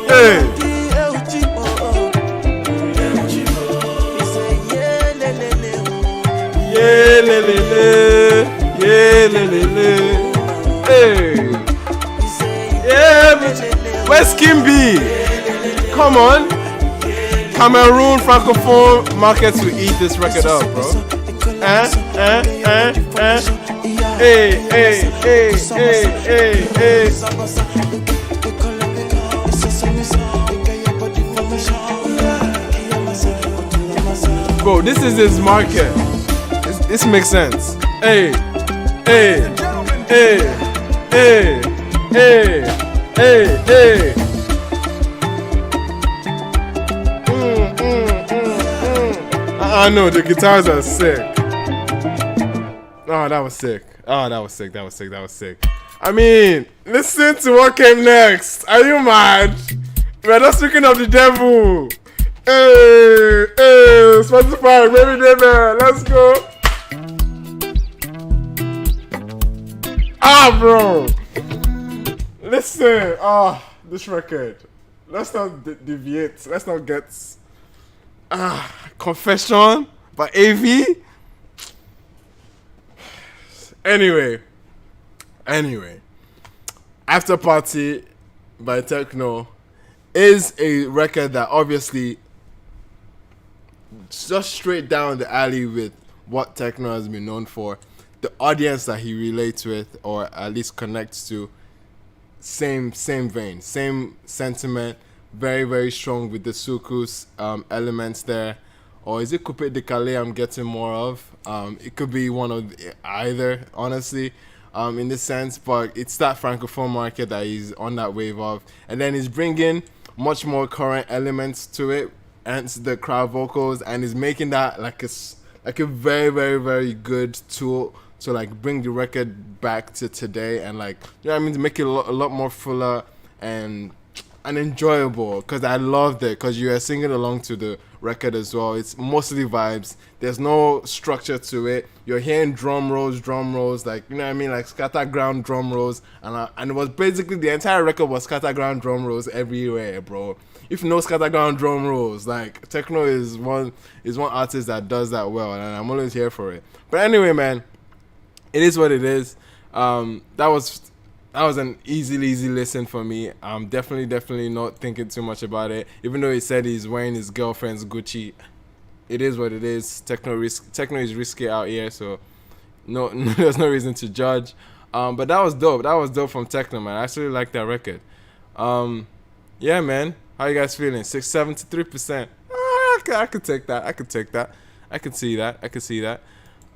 Hey. Yeah, le, le, le. Yeah, le, le, le. Hey. Yeah, where's Skiibii? Come on. Cameroon Francophone markets will eat this record up, bro. Hey. Bro, this is his market. This makes sense. Hey. No, the guitars are sick. Oh, that was sick. I mean, listen to what came next. Are you mad? We're not speaking of the devil. Hey, Spotify, baby devil, let's go. Bro. Listen, this record. Let's not deviate. Let's not get... Confession by AV. Anyway. After Party by Tekno is a record that obviously just straight down the alley with what Tekno has been known for. The audience that he relates with, or at least connects to, same vein, same sentiment, very, very strong with the Suku's elements there. Or is it Coupe de Calais I'm getting more of? It could be one of either, honestly. in this sense, but it's that francophone market that he's on that wave of, and then he's bringing much more current elements to it, and the crowd vocals, and he's making that like a very, very, very good tool to like bring the record back to today, and like, you know what I mean, to make it a lot more fuller and enjoyable, because I loved it, because you are singing along to the record as well. It's mostly vibes. There's no structure to it. You're hearing drum rolls, like, you know what I mean, like scatterground drum rolls, and it was basically the entire record was scatterground drum rolls everywhere, bro. If you know scatterground drum rolls, like Tekno is one artist that does that well, and I'm always here for it. But anyway, man, it is what it is. That was an easy listen for me. I'm definitely not thinking too much about it. Even though he said he's wearing his girlfriend's Gucci, it is what it is. Tekno is risky out here, so no, there's no reason to judge. But that was dope. That was dope from Tekno, man. I actually like that record. Yeah, man. How you guys feeling? 73%. I could take that. I could see that.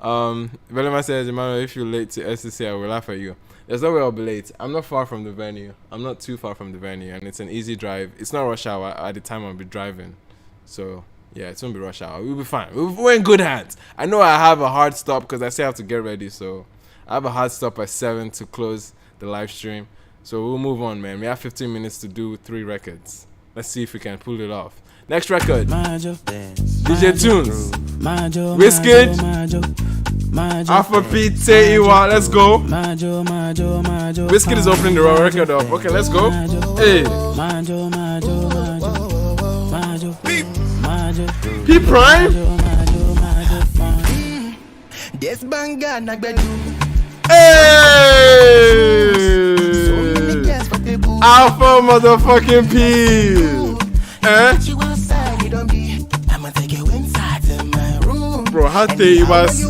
Belmin says, Emmanuel, if you're late to SCC, I will laugh at you. There's no way I'll be late. I'm not far from the venue. I'm not too far from the venue, and it's an easy drive. It's not rush hour at the time I'll be driving. So, yeah, it won't be rush hour. We'll be fine. We're in good hands. I know I have a hard stop because I still have to get ready. So, I have a hard stop at 7 to close the live stream. So, we'll move on, man. We have 15 minutes to do 3 records. Let's see if we can pull it off. Next record. DJ Tunes. Wizkid. AFROBEATS. Let's go. Wizkid is opening the raw record up. Okay, let's go. Hey. P Prime. Hey. Alpha motherfucking P. Bro, how they was.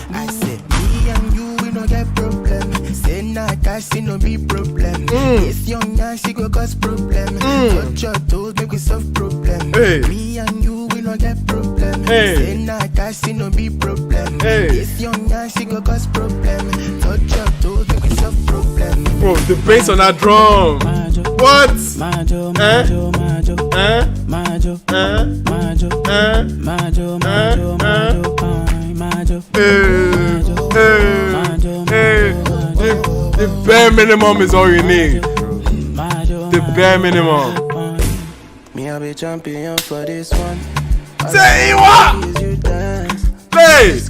I said, me and you, we don't get problem. Say, nah, cash, no be problem. This young man, she go cause problem. Touch your toes, make we solve problem. Hey. Me and you, we don't get problem. Hey. Say, nah, cash, no be problem. Hey. This young man, she go cause problem. Touch your toes, make we solve problem. Bro, the bass on that drum. What? The bare minimum is all you need. The bare minimum. Me, I'll be champion for this one. Say what? Hey!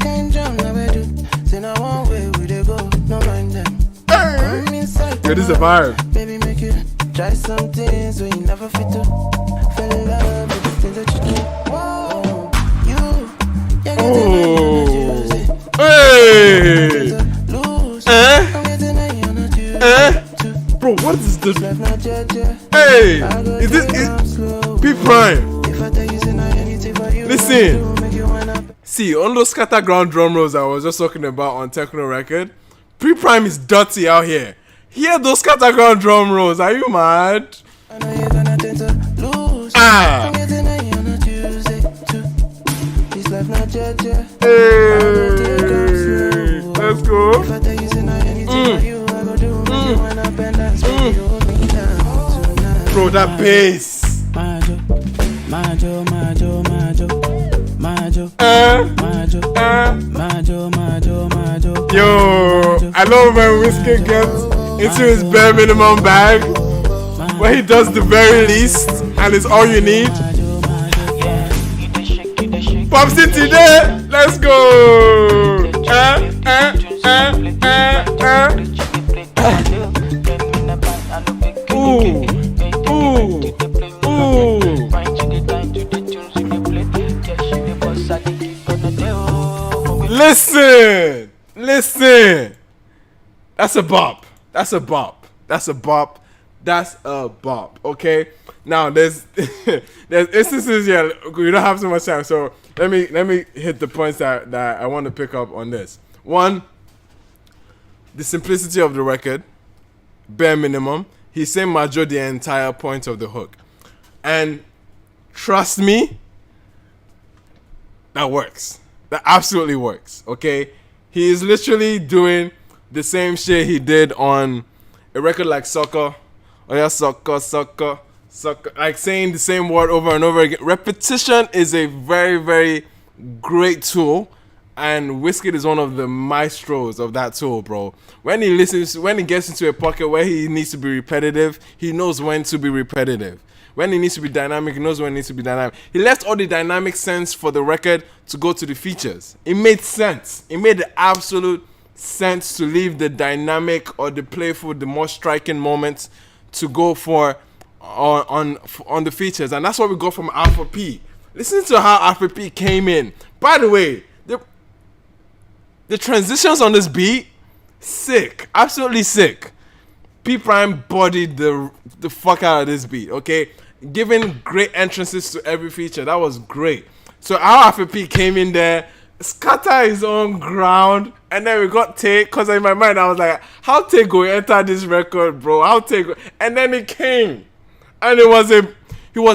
Yo, this is a vibe. Baby, make you try some things where you never fit to. Fell in love with the things that you do. Whoa, hey! Bro, what is this? Hey! Is this P Prime? Listen. See, on those scatterground drum rolls I was just talking about on Tekno record, P Prime is dirty out here. Hear those scatterground drum rolls. Are you mad? Ah! Hey! Let's go. Bro, that bass. Yo, I love when Wizkid gets into his bare minimum bag, where he does the very least and it's all you need. Pop City there, let's go. Listen. That's a bop. Okay. Now there's instances here. We don't have so much time, so let me hit the points that I want to pick up on this. One, the simplicity of the record, bare minimum. He's saying Majo the entire point of the hook, and trust me, that works. That absolutely works. Okay. He is literally doing the same shit he did on a record like Sucker. Oh yeah, sucker, sucker, sucker. Like saying the same word over and over again. Repetition is a very, very great tool. And Wizkid is one of the maestros of that tool, bro. When he gets into a pocket where he needs to be repetitive, he knows when to be repetitive. When he needs to be dynamic, he knows when he needs to be dynamic. He left all the dynamic sense for the record to go to the features. It made sense. It made the absolute sense to leave the dynamic or the playful, the more striking moments to go for on the features. And that's what we got from Alpha P. Listen to how Alpha P came in. By the way, the transitions on this beat, sick. Absolutely sick. P Prime bodied the fuck out of this beat, okay? Giving great entrances to every feature. That was great. So our FP came in there, scatter his own ground, and then we got Take, because in my mind I was like, how Take go enter this record, bro? How Take go? And then it came. And it was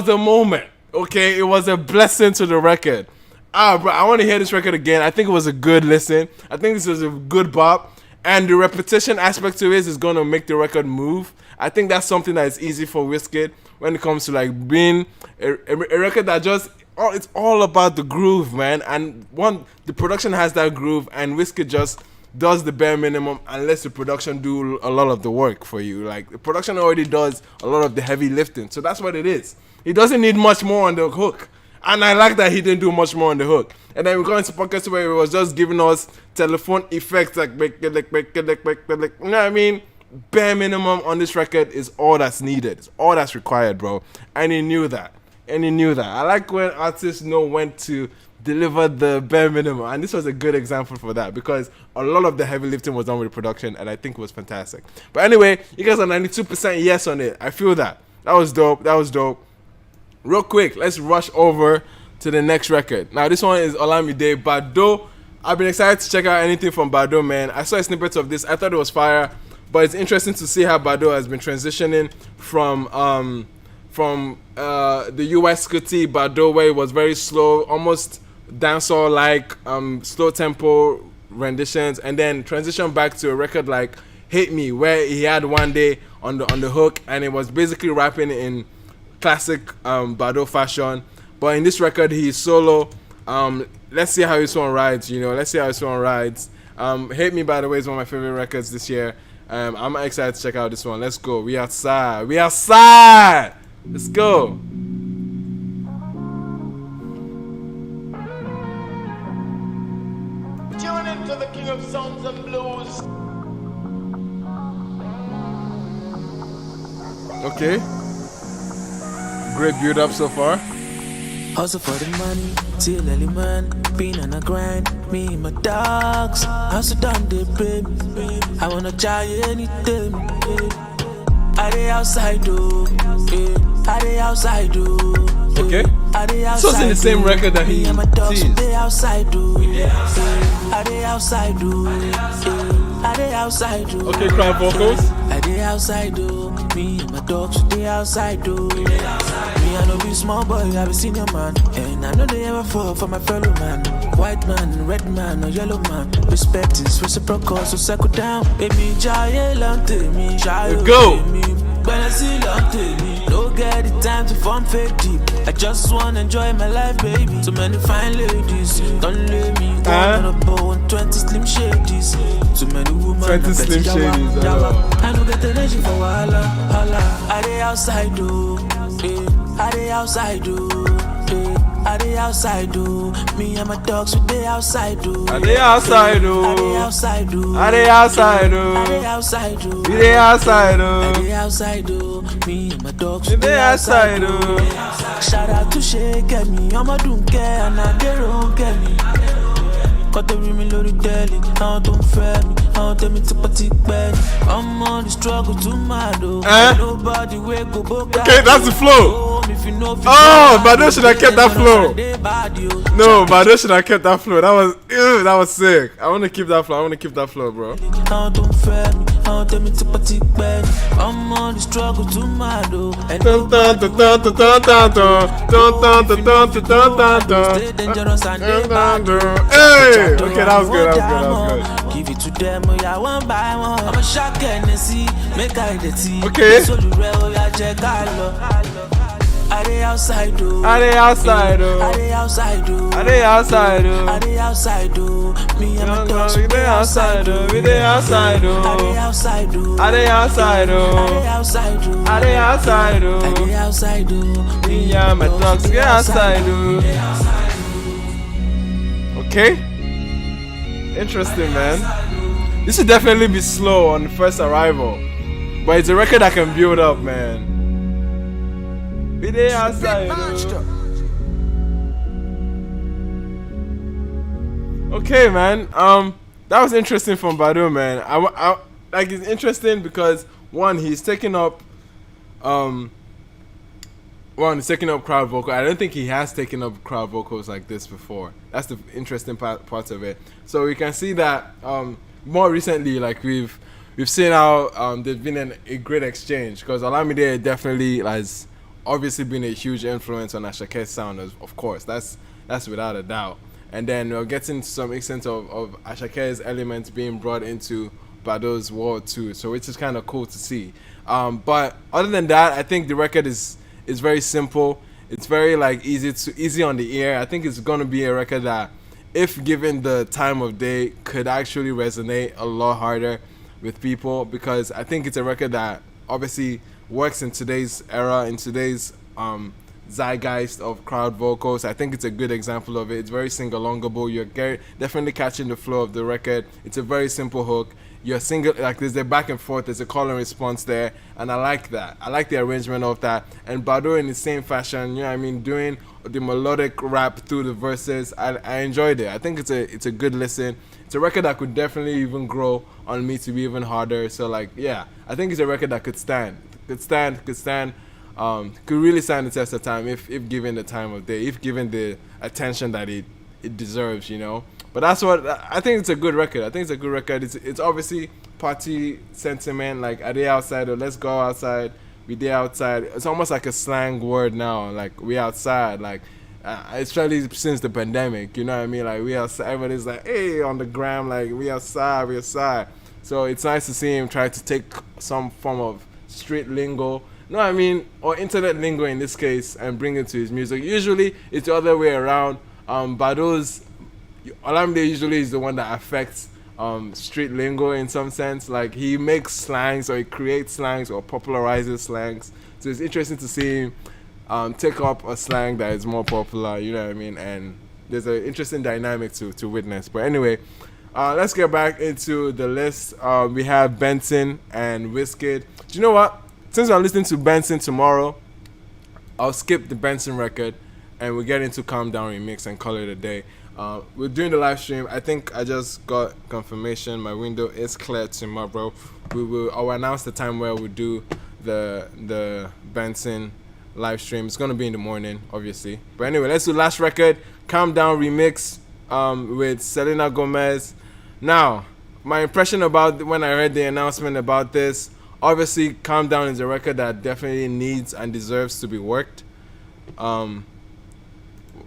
a moment, okay? It was a blessing to the record. Bro, I want to hear this record again. I think it was a good listen. I think this was a good bop. And the repetition aspect to it is going to make the record move. I think that's something that is easy for Wizkid when it comes to like being a record that just, it's all about the groove, man. And the production has that groove, and Wizkid just does the bare minimum and lets the production do a lot of the work for you. Like, the production already does a lot of the heavy lifting. So that's what it is. He doesn't need much more on the hook. And I like that he didn't do much more on the hook. And then we got into pockets where he was just giving us telephone effects like, you know what I mean? Bare minimum on this record is all that's needed. It's all that's required, bro. And he knew that. I like when artists know when to deliver the bare minimum. And this was a good example for that, because a lot of the heavy lifting was done with the production, and I think it was fantastic. But anyway, you guys are 92% yes on it. I feel that. That was dope. Real quick, let's rush over to the next record. Now, this one is Olamide, Bado. I've been excited to check out anything from Bado, man. I saw a snippet of this. I thought it was fire, but it's interesting to see how Bado has been transitioning from the US Skiibii Bado, where it was very slow, almost dancehall-like, slow tempo renditions, and then transition back to a record like Hate Me, where he had One Day on the hook, and it was basically rapping in classic Bado fashion. But in this record, he's solo. Let's see how this one rides, Hate Me, by the way, is one of my favorite records this year. I'm excited to check out this one. Let's go. We outside. Let's go. Tune into the king of sounds and blues. Okay. Great build up so far. Hustle for the money, till early man. Been on a grind, me and my dogs. Hustle down the baby. I wanna try anything. I dey outside do, I dey outside do. Okay. This was in the same record that he teased. They outside do, I dey outside do, I dey outside do. Okay, crowd vocals. I dey outside do, me and my dogs they outside do. Me I know be small boy, I be senior man, and I know they ever fall for my fellow man. White man, red man, or yellow man. Respect is reciprocal, so circle down. Baby, giant lante me, giant go. When I see lante me, don't get the time to form fake deep. I just wanna enjoy my life, baby. Too many fine ladies, don't let me go on a bow and 20 slim shadies. Too many women, 20 slim shadies. I don't get the energy for holla, holla. I dey outside do, I dey outside do, I dey outside do. Me and my dogs, we dey outside do. I dey outside do. I dey outside do. I dey outside do. I dey outside do. We dey outside do. I dey outside do. Me and my dogs, we dey outside do. Shout out to Chike, me, I'ma don't care, and I dey wrong, me. Got the rim lórí tẹ́lẹ̀, àwọn tó ń fẹ́ mi, àwọn tẹ́mi tipẹ́tipẹ́ ni. I'm on the struggle to mad o. Nobody wey go boga. Okay, that's the flow. home if you know. Oh, Bado should have kept that flow. No, Bado should have kept that flow. That was sick. I want to keep that flow. Bro. Don't fail me, don't tell me to participate. I'm on the struggle to my door. And Hey, okay, that was good. Give it to them, oh yeah, one by one. I'm a shock and see, make I the tea. Okay. So the real, oh yeah, check I love. Are they outside, though? Are they outside, though? Are they outside, though? Are they outside, though? Are they outside, though? Me and my dogs, We they outside, though. We they outside, though. Are they outside, though? Are they outside, though? Are they outside, though? Are they outside, though? Are they outside, though? Me and my dogs, get outside, though. Okay. Interesting, man. This should definitely be slow on first arrival, but it's a record that can build up, man. Be there outside. Okay, man. That was interesting from Badu, man. I like it's interesting because he's taking up crowd vocal. I don't think he has taken up crowd vocals like this before. That's the interesting part of it. So we can see that more recently, like we've seen how there's been a great exchange, because Olamide definitely has obviously been a huge influence on Ashake's sound, of course. That's without a doubt. And then we're getting to some extent of Ashake's elements being brought into Bado's world too, so which is kind of cool to see. But other than that, I think the record is very simple. It's very like easy on the ear. I think it's gonna be a record that, if given the time of day, could actually resonate a lot harder with people, because I think it's a record that obviously works in today's era, in today's zeitgeist of crowd vocals. I think it's a good example of it. It's very sing-alongable. You're definitely catching the flow of the record. It's a very simple hook. You're single, like there's a back and forth, there's a call and response there, and I like that. I like the arrangement of that. And Bado in the same fashion, you know what I mean, doing the melodic rap through the verses. I enjoyed it. I think it's a good listen. It's a record that could definitely even grow on me to be even harder. So like, yeah, I think it's a record that could really stand the test of time if given the time of day, if given the attention that it deserves, you know. But that's what I think. It's a good record. It's obviously party sentiment, like are they outside, or let's go outside, we there outside. It's almost like a slang word now, like we outside, like especially since the pandemic, you know what I mean, like we outside. Everybody's like, hey, on the gram, like we outside. So it's nice to see him try to take some form of street lingo, no, I mean, or internet lingo in this case, and bring it to his music. Usually it's the other way around. Bado's Olamide usually is the one that affects street lingo in some sense. Like he makes slangs, or he creates slangs, or popularizes slangs. So it's interesting to see him take up a slang that is more popular, you know what I mean? And there's an interesting dynamic to witness. But anyway, let's get back into the list. We have Benson and Wizkid. Do you know what? Since I'm listening to Benson tomorrow, I'll skip the Benson record and we'll get into Calm Down Remix and call it a day. We're doing the live stream. I think I just got confirmation. My window is clear tomorrow. I'll announce the time where we'll do the Benson live stream. It's gonna be in the morning, obviously. But anyway, let's do last record, Calm Down Remix, with Selena Gomez. Now, my impression about when I heard the announcement about this, obviously, Calm Down is a record that definitely needs and deserves to be worked.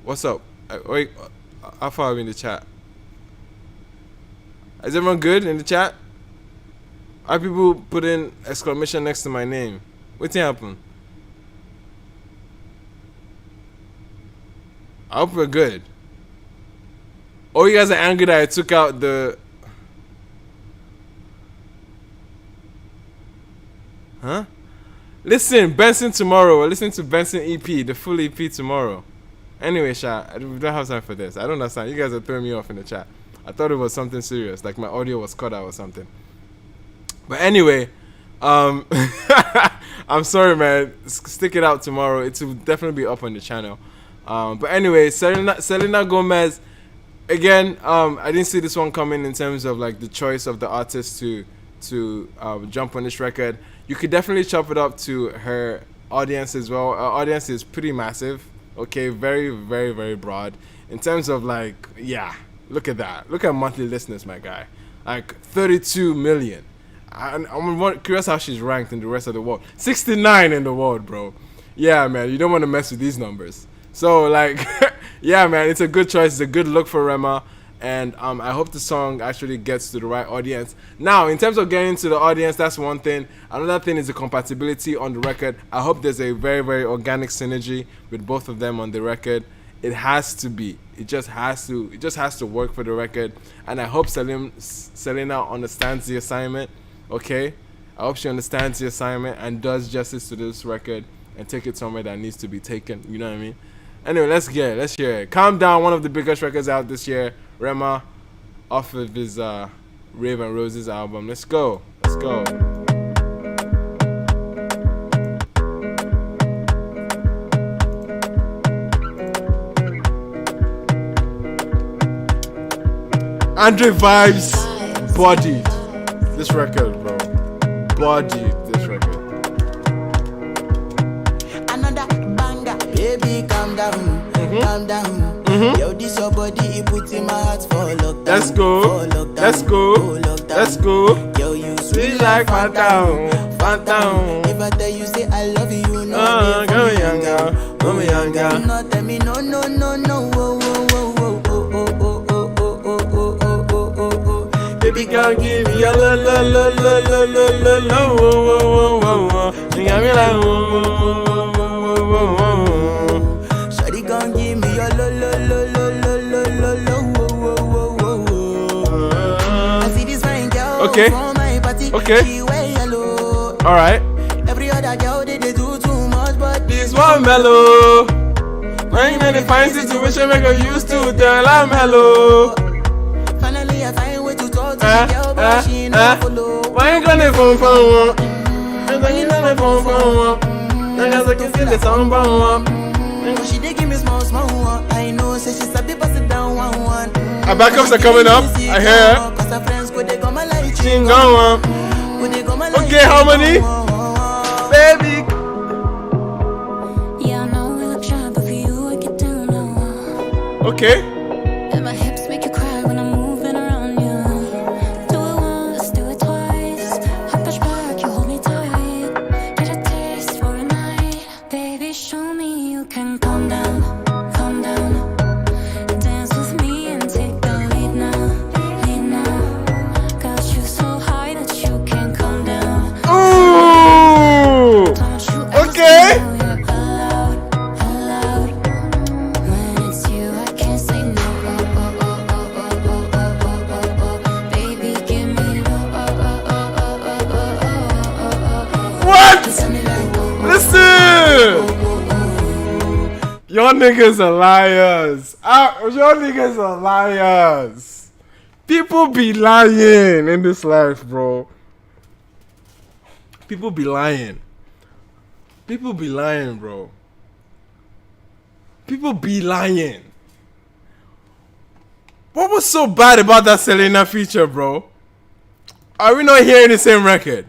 What's up? Wait, how far are we in the chat? Is everyone good in the chat? Are people putting exclamation next to my name? What's happened? I hope we're good. Oh, you guys are angry that I took out the... Huh? Listen, Benson tomorrow. We're listening to Benson EP, the full EP tomorrow. Anyway, Sha, we don't have time for this. I don't understand. You guys are throwing me off in the chat. I thought it was something serious, like my audio was cut out or something. But anyway, I'm sorry, man. Stick it out tomorrow. It will definitely be up on the channel. But anyway, Selena Gomez. Again, I didn't see this one coming in terms of like the choice of the artist to jump on this record. You could definitely chop it up to her audience as well. Our audience is pretty massive. Okay, very, very, very broad. In terms of like, yeah, look at that. Look at monthly listeners, my guy. Like 32 million. I'm curious how she's ranked in the rest of the world. 69 in the world, bro. Yeah, man, you don't want to mess with these numbers. So, like, yeah, man, it's a good choice. It's a good look for Rema. And I hope the song actually gets to the right audience. Now, in terms of getting to the audience, that's one thing. Another thing is the compatibility on the record. I hope there's a very, very organic synergy with both of them on the record. It has to be. It just has to. It just has to work for the record. And I hope Selena understands the assignment. Okay, I hope she understands the assignment and does justice to this record and take it somewhere that needs to be taken. You know what I mean? Anyway, let's hear it. Calm Down, one of the biggest records out this year. Rema, off of his Rave and Roses album. Let's go. Andre Vibes bodied this record, bro. Bodied this record. Another banger, baby, calm down, calm down. Yo, this your body, it puts in my heart for lockdown. Let's go. Let's go. Yo, you Sweet like Phantom. If I tell you, say I love you, you know. Come younger. Do not tell me no. Baby girl, give me a la. You got me like Shawty gon' give me a la. I see this fine girl Okay. from my party. Okay. She wear yellow. all right. Every other girl they do too much, but This one mellow. When you in a fine situation, make her used to tell I'm hello. finally I find way to talk to the girl, but she ain't no follow. Why you gonna phone for one? You know my phone for one. I can feel the sound for one. She dey give me small one. I know, say she sabi pass it down one. Our backups are coming up. I hear. Cause her friends go they go my light. Okay, how many? Baby. Yeah, I know we look shy, but for you I get down low. Okay. And my hips make you cry when I'm moving around you. Do it once, do it twice. I push back, you hold me tight. Get a taste for a night. Baby, show me you can calm down, calm down. Dance with me and take the lead now, lead now. Got you so high that you can't calm down. Ooh. Don't you Okay. Y'all niggas are liars. Y'all niggas are liars. People be lying in this life, bro. People be lying. People be lying, bro. People be lying. What was so bad about that Selena feature, bro? Are we not hearing the same record?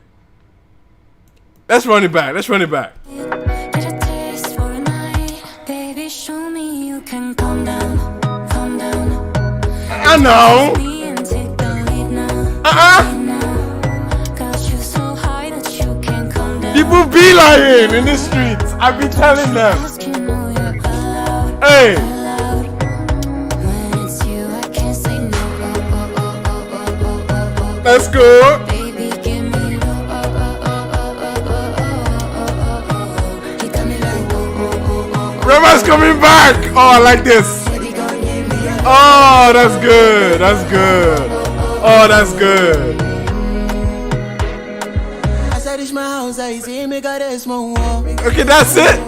Let's run it back. Let's run it back. Get a taste for a night. Baby, show me you can calm down, calm down. I know. Me and take the lead now. Got you so high that you can't calm down. People be lying in the streets. I be telling them. You know you're allowed, Hey. allowed. When it's you, I can't say no. Let's go. Baby, give me you got me like Rema's coming back. Oh, I like this. Oh, that's good. That's good. Oh, that's good. As I reach my house, I see me got a small wall. Okay, that's it.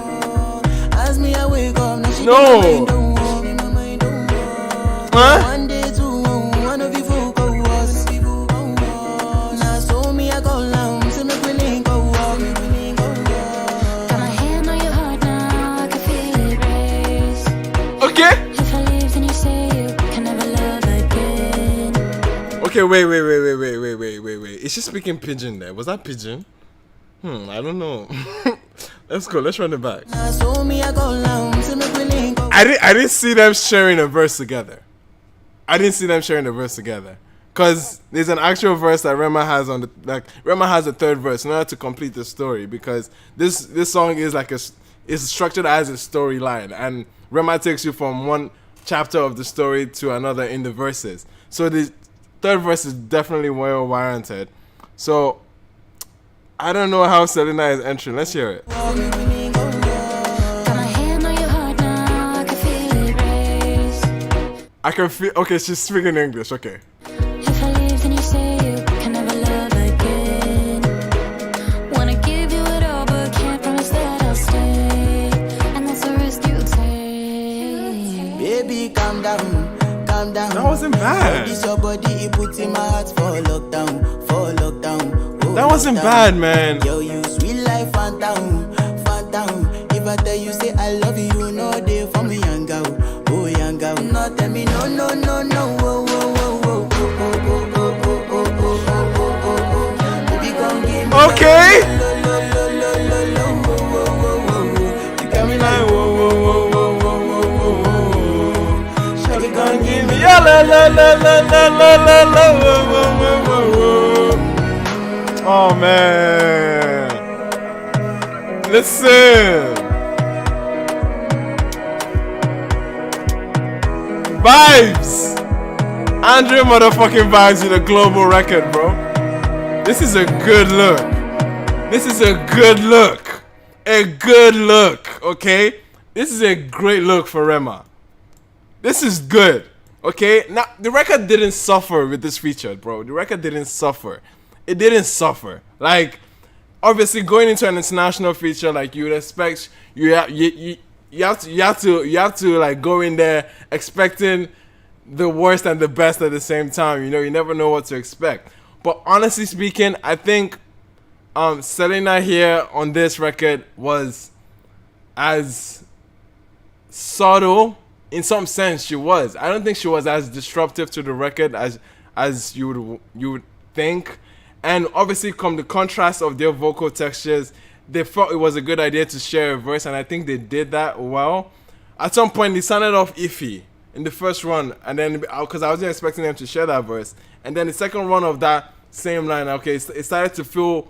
As me I wake up, now she No. be my mind don't walk. Huh? One day, two, one of you folk go was. Now so me I go down, so me willing go walk. got my hand on your heart now, I can feel it race. Okay. If I leave, then you say you can never love again. Okay, wait. Is she speaking pigeon there? Was that pigeon? I don't know. Let's go. Let's run it back. So me I go long, so make we link up. I didn't see them sharing a verse together. Cause there's an actual verse that Rema has on the Rema has a third verse in order to complete the story, because this song is is structured as a storyline, and Rema takes you from one chapter of the story to another in the verses. So the third verse is definitely well warranted. So I don't know how Selena is entering. Let's hear it. Got my hand on your heart now, I can feel it race. I can feel. Okay, she's speaking English. Okay. If I leave, then you say you can never love again. Wanna give you it all, but can't promise that I'll stay. And that's a risk you take. Baby, calm down, calm down. That wasn't bad. This your body, it puts in my heart for lockdown, for lockdown. Oh, That wasn't bad, man. Yo, you sweet life, phantom, phantom. If I tell you, say I love you, no day for me, young girl. Oh, young girl. No, tell me, no, no, no, no. Oh, oh, oh, oh, oh, oh, oh, oh, oh, oh, oh, oh, oh, oh. Baby, come give me Okay. lo, lo, lo, lo, lo, lo, oh, oh, oh, oh, oh. You got me like, Whoa, whoa, whoa, whoa, whoa, whoa, whoa. shawty, come give me. Yeah, la la la la la la la la. Whoa, whoa, whoa, whoa. Oh man. Listen. Vibes. Andre motherfucking Vibes with a global record, bro. This is a good look. A good look, okay? This is a great look for Rema. This is good, okay? Now, the record didn't suffer with this feature, bro. The record didn't suffer. It didn't suffer. Like, obviously, going into an international feature, like you would expect, you have to like go in there expecting the worst and the best at the same time. You know, you never know what to expect. But honestly speaking, I think Selena here on this record was as subtle in some sense. She was. I don't think she was as disruptive to the record as you would think. And obviously, come the contrast of their vocal textures, they felt it was a good idea to share a verse, and I think they did that well. At some point, they sounded off iffy in the first run, and then because I wasn't expecting them to share that verse, and then the second run of that same line, okay, it started to feel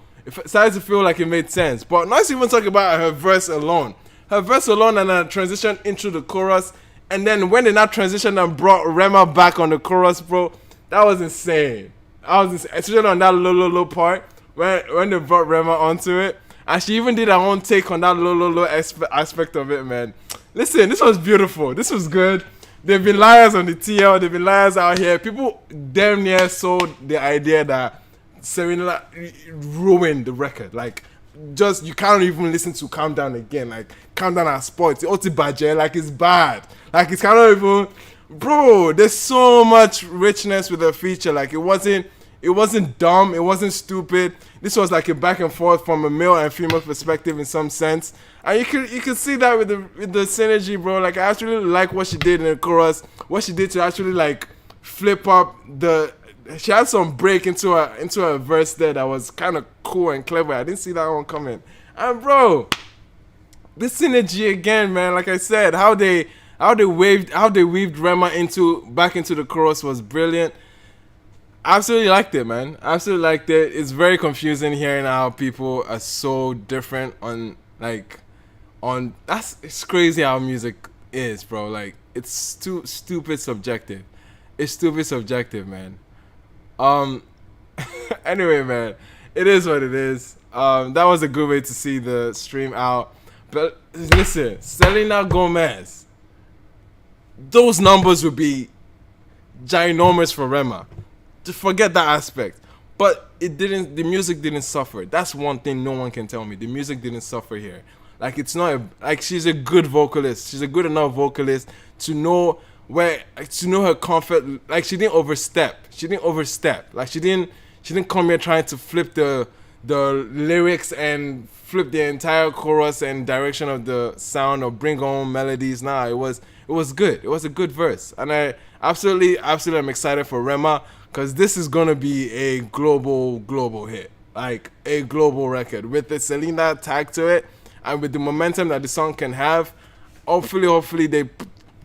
like it made sense. But not even talking about her verse alone, and then transition into the chorus, and then when they now transitioned and brought Rema back on the chorus, bro, that was insane. Especially on that low part when they brought Rema onto it, and she even did her own take on that low aspect of it, man. Listen, this was beautiful. This was good. They've been liars on the TL. They've been liars out here. People damn near sold the idea that Selena ruined the record. Like, just you can't even listen to Calm Down again. Like, Calm Down at sports. Oti Baje, like it's bad. Like it's kind of even, bro. There's so much richness with the feature. Like it wasn't dumb. It wasn't stupid. This was like a back and forth from a male and female perspective in some sense, and you could see that with the synergy, bro. Like I actually like what she did in the chorus. What she did to actually like flip up the. She had some break into a verse there that was kind of cool and clever. I didn't see that one coming. And bro, this synergy again, man. Like I said, how they weaved Rema back into the chorus was brilliant. Absolutely liked it, man. Absolutely liked it. It's very confusing hearing how people are so different it's crazy how music is, bro. Like it's too stupid subjective. It's stupid subjective, man. Anyway, man, it is what it is. That was a good way to see the stream out. But listen, Selena Gomez, those numbers would be ginormous for Rema. Just forget that aspect. But the music didn't suffer. That's one thing no one can tell me. The music didn't suffer here. Like it's not she's a good vocalist. She's a good enough vocalist to know her comfort. Like she didn't overstep. Like she didn't come here trying to flip the lyrics and flip the entire chorus and direction of the sound or bring on melodies. Nah, it was good. It was a good verse. And I absolutely am excited for Rema, because this is gonna be a global hit. Like a global record with the Selena tag to it. and with the momentum that the song can have, hopefully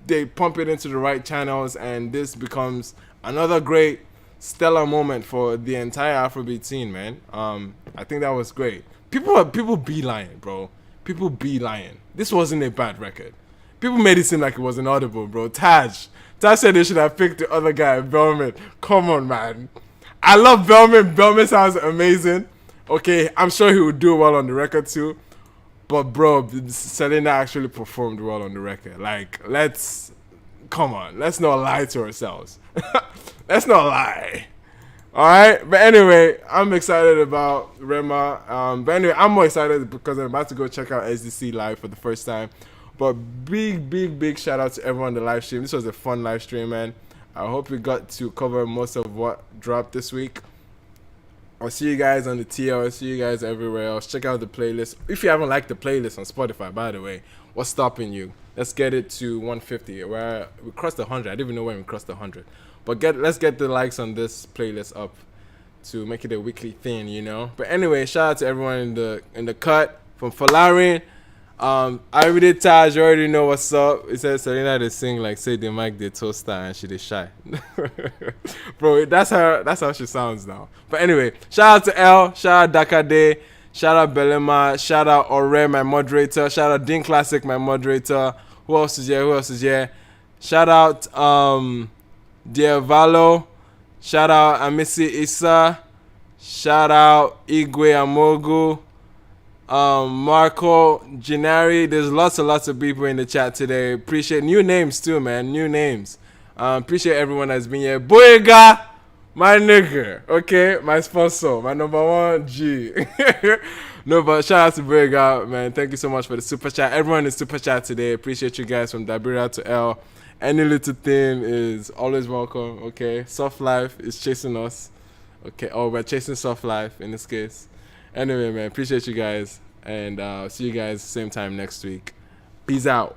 they pump it into the right channels, and this becomes another great stellar moment for the entire Afrobeat scene, man. I think that was great. People be lying, bro. People be lying. This wasn't a bad record. People made it seem like it was inaudible, bro. Taj said they should have picked the other guy, Belmin. Come on, man. I love Belmin. Belmin sounds amazing. Okay, I'm sure he would do well on the record too. But bro, Selena actually performed well on the record. Like, come on. Let's not lie to ourselves. Let's not lie. Alright, but anyway, I'm excited about Rema. But anyway, I'm more excited because I'm about to go check out SDC live for the first time. But big shout out to everyone on the live stream. This was a fun live stream, man. I hope we got to cover most of what dropped this week. I'll see you guys on the TL. I'll see you guys everywhere else. Check out the playlist. If you haven't liked the playlist on Spotify, by the way, what's stopping you? Let's get it to 150. Where we crossed 100. I didn't even know when we crossed 100. But let's get the likes on this playlist up to make it a weekly thing, you know. But anyway, shout out to everyone in the cut from Falarian. I really Taj, you already know what's up. It says Selena they sing like say the mic they toaster and she they shy. Bro, that's how she sounds now. But anyway, shout out to L, shout out Dakade, shout out Belema, shout out Ore, my moderator, shout out Dean Classic, my moderator. Who else is here? Shout out Dear Valo, shout out Amisi Issa, shout out Igwe Amogu, Marco Gennari. There's lots of people in the chat today. Appreciate new names too, man. New names. Appreciate everyone that's been here. Boyega, my nigga. Okay, my sponsor, my number one G. No, but shout out to Boyega, man. Thank you so much for the super chat. Everyone in the super chat today. Appreciate you guys from Dabira to L. Any little thing is always welcome. Okay, soft life is chasing us. Okay, we're chasing soft life in this case. Anyway, man, appreciate you guys, and see you guys same time next week. Peace out.